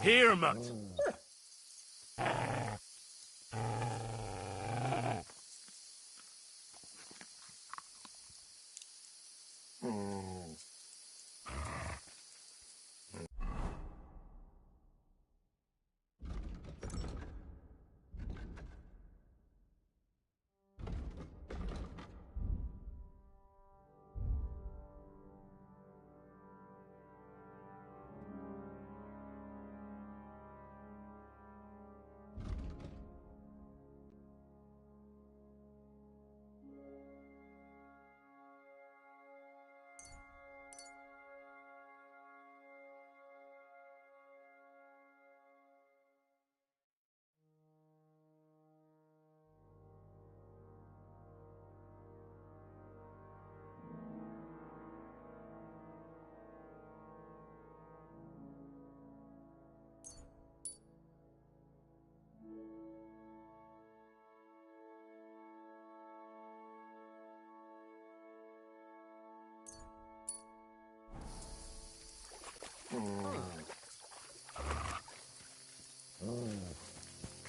Here, mutt.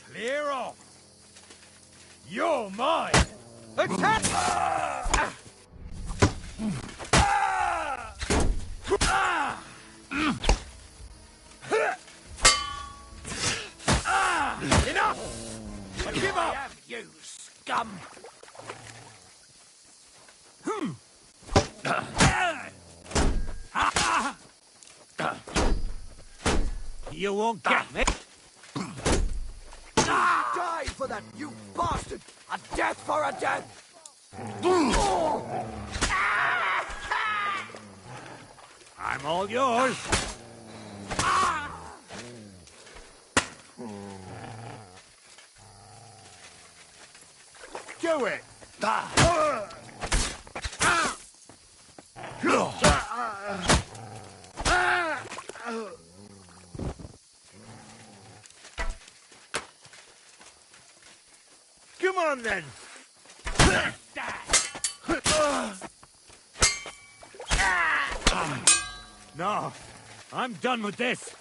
Clear off! You're mine! Attack! Enough! Give up! Have you, scum! You won't get me. Die for that, you bastard! A death for a death! I'm all yours. Do it! Come on then! No, I'm done with this.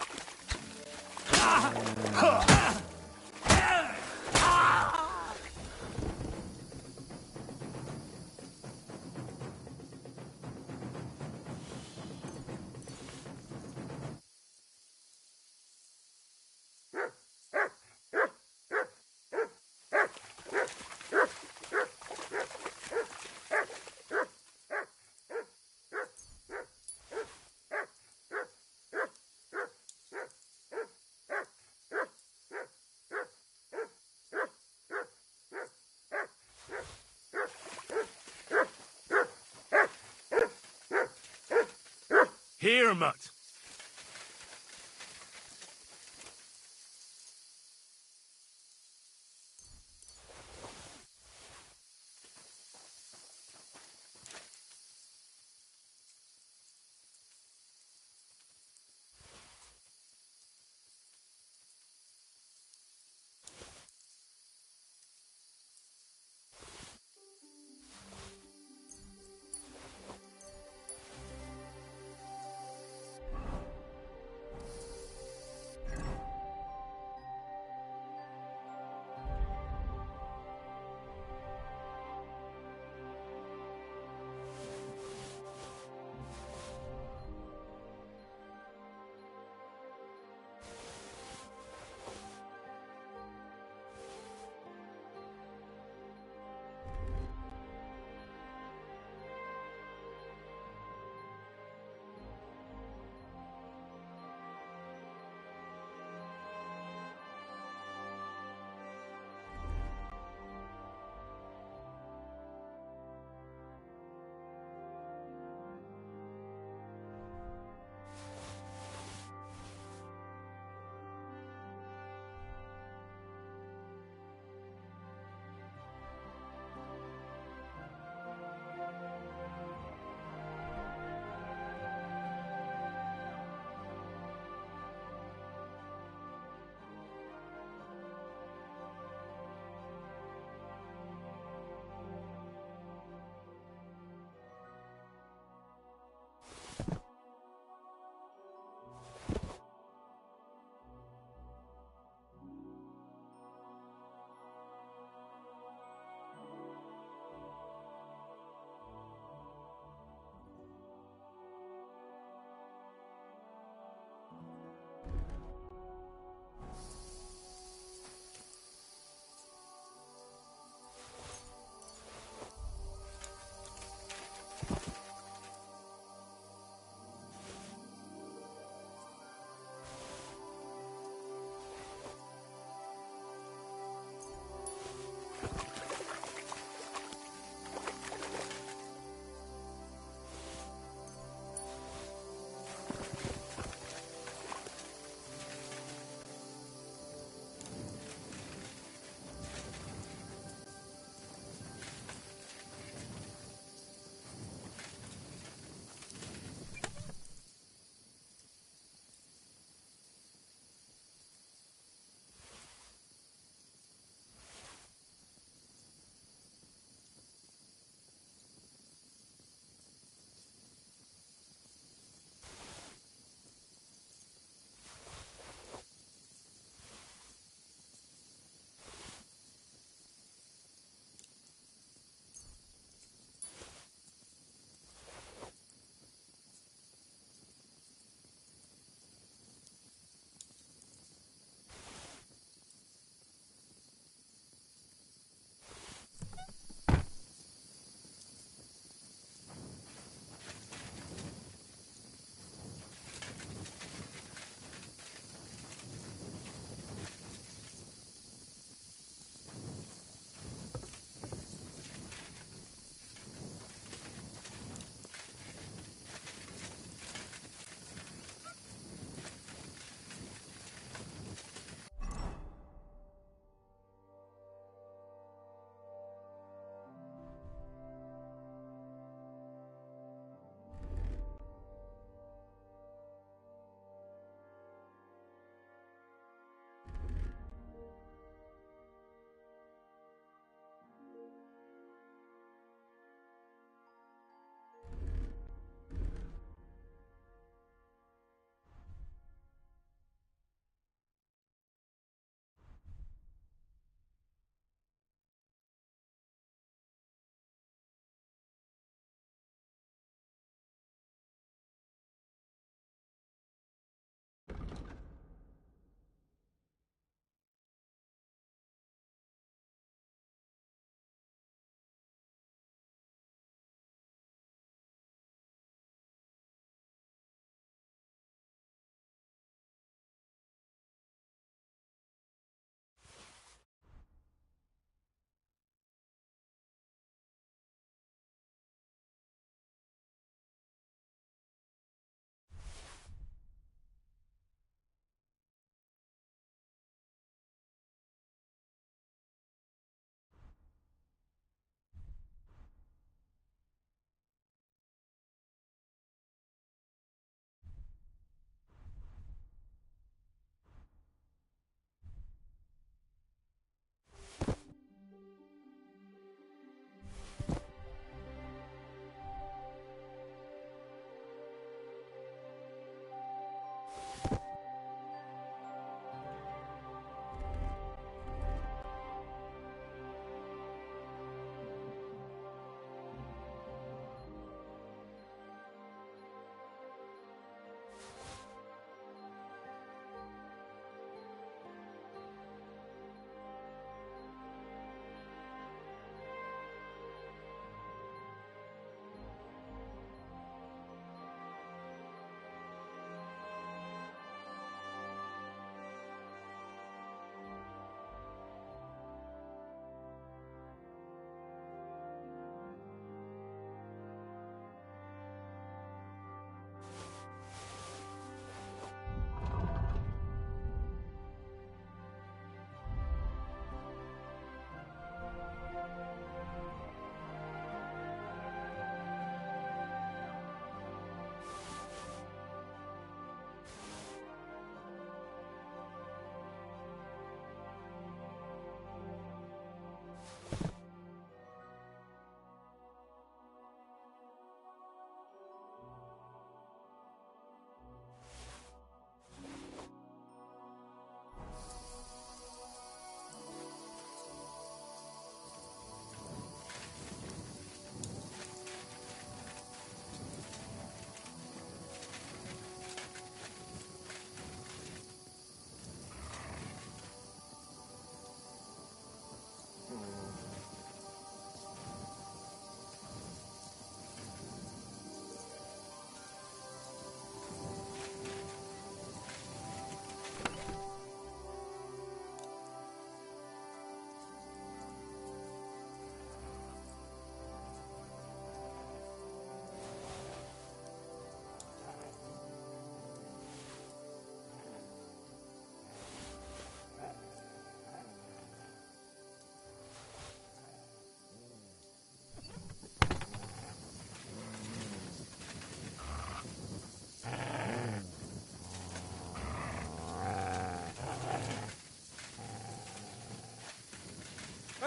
Here, mutt.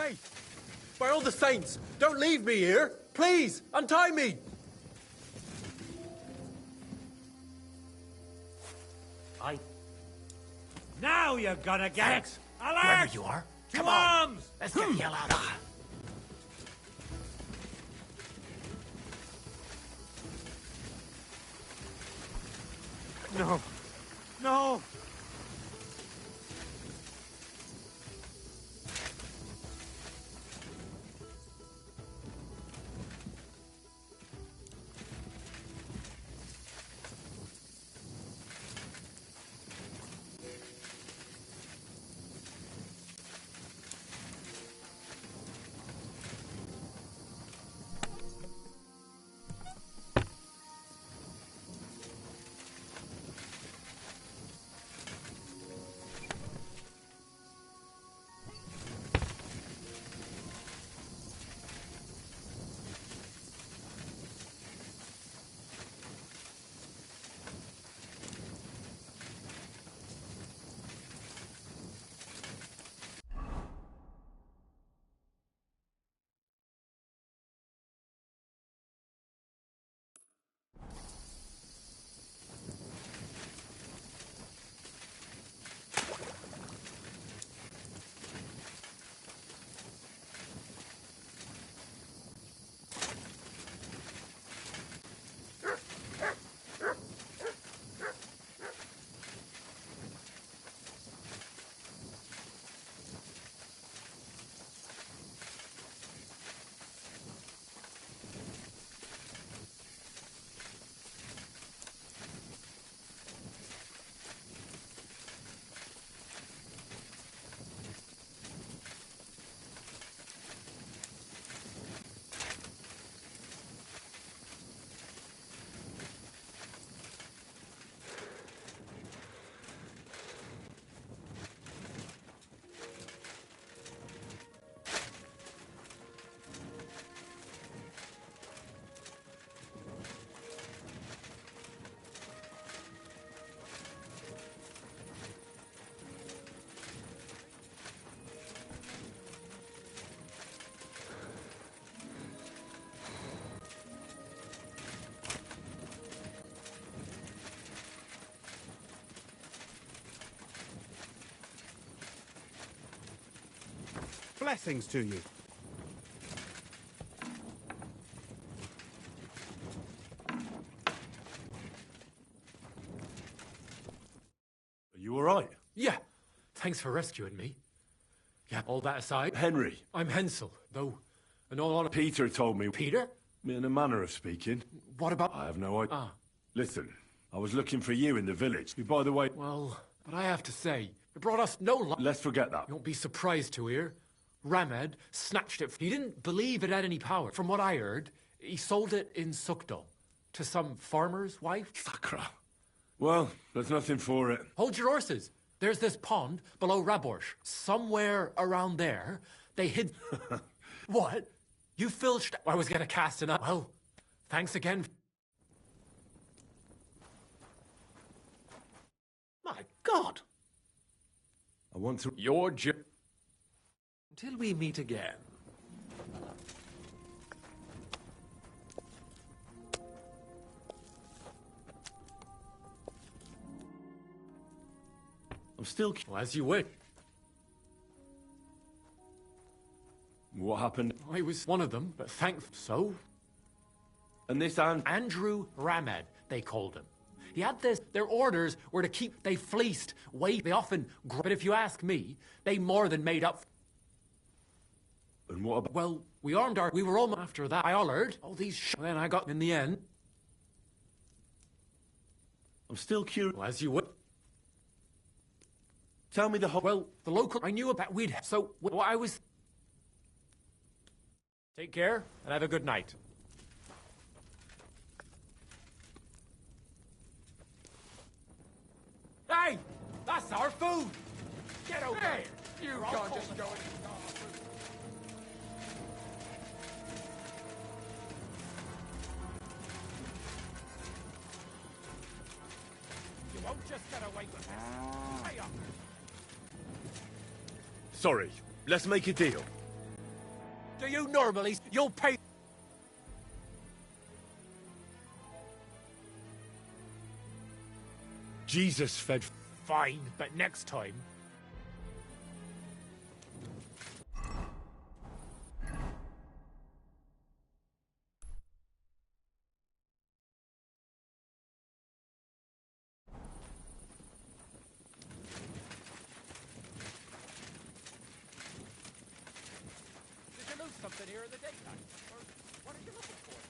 Hey! By all the saints, don't leave me here! Please, untie me! Now you're gonna get Thanks. it! Alert! Whoever you are, To come on. arms! Let's get the hell out of here. No. No! Blessings to you. Are you all right? Yeah. Thanks for rescuing me. Yeah, all that aside. Henry. I'm Hensel, though, in all honesty. Peter told me. Peter? In a manner of speaking. What about... I have no idea. Ah. Listen, I was looking for you in the village. Who, by the way... Well, but I have to say, it brought us no luck. Let's forget that. You won't be surprised to hear. Ramed snatched it. He didn't believe it had any power. From what I heard, he sold it in Sukdal to some farmer's wife. Sakra. Well, there's nothing for it. Hold your horses. There's this pond below Raborsh. Somewhere around there, they hid... What? You filched... I was gonna cast it up. Well, thanks again. My God! I want to... Your Until we meet again. I'm still... Well, as you wish. What happened? I was one of them, but so? And this Andrew Ramed, they called him. He had this. Their orders were to keep... They fleeced. They often... But if you ask me, they more than made up... And what about... Well, we armed our... We were almost after that. I hollered all these Then I got in the end. I'm still curious. Well, as you would. Tell me the whole... Well, the local... I knew about... So, I was... Take care, and have a good night. Hey! That's our food! Get over here! You can't just go any You won't just get away with this. Pay up. Sorry. Let's make a deal. Do you normally... You'll pay... Jesus fed... Fine, but next time... Did you lose something here in the daytime? Or what are you looking for here?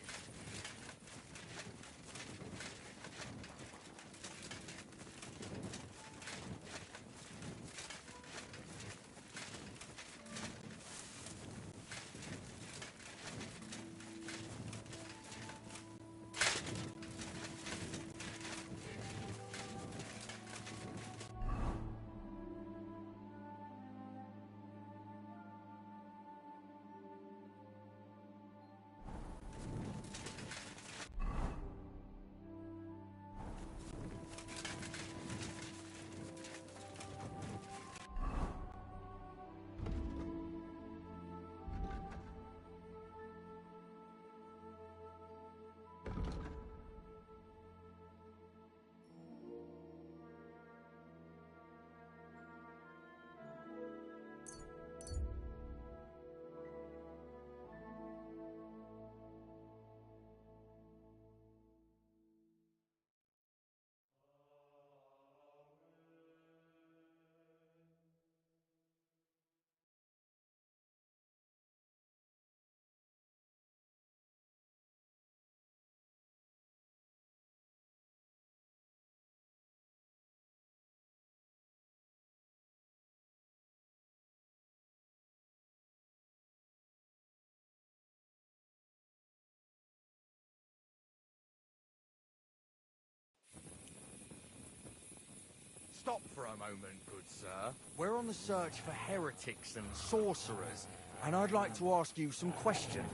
Stop for a moment, good sir. We're on the search for heretics and sorcerers, and I'd like to ask you some questions.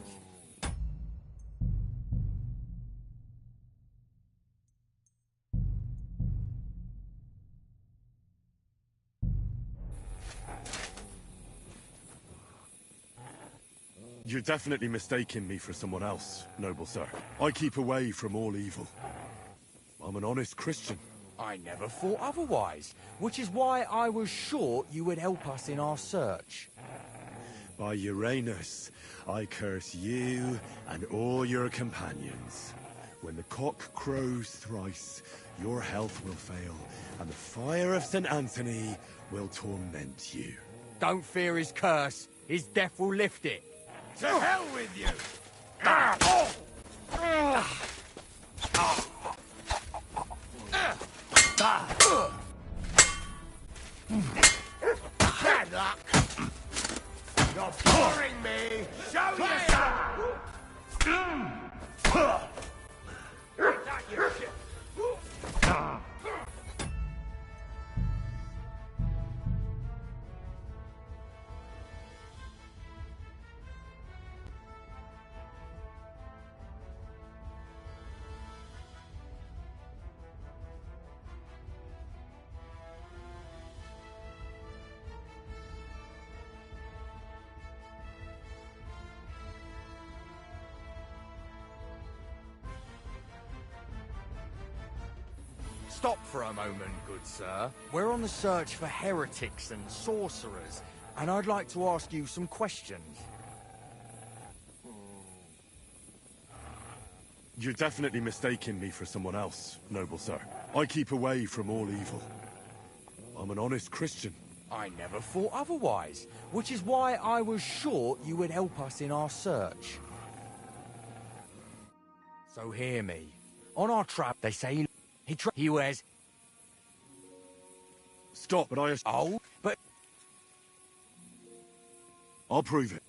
You're definitely mistaking me for someone else, noble sir. I keep away from all evil. I'm an honest Christian. I never thought otherwise, which is why I was sure you would help us in our search. By Uranus, I curse you and all your companions. When the cock crows thrice, your health will fail, and the fire of St. Anthony will torment you. Don't fear his curse. His death will lift it. To hell with you! Bad luck! You're boring me! Show yourself! Is that your shit? Stop for a moment, good sir. We're on the search for heretics and sorcerers, and I'd like to ask you some questions. You're definitely mistaking me for someone else, noble sir. I keep away from all evil. I'm an honest Christian. I never thought otherwise, which is why I was sure you would help us in our search. So hear me. On our trap, they say he wears... Stop, but I... Oh, but... I'll prove it.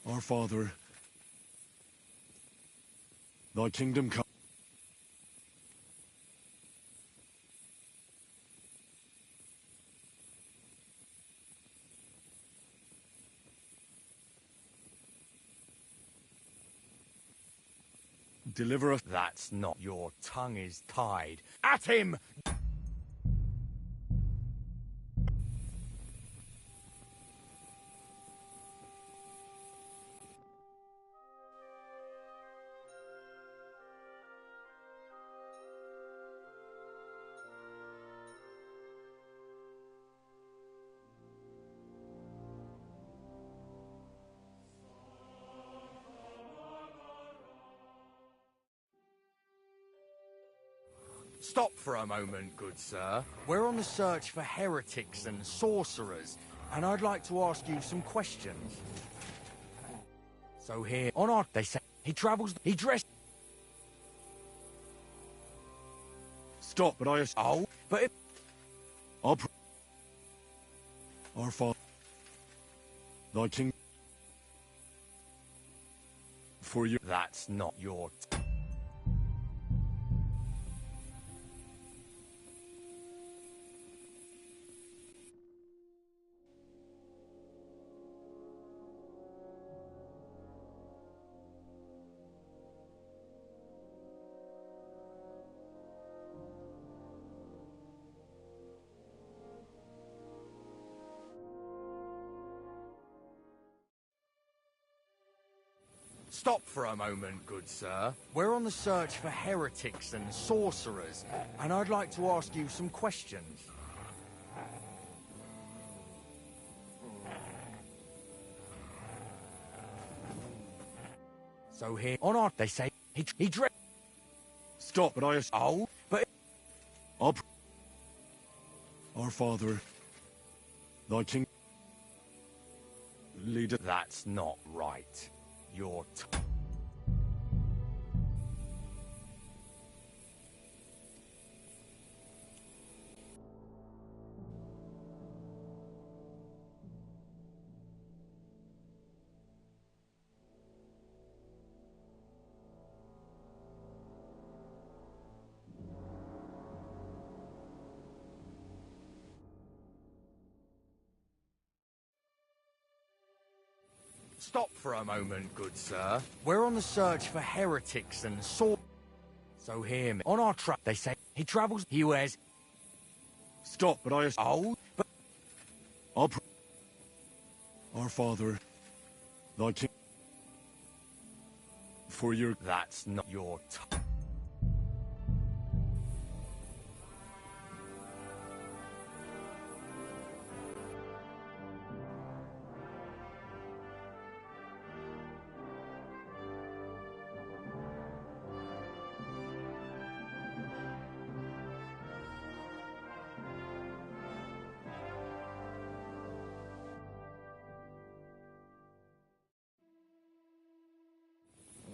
Our Father, thy kingdom come. Deliver us. That's not. Your tongue is tied. At him! Stop for a moment, good sir. We're on the search for heretics and sorcerers, and I'd like to ask you some questions. So here, on our... They say he travels... He dressed... Stop, but I... Oh, but if... Our Father... Thy king... For you... That's not your... Stop for a moment, good sir. We're on the search for heretics and sorcerers, and I'd like to ask you some questions. So here, on our... They say he dressed... Stop, but I... Oh, but... Our Father... Thy king... Leader... That's not right. Your... Stop for a moment, good sir. We're on the search for heretics and So hear me. On our track, they say he travels... He wears... Stop, but I... Oh, but... Our Father... Thy king... For your... That's not your...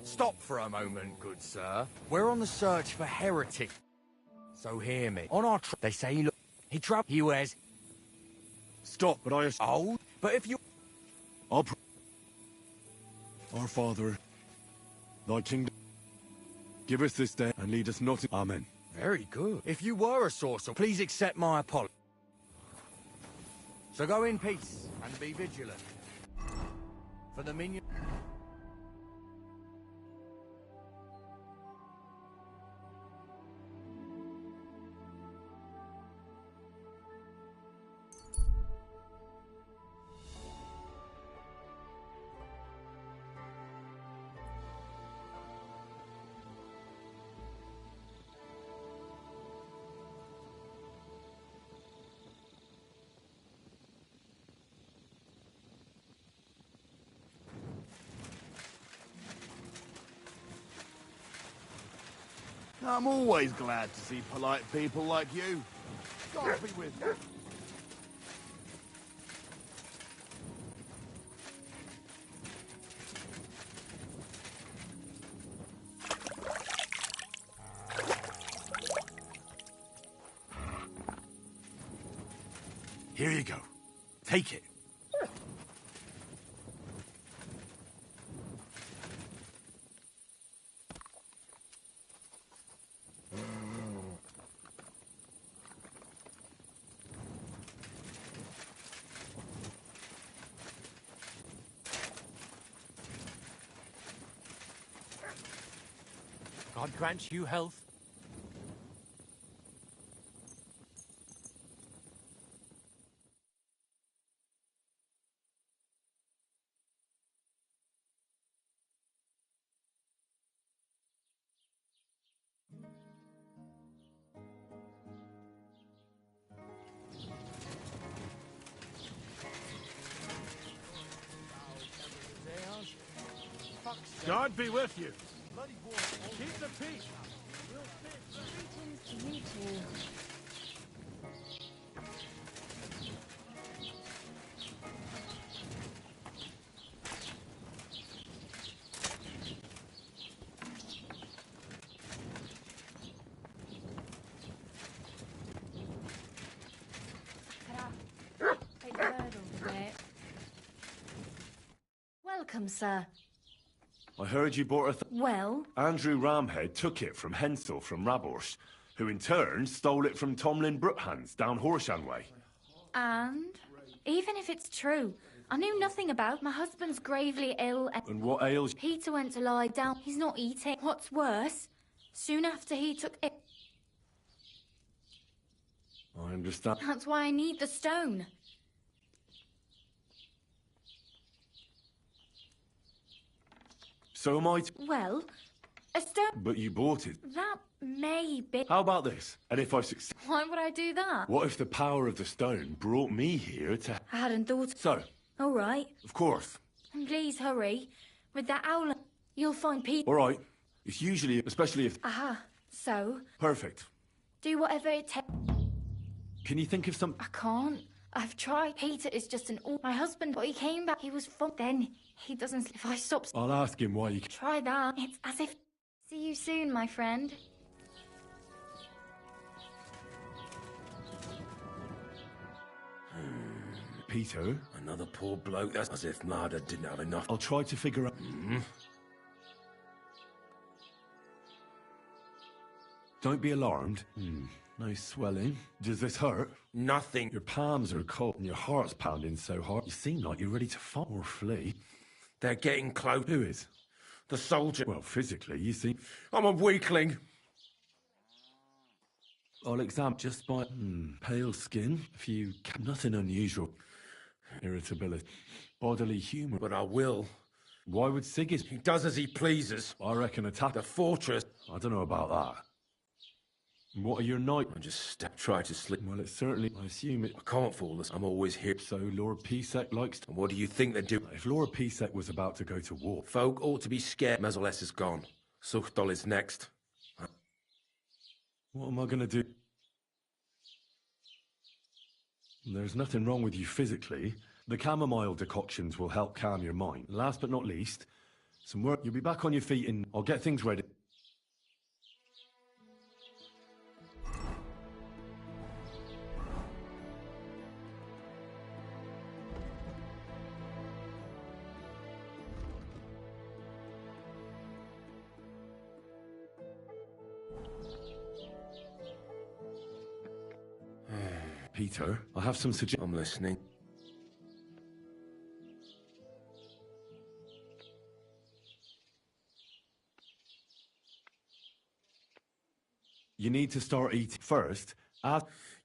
Stop for a moment, good sir. We're on the search for heretics. So hear me. On our they say he wears... Stop, but I... Oh, but if you... Our Father... Thy kingdom... Give us this day, and lead us not in... Amen. Very good. If you were a sorcerer, please accept my apology. So go in peace, and be vigilant. For the minion... I'm always glad to see polite people like you. God be with you. Here you go. Take it. God grant you health. God be with you. Keep the peace. Greetings to you word or the way. Welcome, sir. I heard you bought a Well? Andrew Ramhead took it from Hensel from Raborsh, who in turn stole it from Tomlin Brookhans down Horshan way. And? Even if it's true, I knew nothing about my husband's gravely ill And what ails... Peter went to lie down. He's not eating. What's worse, soon after he took it... I understand. That's why I need the stone. So am I... Well, a stone... But you bought it. That may be... How about this? And if I succeed... Why would I do that? What if the power of the stone brought me here to... I hadn't thought... So... All right. Of course. And please hurry. With that owl, you'll find Peter. All right. It's usually... Especially if... Aha. So, Perfect. do whatever it takes. Can you think of some... I can't. I've tried. Peter is just an my husband, but he came back. He was fun. Then he doesn't. If I stop, I'll ask him why you... Try that. It's as if. See you soon, my friend. Peter? Another poor bloke. That's as if Marder didn't have enough. I'll try to figure out... Don't be alarmed. No swelling. Does this hurt? Nothing. Your palms are cold and your heart's pounding so hard. You seem like you're ready to fight or flee. They're getting close. Who is? The soldier. Well, physically, you see. I'm a weakling. I'll examine just by... pale skin, a few... Nothing unusual. Irritability. Bodily humour. But I will. Why would Sigis... He does as he pleases. I reckon attack... The fortress. I don't know about that. What are your night? I just try to sleep. Well, it's certainly... I assume it... I can't fool us. I'm always here. So Lord Pisek likes to... And what do you think they do? If Lord Pisek was about to go to war... Folk ought to be scared. Mezoles is gone. Suchdol is next. What am I going to do? There's nothing wrong with you physically. The chamomile decoctions will help calm your mind. Last but not least, some work. You'll be back on your feet and I'll get things ready. Peter, I have some suggestions. I'm listening. You need to start eating first.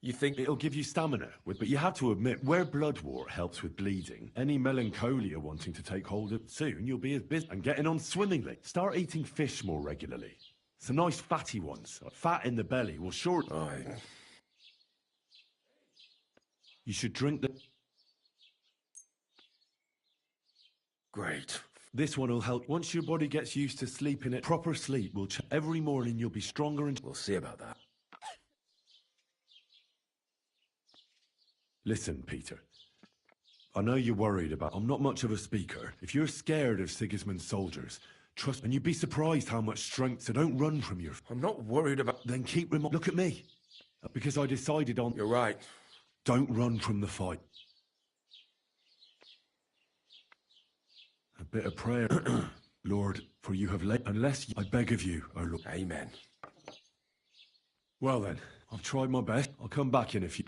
You think it'll give you stamina, but you have to admit, where bloodwort helps with bleeding, any melancholia wanting to take hold of soon, you'll be as busy and getting on swimmingly. Start eating fish more regularly. Some nice fatty ones. Fat in the belly will sure... You should drink the... Great. This one will help. Once your body gets used to sleeping, proper sleep will every morning you'll be stronger and... We'll see about that. Listen, Peter. I know you're worried about... I'm not much of a speaker. If you're scared of Sigismund's soldiers, trust... And you'd be surprised how much strength... So don't run from your... I'm not worried about... Then keep... Look at me. Because I decided on... You're right. Don't run from the fight. A bit of prayer. Lord, for you have led... Unless... I beg of you, O Lord. Amen. Well then, I've tried my best. I'll come back in a few...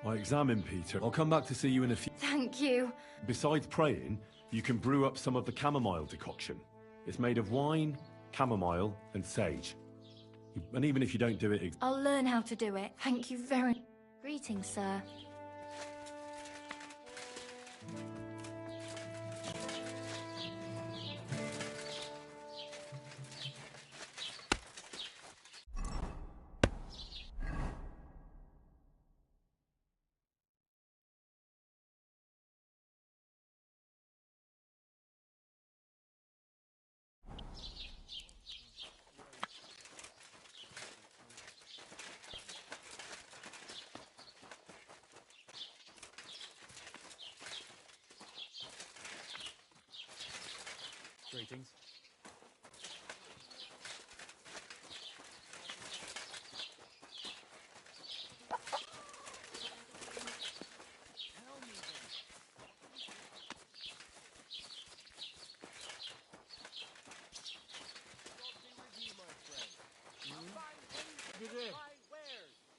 I examine Peter. I'll come back to see you in a few... Thank you. Besides praying, you can brew up some of the chamomile decoction. It's made of wine, chamomile, and sage. And even if you don't do it... I'll learn how to do it. Thank you very... Greetings, sir. Greetings.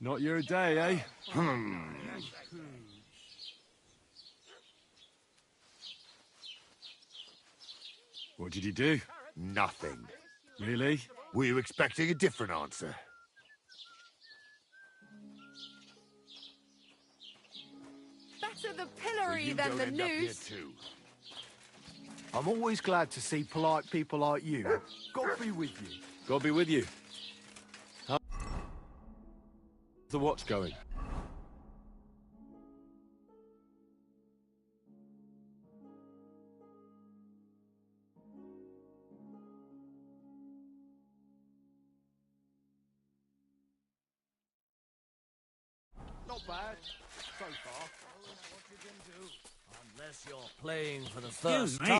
Not your day, eh? What did you do? Nothing. Really? Were you expecting a different answer? Better the pillory than the noose. I'm always glad to see polite people like you. God be with you. God be with you. How's the watch going? Not bad, so far. Unless you're playing for the Excuse first me. time.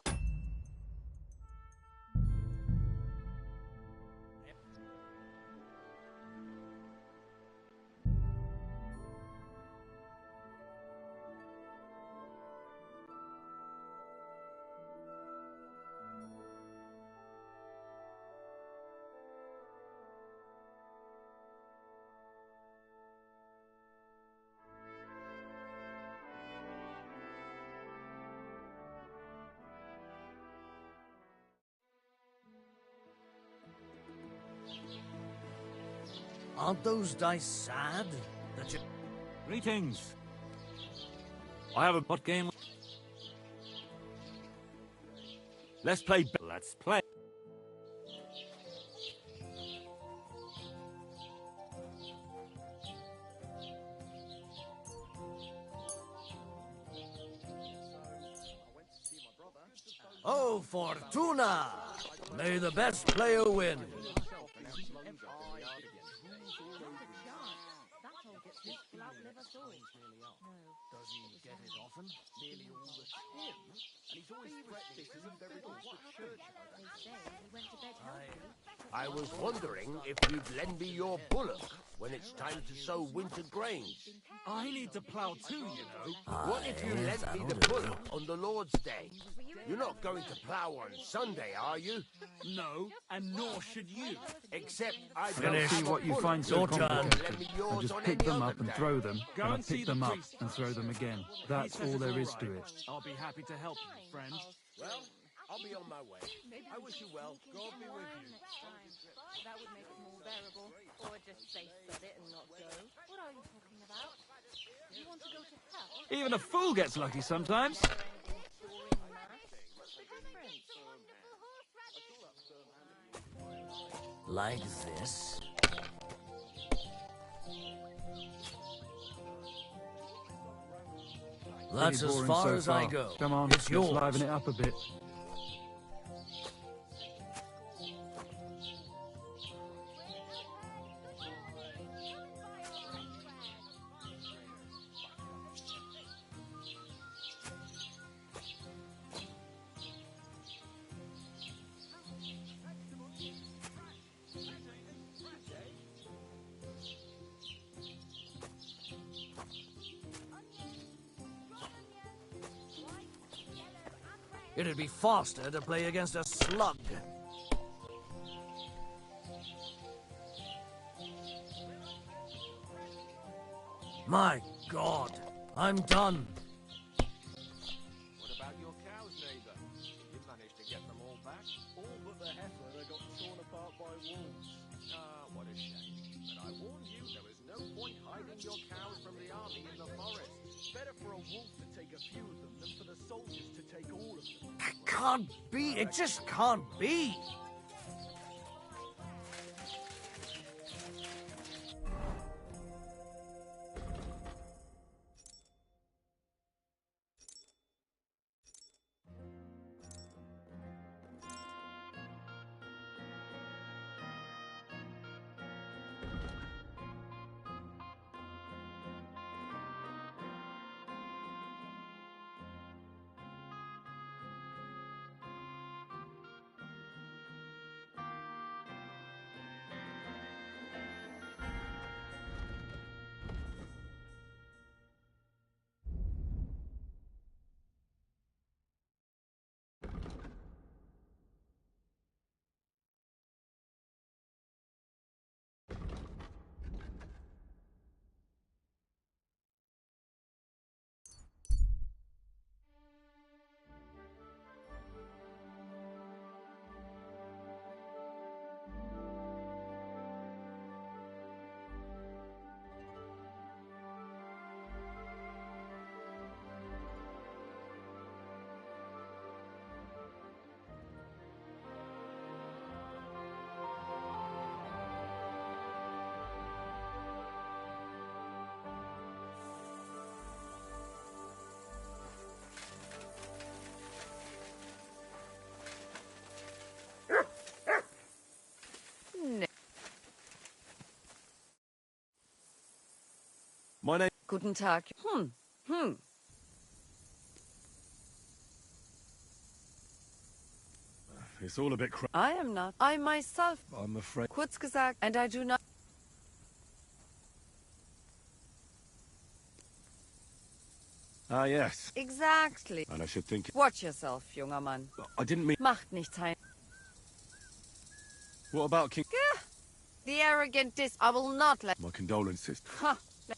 Aren't those dice sad? That you... Greetings. I have a... What game? Let's play... Let's play. Oh, Fortuna! May the best player win. Does he get it often? Nearly all the time. And he's always threatening to leave everything to church. I was wondering if you'd lend me your bullock when it's time to sow winter grains. I need to plough too, you know. What if you lent me the bullock on the Lord's Day? You're not going to plough on Sunday, are you? No, and nor should you. Except I Don't don't see have what a you bullock. find so Your turn. complicated. Lend me I yours just on pick any them other up and day. throw them, Go and I and see pick the them up priest. and throw them again. He That's says all there it's is all to right. it. I'll be happy to help you, friend. Well, I'll be on my way. I wish you well. God be with you. That would make it more bearable. Or just say sod it and not go. What are you talking about? You want to go to hell? Even a fool gets lucky sometimes. Like this. That's Pretty as boring far so as I far. go. Come on, It's let's yours. liven it up a bit. It'd be faster to play against a slug. My God, I'm done. What about your cows, neighbour? You managed to get them all back? All but the heifer that got torn apart by wolves. Ah, what a shame. But I warned you, there was no point hiding your cows from the army in the forest. Better for a wolf to take a few of them than for the soldiers to take all of them. It can't be. It just can't be. Guten Tag. It's all a bit I am not. I myself. I'm afraid. Kurz gesagt, and I do not. Ah, yes. Exactly. And I should think... Watch yourself, junger Mann. I didn't mean... Macht nichts hein. What about King... Gah! The arrogant I will not let... My condolences. Ha!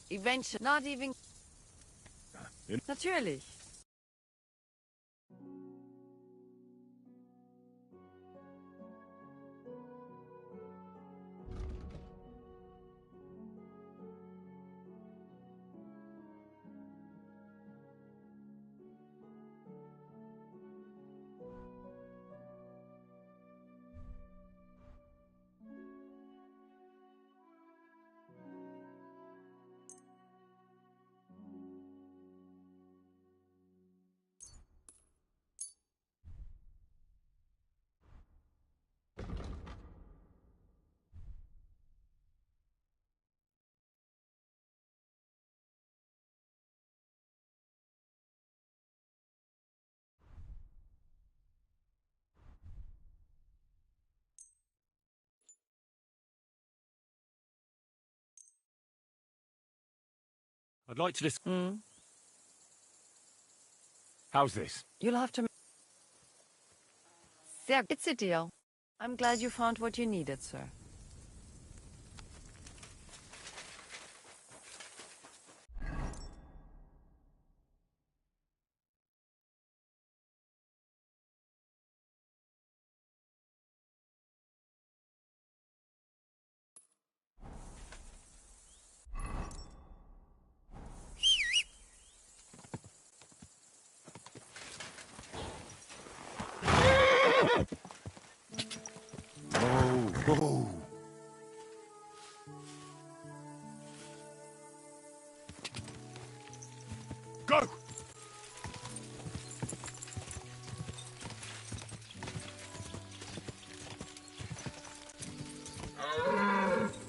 Eventually. Not even... Natürlich. I'd like to just... How's this? You'll have to... Sehr... It's a deal. I'm glad you found what you needed, sir. Whoa. Go!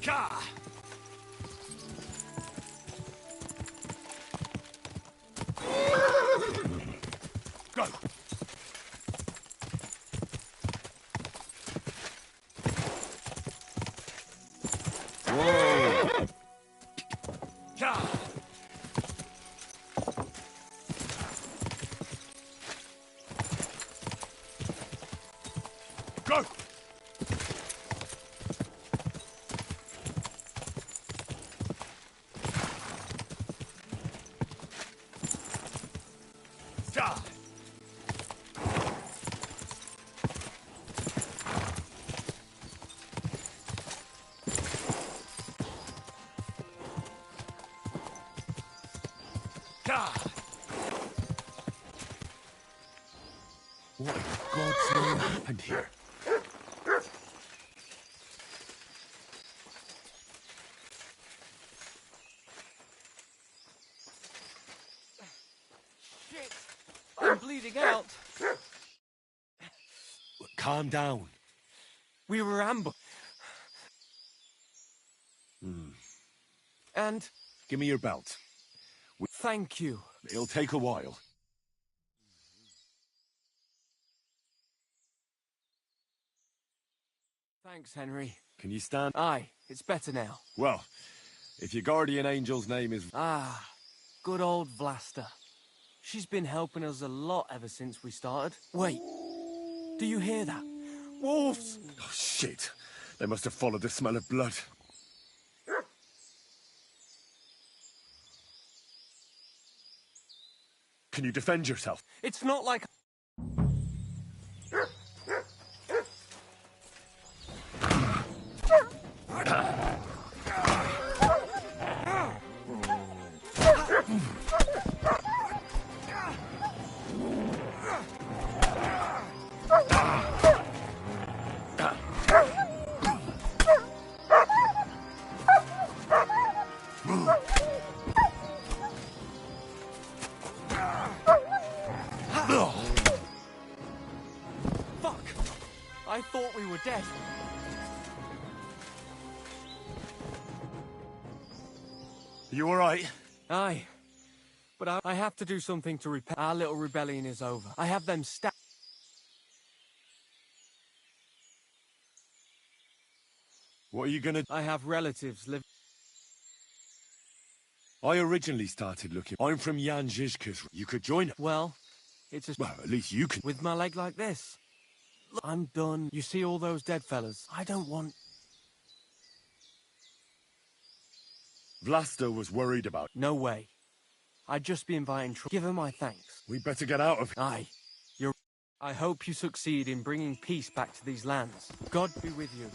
Ka! Go! Whoa! Ka! Go! Ka! Ka! What in God's name happened here? Shit! I'm bleeding out. Calm down. We were ambushed. And... Give me your belt. Thank you. It'll take a while. Thanks, Henry. Can you stand? Aye, it's better now. Well, if your guardian angel's name is... Ah, good old Vlasta. She's been helping us a lot ever since we started. Wait, do you hear that? Wolves! Oh, shit. They must have followed the smell of blood. Can you defend yourself? It's not like... Fuck! I thought we were dead. You all right? Aye. But I have to do something to repair. Our little rebellion is over. I have them stabbed. What are you gonna... I have relatives live... I originally started looking... I'm from Jan Zizka's. You could join us. Well, it's a... Well, at least you can... With my leg like this. Look, I'm done. You see all those dead fellas? I don't want... Vlasta was worried about... No way. I'd just be inviting trouble. Give her my thanks. We better get out of here. Aye. You're... I hope you succeed in bringing peace back to these lands. God be with you.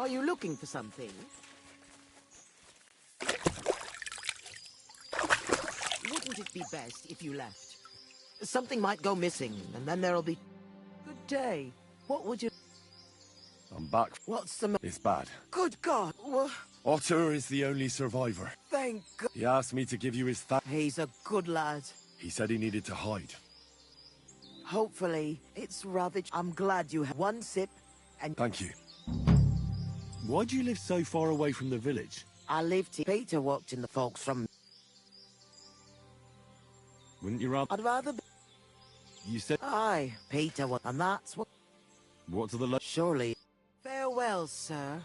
Are you looking for something? Wouldn't it be best if you left? Something might go missing, and then there'll be... Good day. What would you... I'm back. What's the... It's bad. Good God! Otter is the only survivor. Thank God. He asked me to give you his He's a good lad. He said he needed to hide. Hopefully, it's ravaged. I'm glad you had one sip, and... Thank you. Why do you live so far away from the village? I lived here. Peter walked in the folks from... Wouldn't you rather... I'd rather... You said... Aye, Peter was... And that's what... What to the... Surely. Farewell, sir.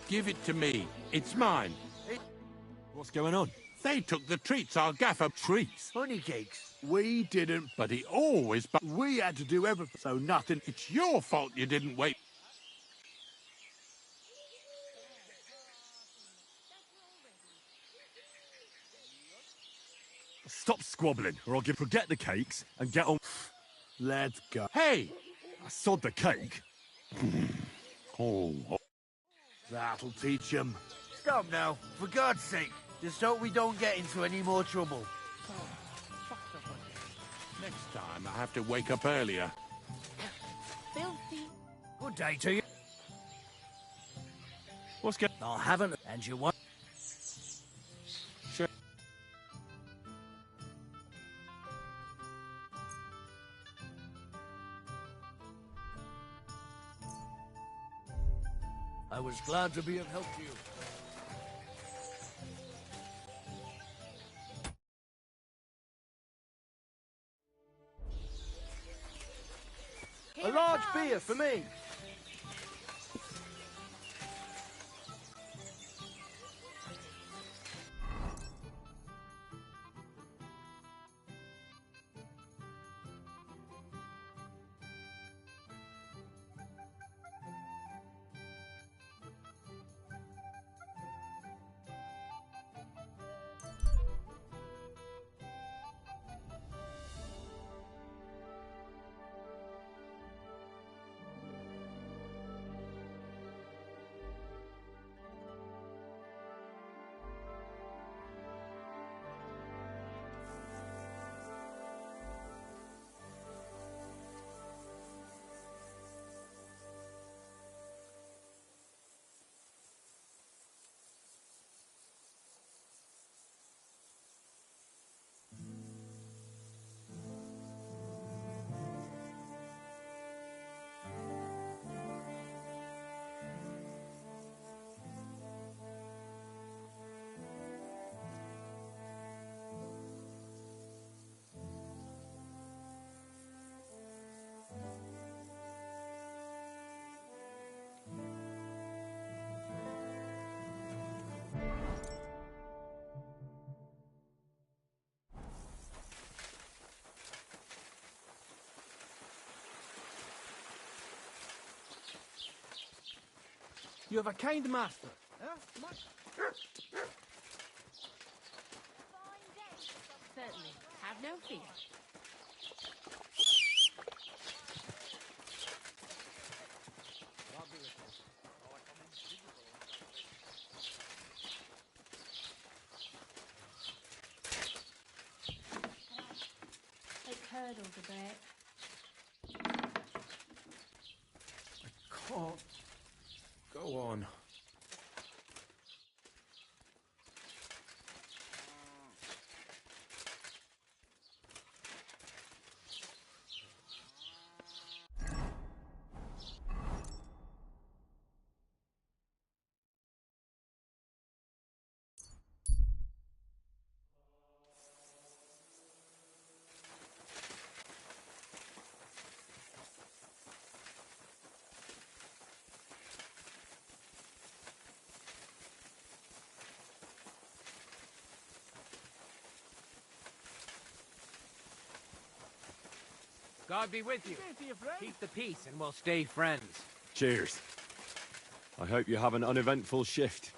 Give it to me. It's mine. What's going on? They took the treats our gaffer... Treats? Honey cakes? We didn't. But he always... We had to do everything, so nothing... It's your fault you didn't wait. Stop squabbling, or I'll forget the cakes and get on. Let's go. Hey! I sod the cake. Oh. That'll teach him. Stop now, for God's sake. Just hope we don't get into any more trouble. Next time I have to wake up earlier. Filthy. Good day to you. What's going? I haven't, and you won't. Sure. I was glad to be of help to you. A large beer for me. You have a kind master. Certainly. Have no fear. It curdles a bit. Can't. Go on. God be with you. Keep the peace and we'll stay friends. Cheers. I hope you have an uneventful shift.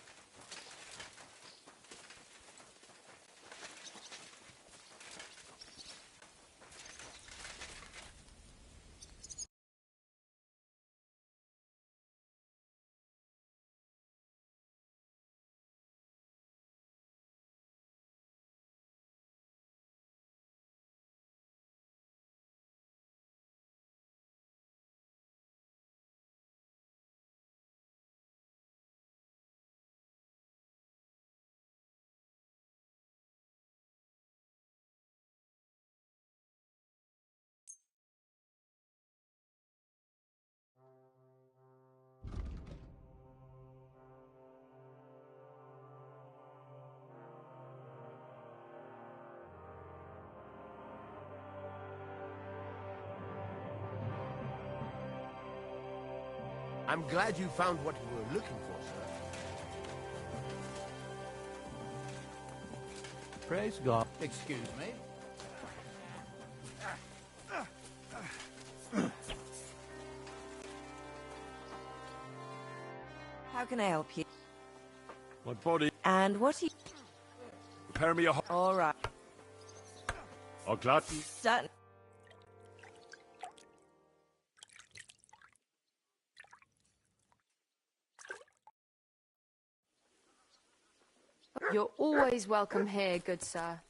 I'm glad you found what you were looking for, sir. Praise God. Excuse me. How can I help you? My body. And what are you... Prepare me a... All right. I'm glad. Certain... You're always welcome here, good sir.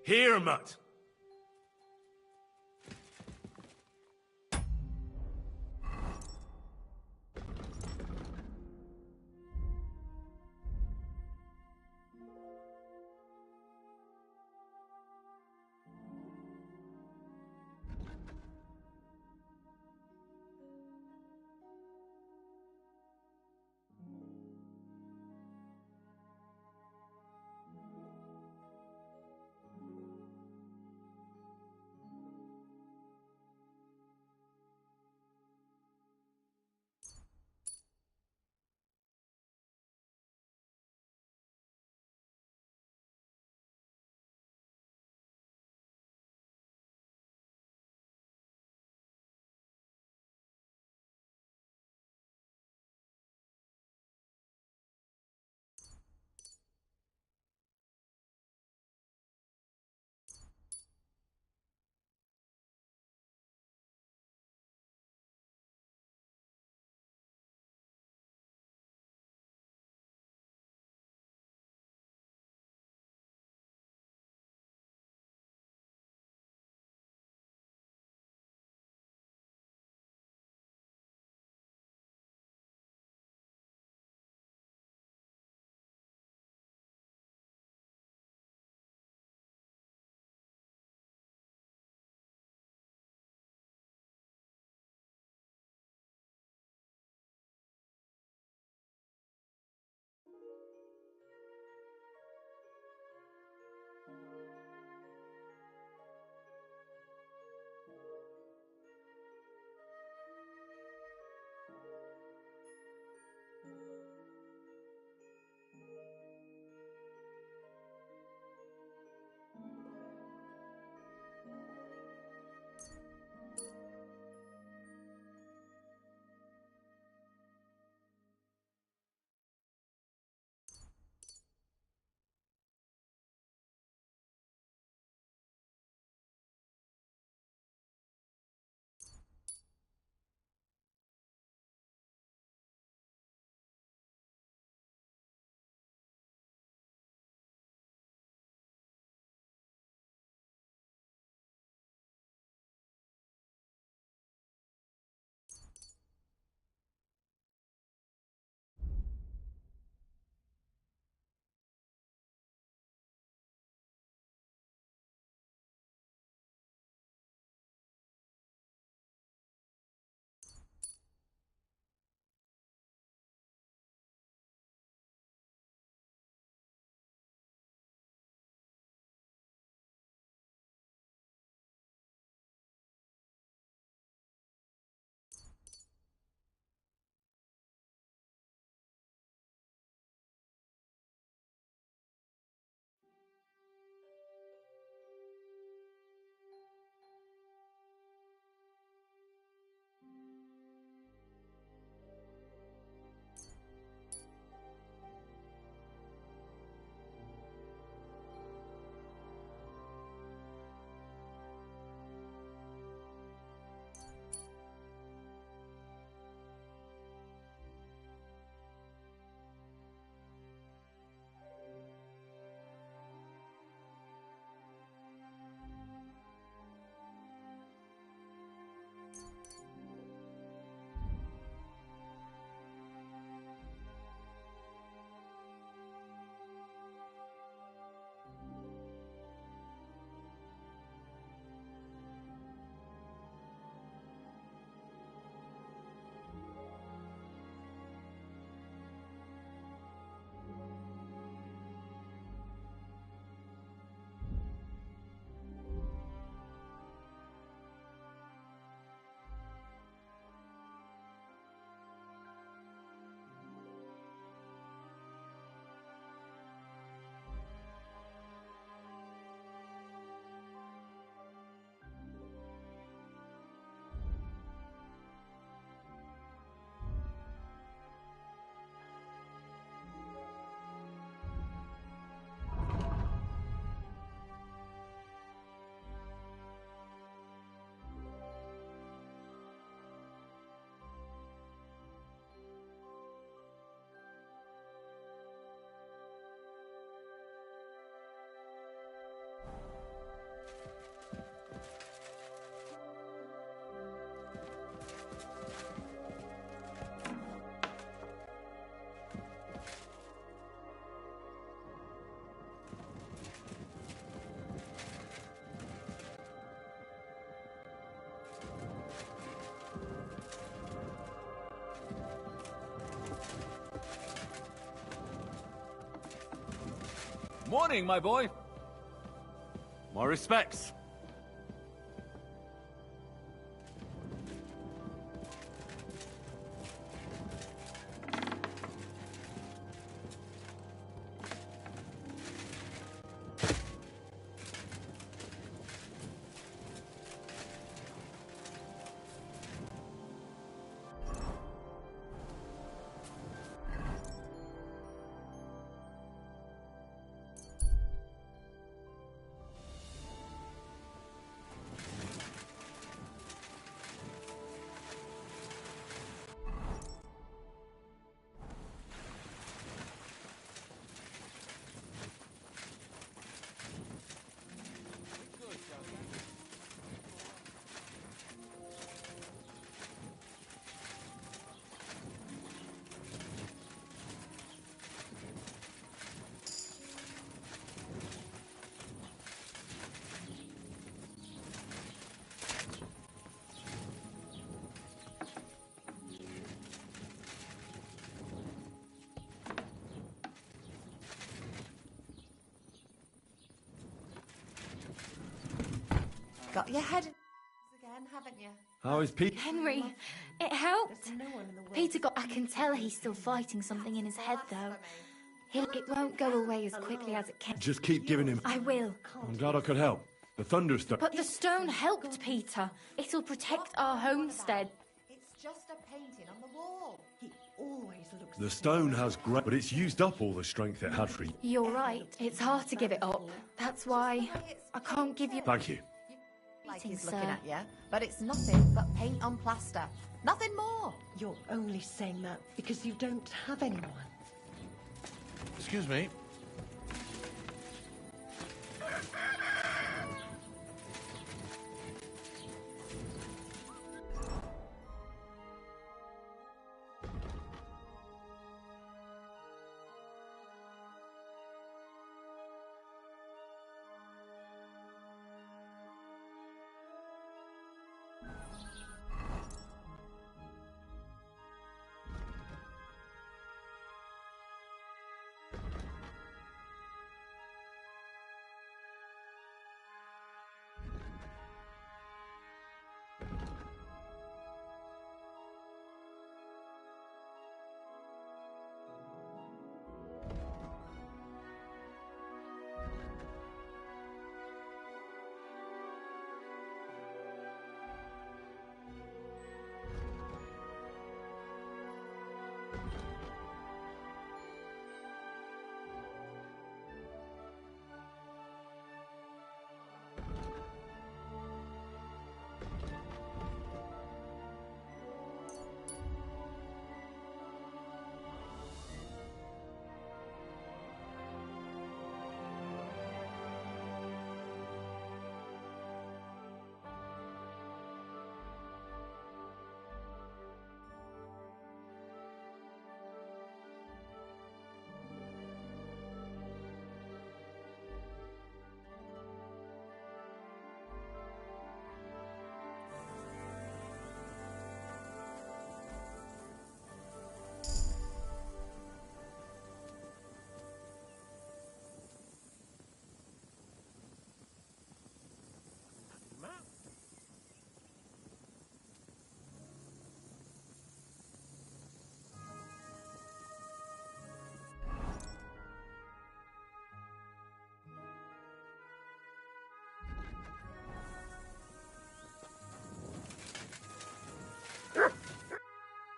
Here, Mutt. Morning, my boy. My respects. Got your head again, haven't you? How is Pete? Henry, it helped. Peter got... I can tell he's still fighting something in his head, though. It won't go away as quickly as it can. Just keep giving him... I will. I'm glad I could help. The thunderstruck. But the stone helped, Peter. It'll protect our homestead. It's just a painting on the wall. He always looks... The stone has great, but it's used up all the strength it had for you. You're right. It's hard to give it up. That's why I can't give you... Thank you. Like he's looking at you, but it's nothing but paint on plaster. Nothing more. You're only saying that because you don't have anyone. Excuse me.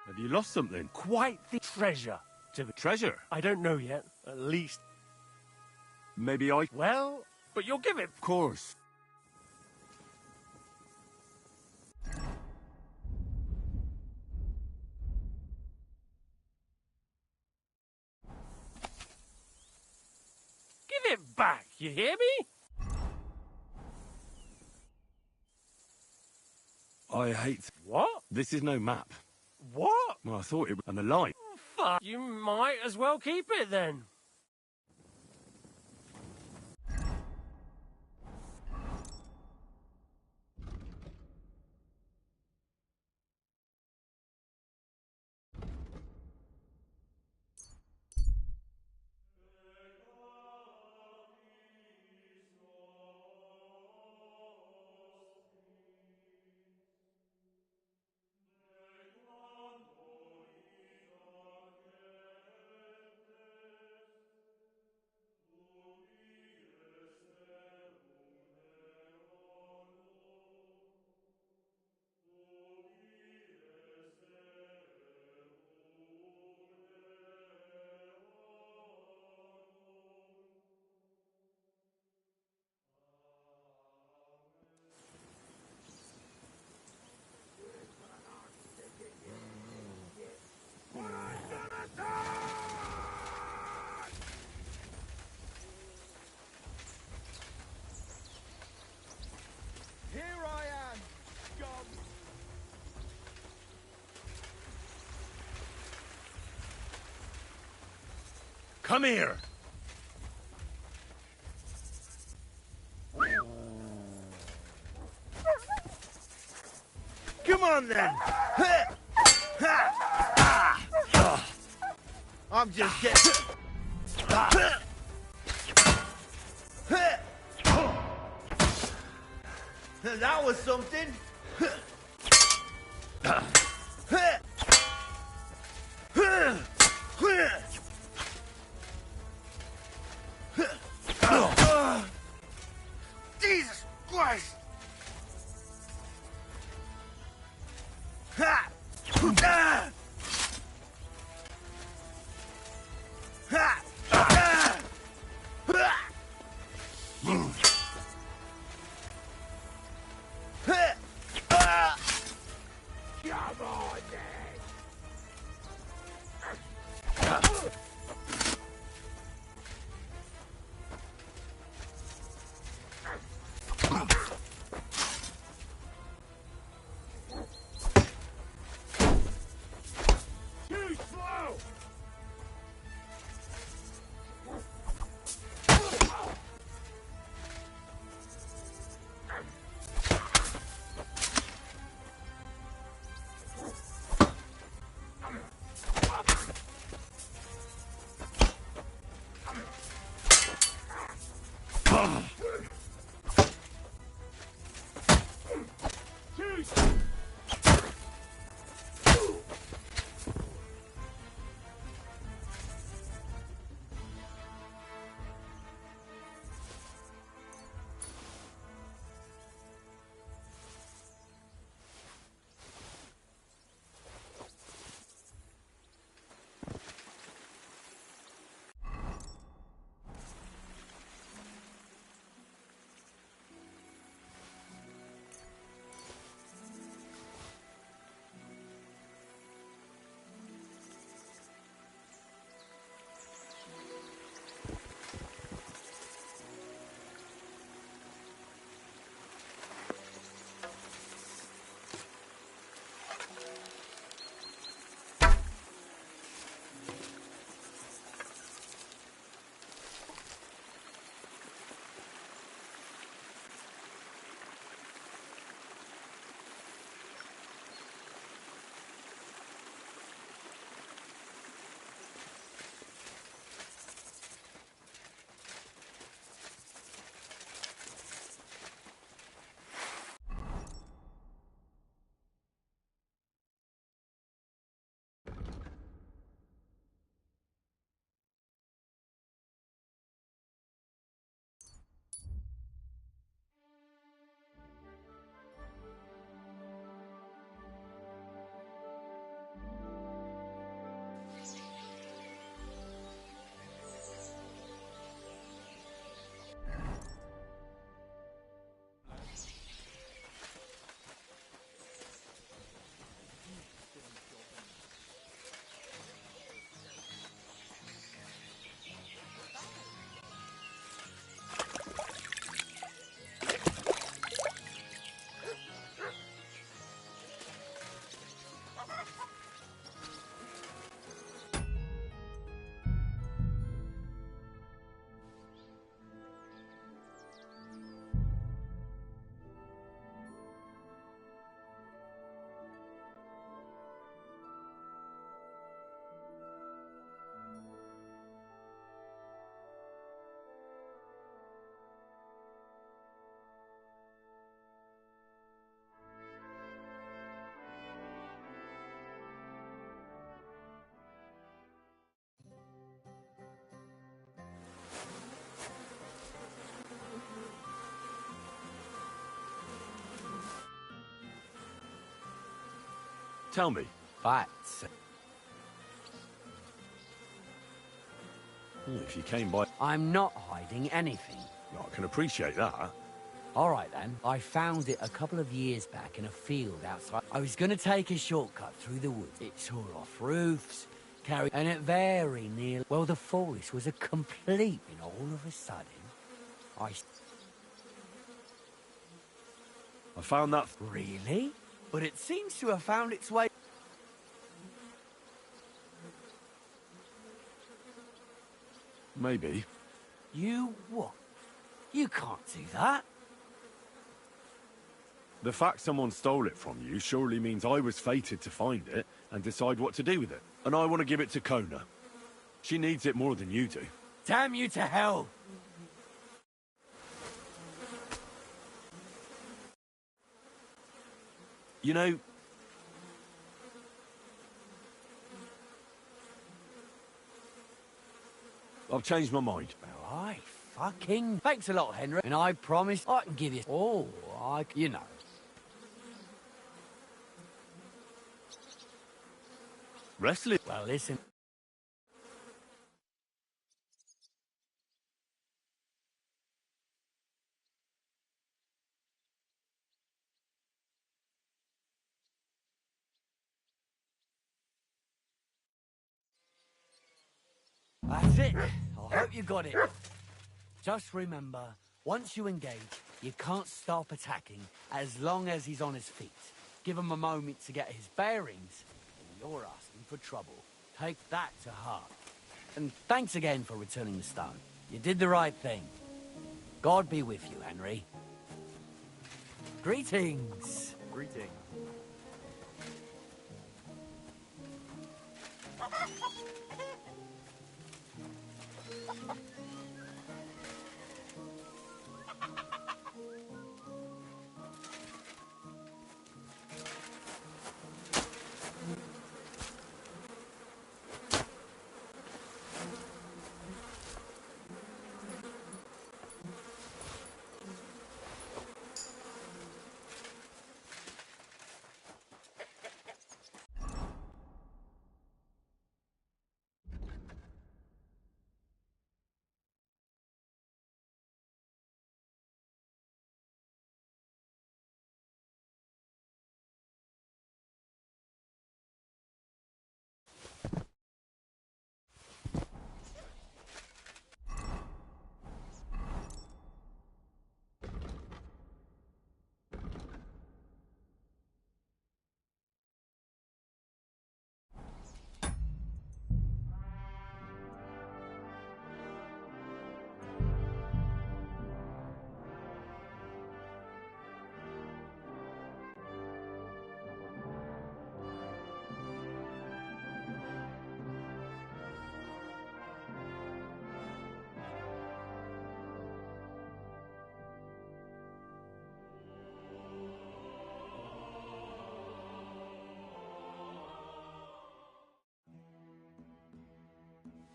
Have you lost something? Quite the treasure. To the Treasure? I don't know yet. At least. Maybe I... Well, but you'll give it. Of course. Give it back, you hear me? I hate... What? This is no map. What? Well, I thought it was... And the line. Fuck, you might as well keep it then. Come here. Come on then. I'm just getting. That was something. Jesus Christ! Ha! Ha! Ha! Ha! Come on, then. Too slow. Tell me. Facts. If you came by... I'm not hiding anything. I can appreciate that. All right, then. I found it a couple of years back in a field outside. I was going to take a shortcut through the woods. It tore off roofs, and it very nearly... Well, the forest was a complete... And all of a sudden, I found that... Really? But it seems to have found its way... Maybe. You what? You can't do that. The fact someone stole it from you surely means I was fated to find it and decide what to do with it. And I want to give it to Kona. She needs it more than you do. Damn you to hell! You know... I've changed my mind. Well, I fucking... Thanks a lot, Henry. And I promise I can give you... Oh, you know. Wrestling? Well, listen... That's it. I hope you got it. Just remember, once you engage, you can't stop attacking as long as he's on his feet. Give him a moment to get his bearings, and you're asking for trouble. Take that to heart. And thanks again for returning the stone. You did the right thing. God be with you, Henry. Greetings. Greetings.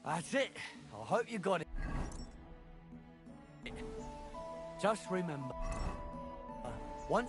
That's it. I hope you got it. Just remember, one...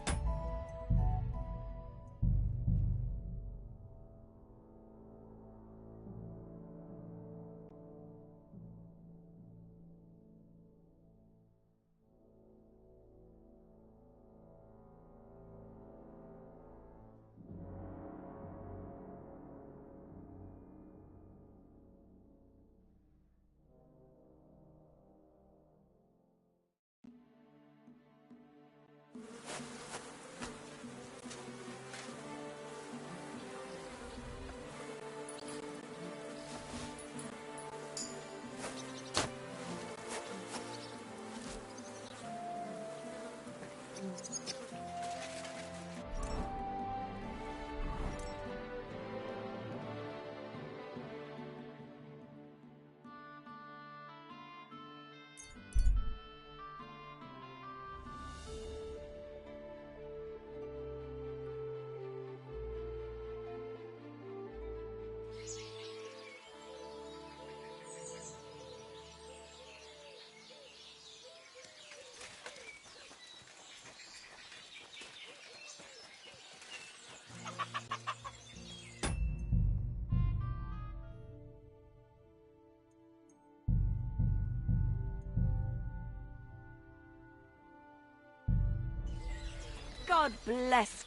God bless.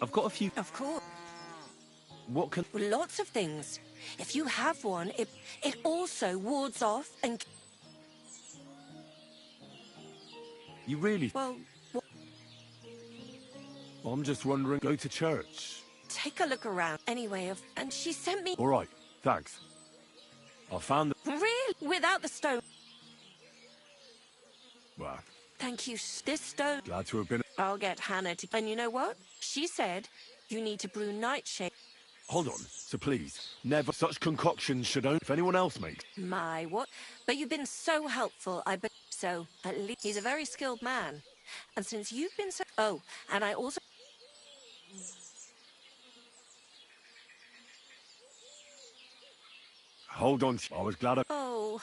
I've got a few... Of course. What can... Well, lots of things. If you have one, it also wards off and... You really... Well, I'm just wondering... Go to church. take a look around. Anyway, and she sent me... All right, thanks. I found the... Really? Without the stone? Well, Thank you. This stone... glad to have been... I'll get Hannah to... And you know what? She said you need to brew nightshade. Hold on. So please, never such concoctions should only... If anyone else makes... My, what? But you've been so helpful, I bet. So, at least he's a very skilled man. And since you've been so... Oh, and I also... Hold on. I was glad I... Oh...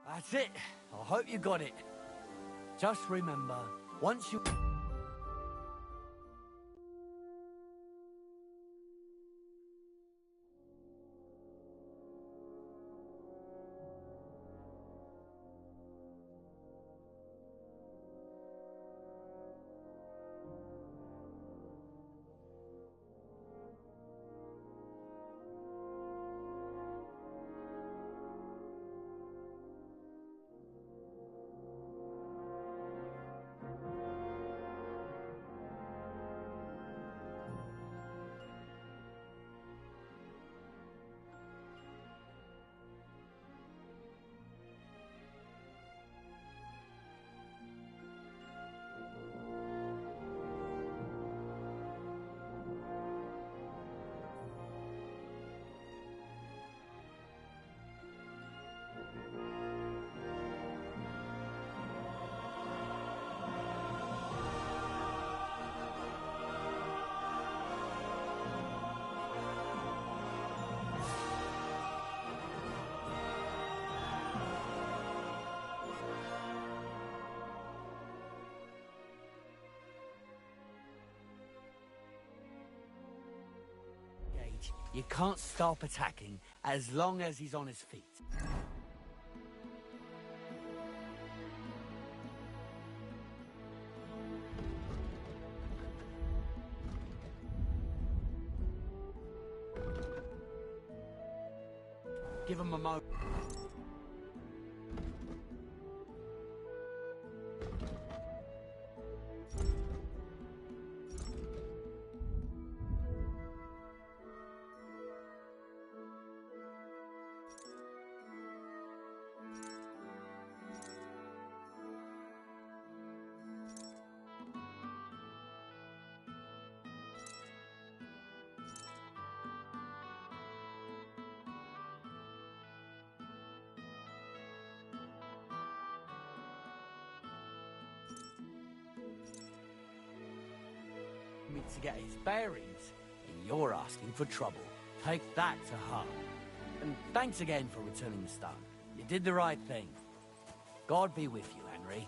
That's it. I hope you got it. Just remember, once you... You can't stop attacking as long as he's on his feet. Give him a moment. To get his bearings, and you're asking for trouble. Take that to heart. And thanks again for returning the stone. You did the right thing. God be with you, Henry.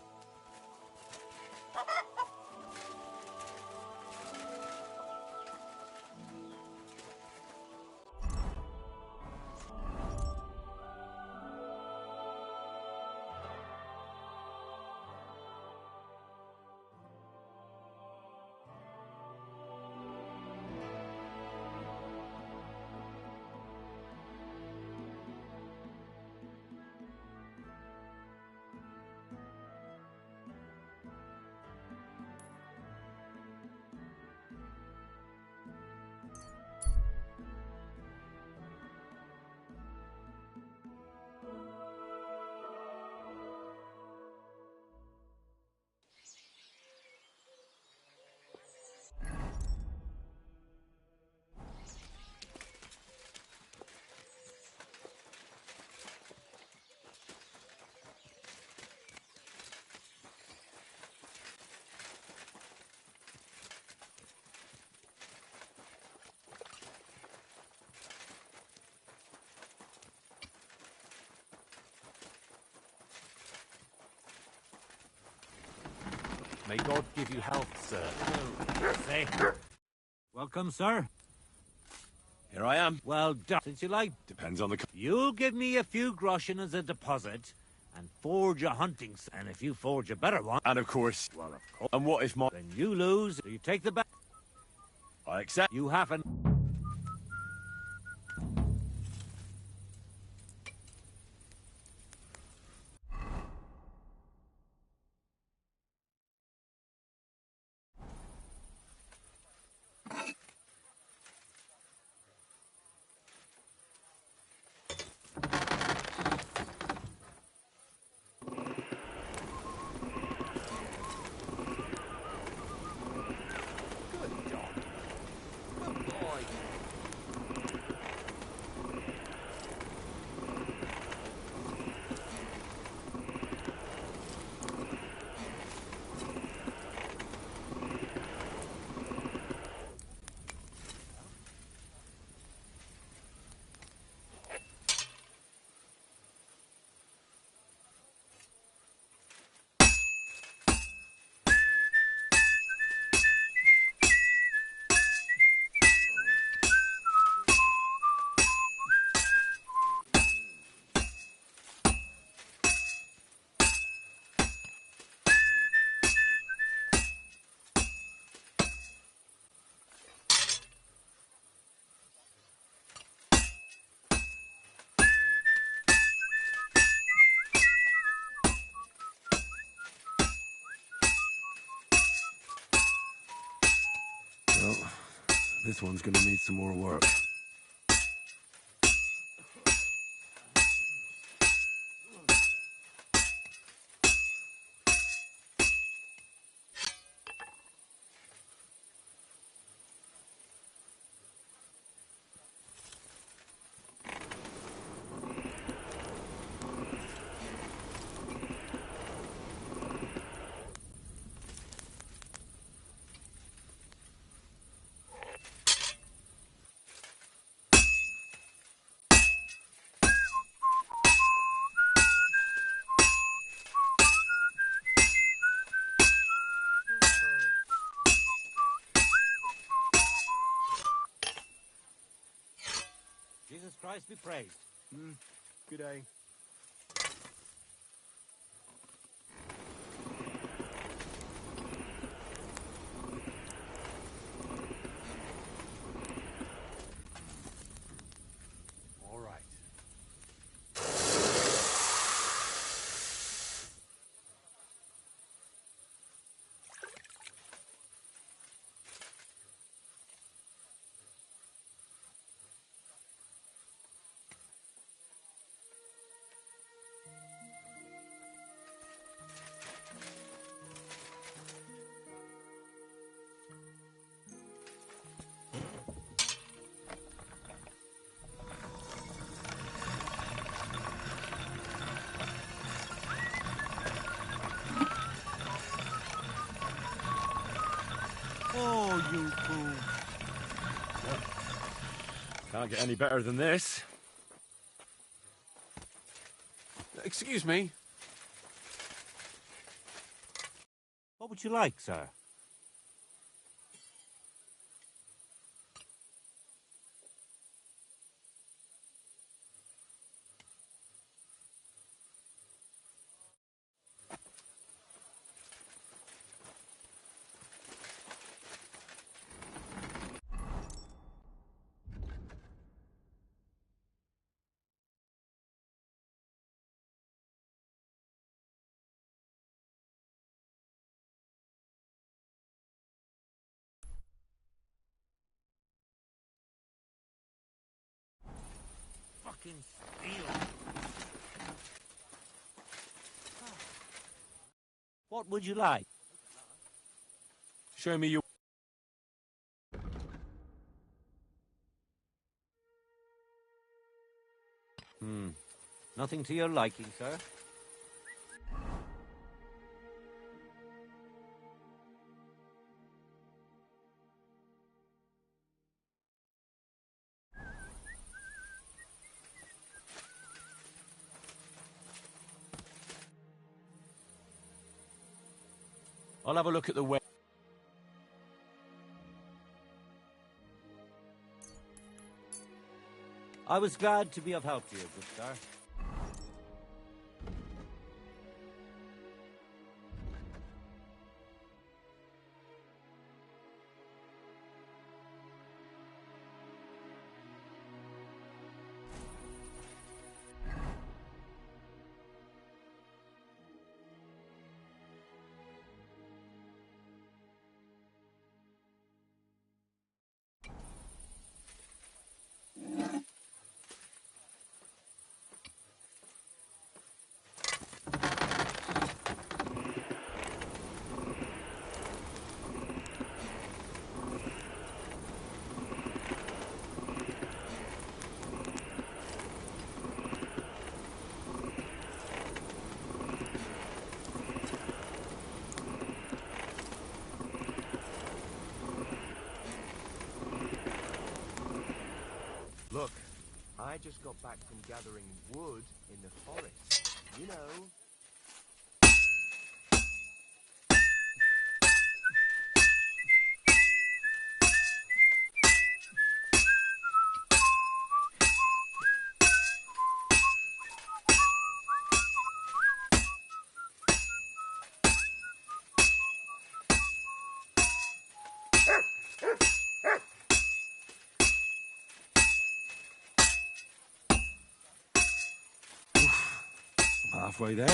May God give you health, sir. Say. Welcome, sir. Here I am. Well done. Since you like, Depends on the... you'll give me a few groschen as a deposit and forge a hunting... And if you forge a better one... And of course... Well, of course. And what if my... Then you lose, so you take the bet. I accept. You haven't... Well, this one's gonna need some more work. Jesus Christ be praised. Good day. All right. Oh, you fool. Can't get any better than this. Excuse me. What would you like, sir? Fucking steal. What would you like? Show me your... Nothing to your liking, sir? I'll have a look at the web. I was glad to be of help to you, good sir. Look, I just got back from gathering wood in the forest. You know. Halfway there.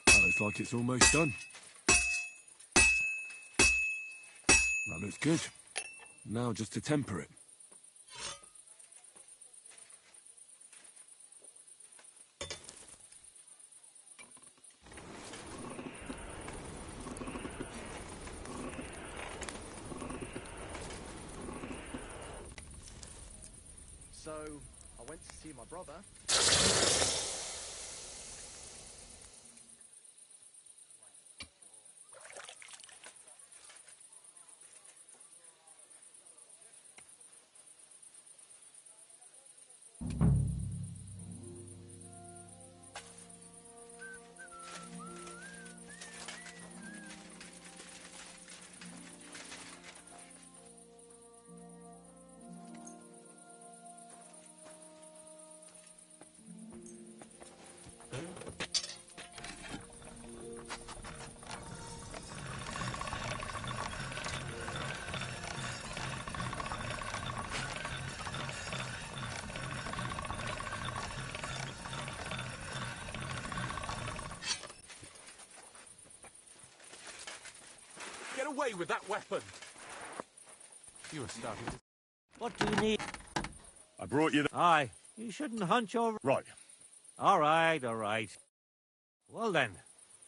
Oh, it's like it's almost done. That looks good. Now just to temper it. So, I went to see my brother. Get away with that weapon! You were starting to... What do you need? I brought you the... Aye, you shouldn't hunch over... Right. All right, all right. Well then.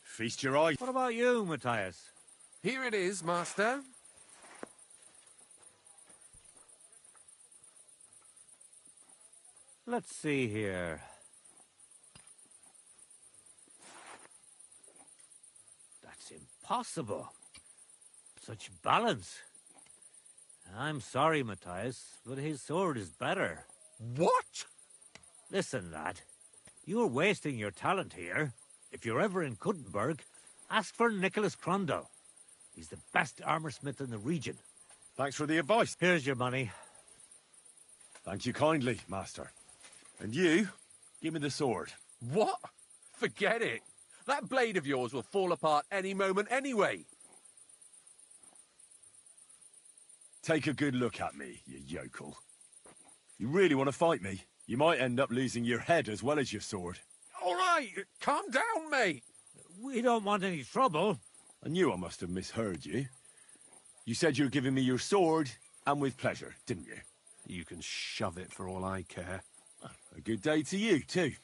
Feast your eyes. What about you, Matthias? Here it is, Master. Let's see here. That's impossible. Such balance. I'm sorry, Matthias, but his sword is better. What? Listen, lad. You're wasting your talent here. If you're ever in Kuttenberg, ask for Nicholas Crondell. He's the best armorsmith in the region. Thanks for the advice. Here's your money. Thank you kindly, Master. And you, give me the sword. What? Forget it. That blade of yours will fall apart any moment anyway. Take a good look at me, you yokel. You really want to fight me? You might end up losing your head as well as your sword. All right, calm down, mate. We don't want any trouble. I knew I must have misheard you. You said you were giving me your sword, and with pleasure, didn't you? You can shove it for all I care. A good day to you, too.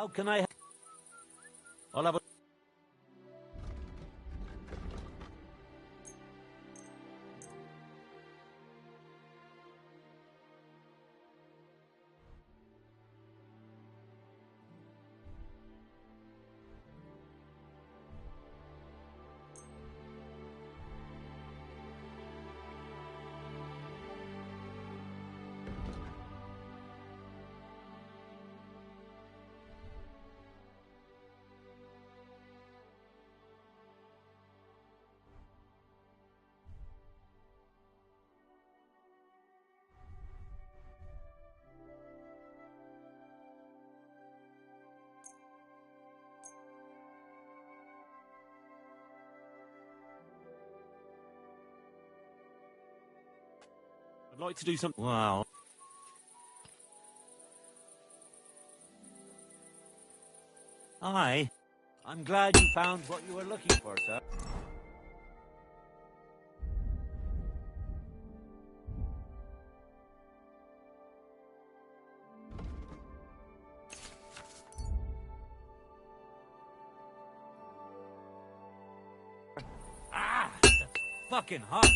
How can I... I'll have a... I'd like to do something. Wow. Aye. I'm glad you found what you were looking for, sir. Ah! That's fucking hot!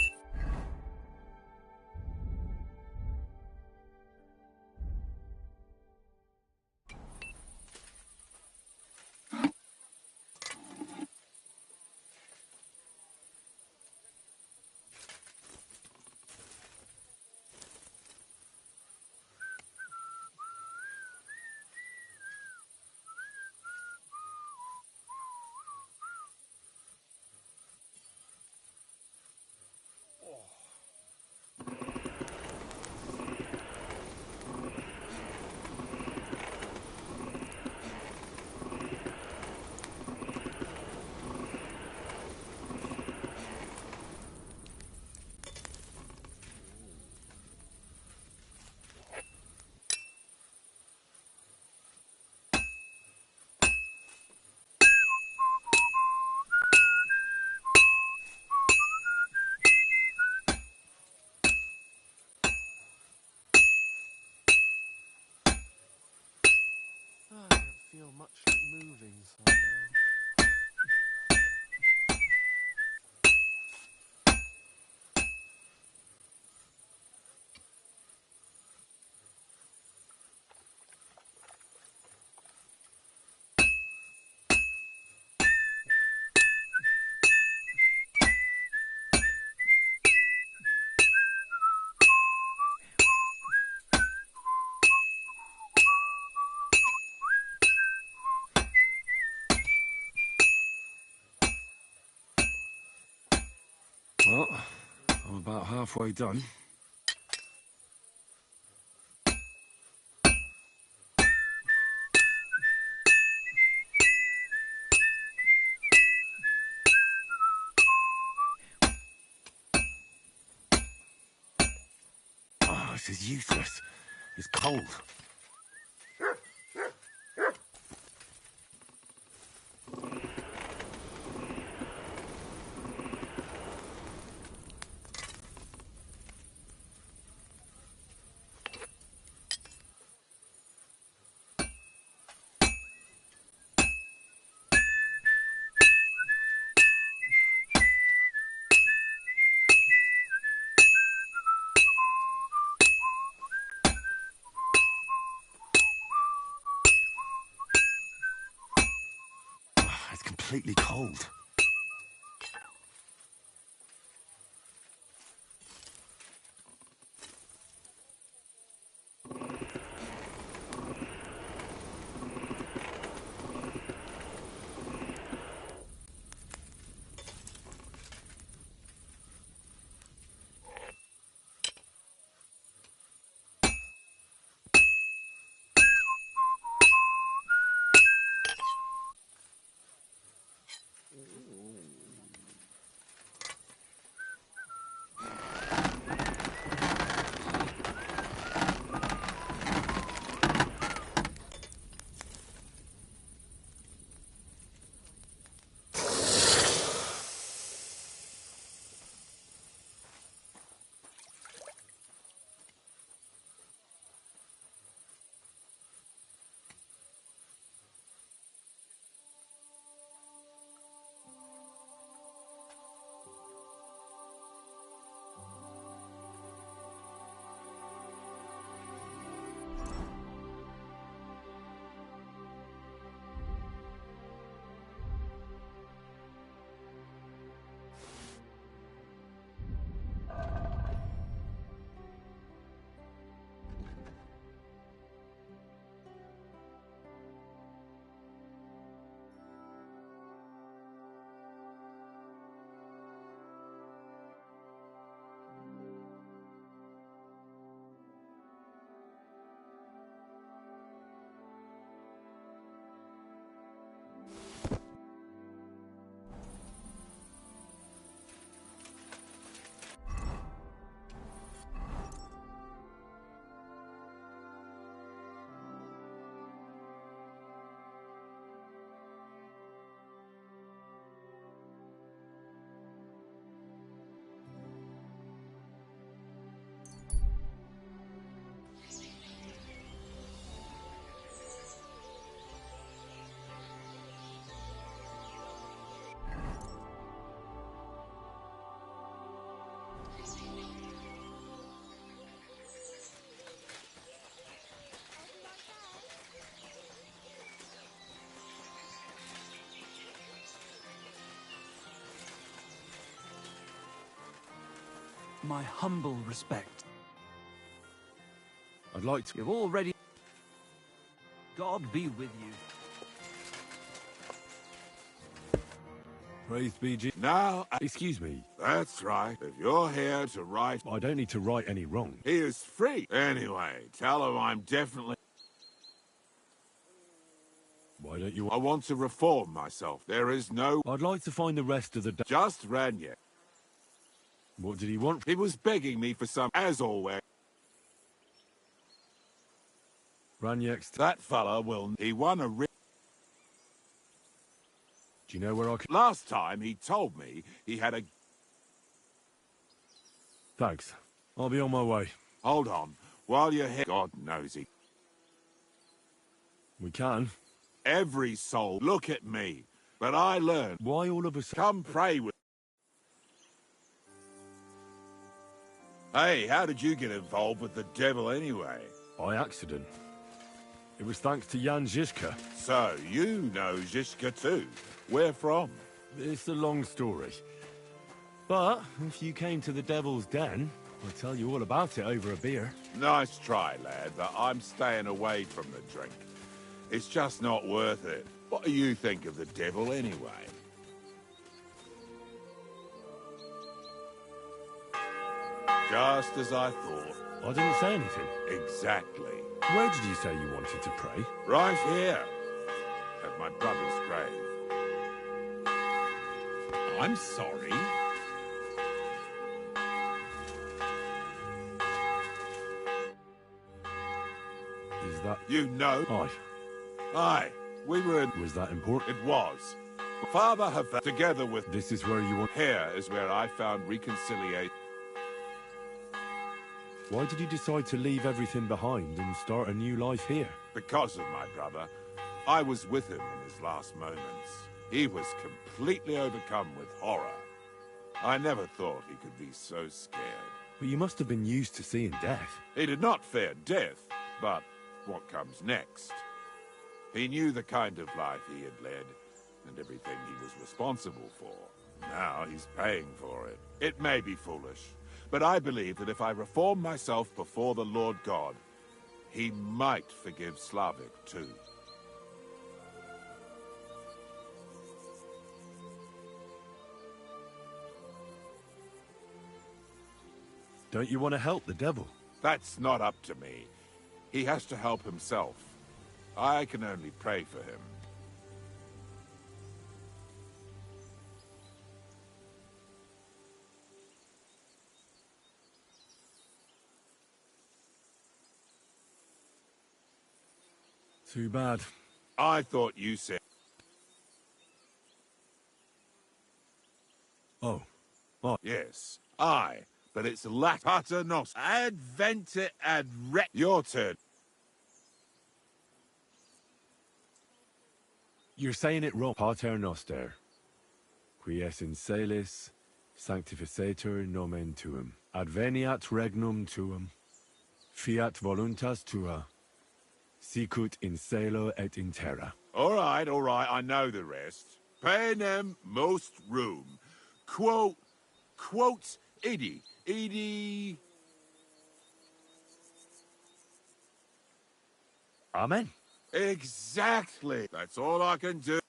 I don't feel much like moving right now. Well, I'm about halfway done. Oh, this is useless. It's cold. It's completely cold. my humble respect. I'd like to... You've already... God be with you. Praise be Je... Now... Excuse me. That's right. If you're here to right... I don't need to right any wrong. He is free. Anyway, tell him I'm definitely... Why don't you... I want to reform myself. There is no... I'd like to find the rest of the... Just Ranya. What did he want? He was begging me for some... As always. Ranyek's... That fella will... He won a... Do you know where I can... Last time he told me he had a... Thanks. I'll be on my way. Hold on. While you're here... God knows he... We can. Every soul... Look at me. But I learned... Why all of us... Come pray with... Hey, how did you get involved with the devil anyway? By accident. It was thanks to Jan Žižka. So, you know Žižka too. Where from? It's a long story. But, if you came to the Devil's Den, I'll tell you all about it over a beer. Nice try, lad, but I'm staying away from the drink. It's just not worth it. What do you think of the devil anyway? Just as I thought. I didn't say anything. Exactly. Where did you say you wanted to pray? Right here. At my brother's grave. I'm sorry. Is that... You know? Aye. Aye. We were in... Was that important? It was. Father have together with... This is where you want... Here is where I found reconciliation. Why did you decide to leave everything behind and start a new life here? Because of my brother. I was with him in his last moments. He was completely overcome with horror. I never thought he could be so scared. But you must have been used to seeing death. He did not fear death, but what comes next? He knew the kind of life he had led, and everything he was responsible for. Now he's paying for it. It may be foolish, but I believe that if I reform myself before the Lord God, he might forgive Slavik too. Don't you want to help the devil? That's not up to me. He has to help himself. I can only pray for him. Too bad. I thought you said... Oh. Yes, but it's Paternos. Advente ad re... Your turn. You're saying it wrong. Pater Noster. Qui es in celis, sanctificetur nomen tuum. Adveniat regnum tuum. Fiat voluntas tua. Sicut in celo et in terra. All right, I know the rest. Panem most room. Quote, idi. Amen. Exactly. That's all I can do.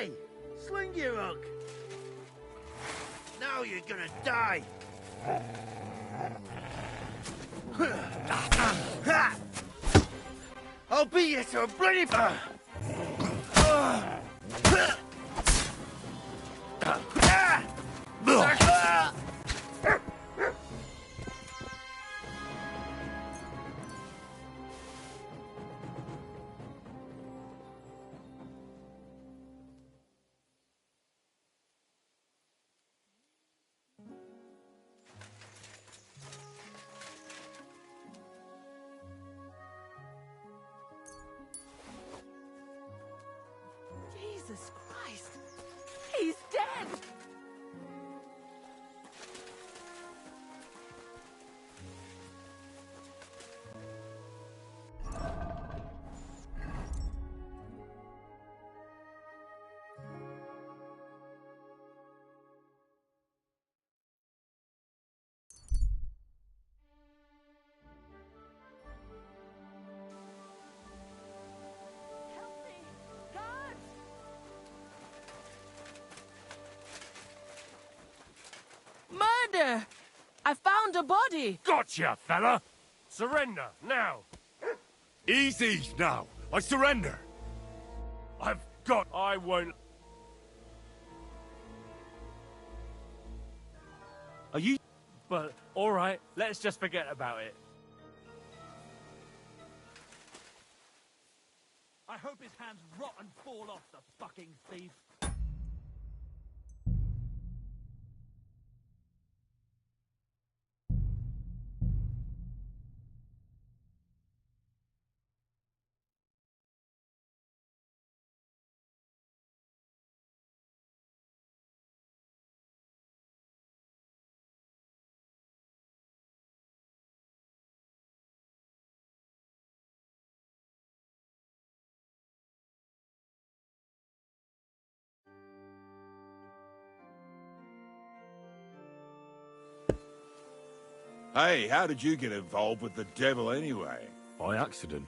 Hey! Sling your hook! Now you're gonna die! I'll beat you to a bloody... Jesus Christ! He's dead! Help me! God! Murder! I found a body! Gotcha, fella! Surrender, now! Easy now. I surrender. I won't... Are you... But, alright, let's just forget about it. I hope his hands rot and fall off, the fucking thief. Hey, how did you get involved with the devil anyway? By accident.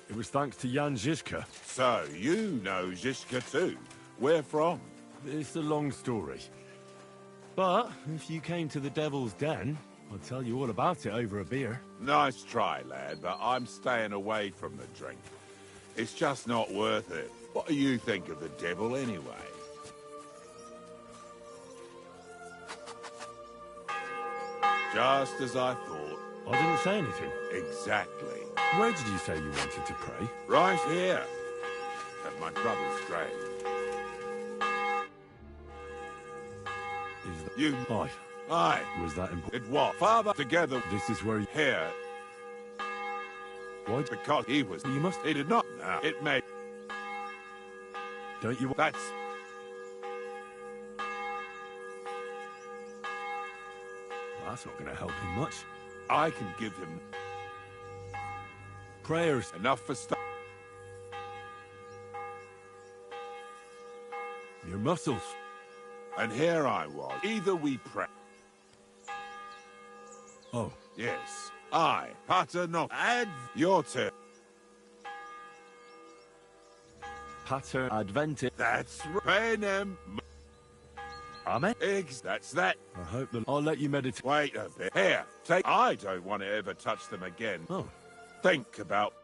It was thanks to Jan Žižka. So, you know Žižka too. Where from? It's a long story. But, if you came to the Devil's Den, I'd tell you all about it over a beer. Nice try, lad, but I'm staying away from the drink. It's just not worth it. What do you think of the devil anyway? Just as I thought. I didn't say anything. Exactly. Where did you say you wanted to pray? Right here. At my brother's grave. Is that... You... Aye. Aye. Was that important? It was. Father, together... This is where you... Here. Why? Because he was... You must... He did not. No. It made... Don't you... That's... That's not going to help him much. I can give him... Prayers. Enough for stuff. Your muscles. And here I was. Either we pray... Oh. Yes. I, Pater not... Add your turn. Pater Adventis. That's Panem. Amen. Eggs, that's that. I hope that... I'll let you meditate. Wait a bit. Here, take... I don't want to ever touch them again. Oh. Think about...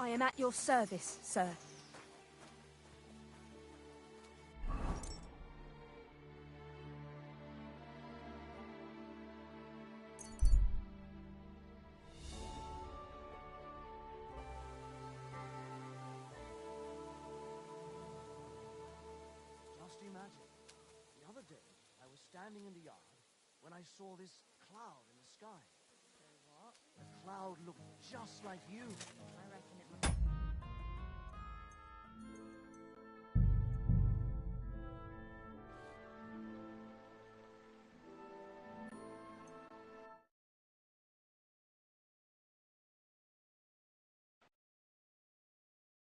I am at your service, sir. Just imagine, the other day, I was standing in the yard when I saw this cloud in the sky. What? The cloud looked just like you. I reckon it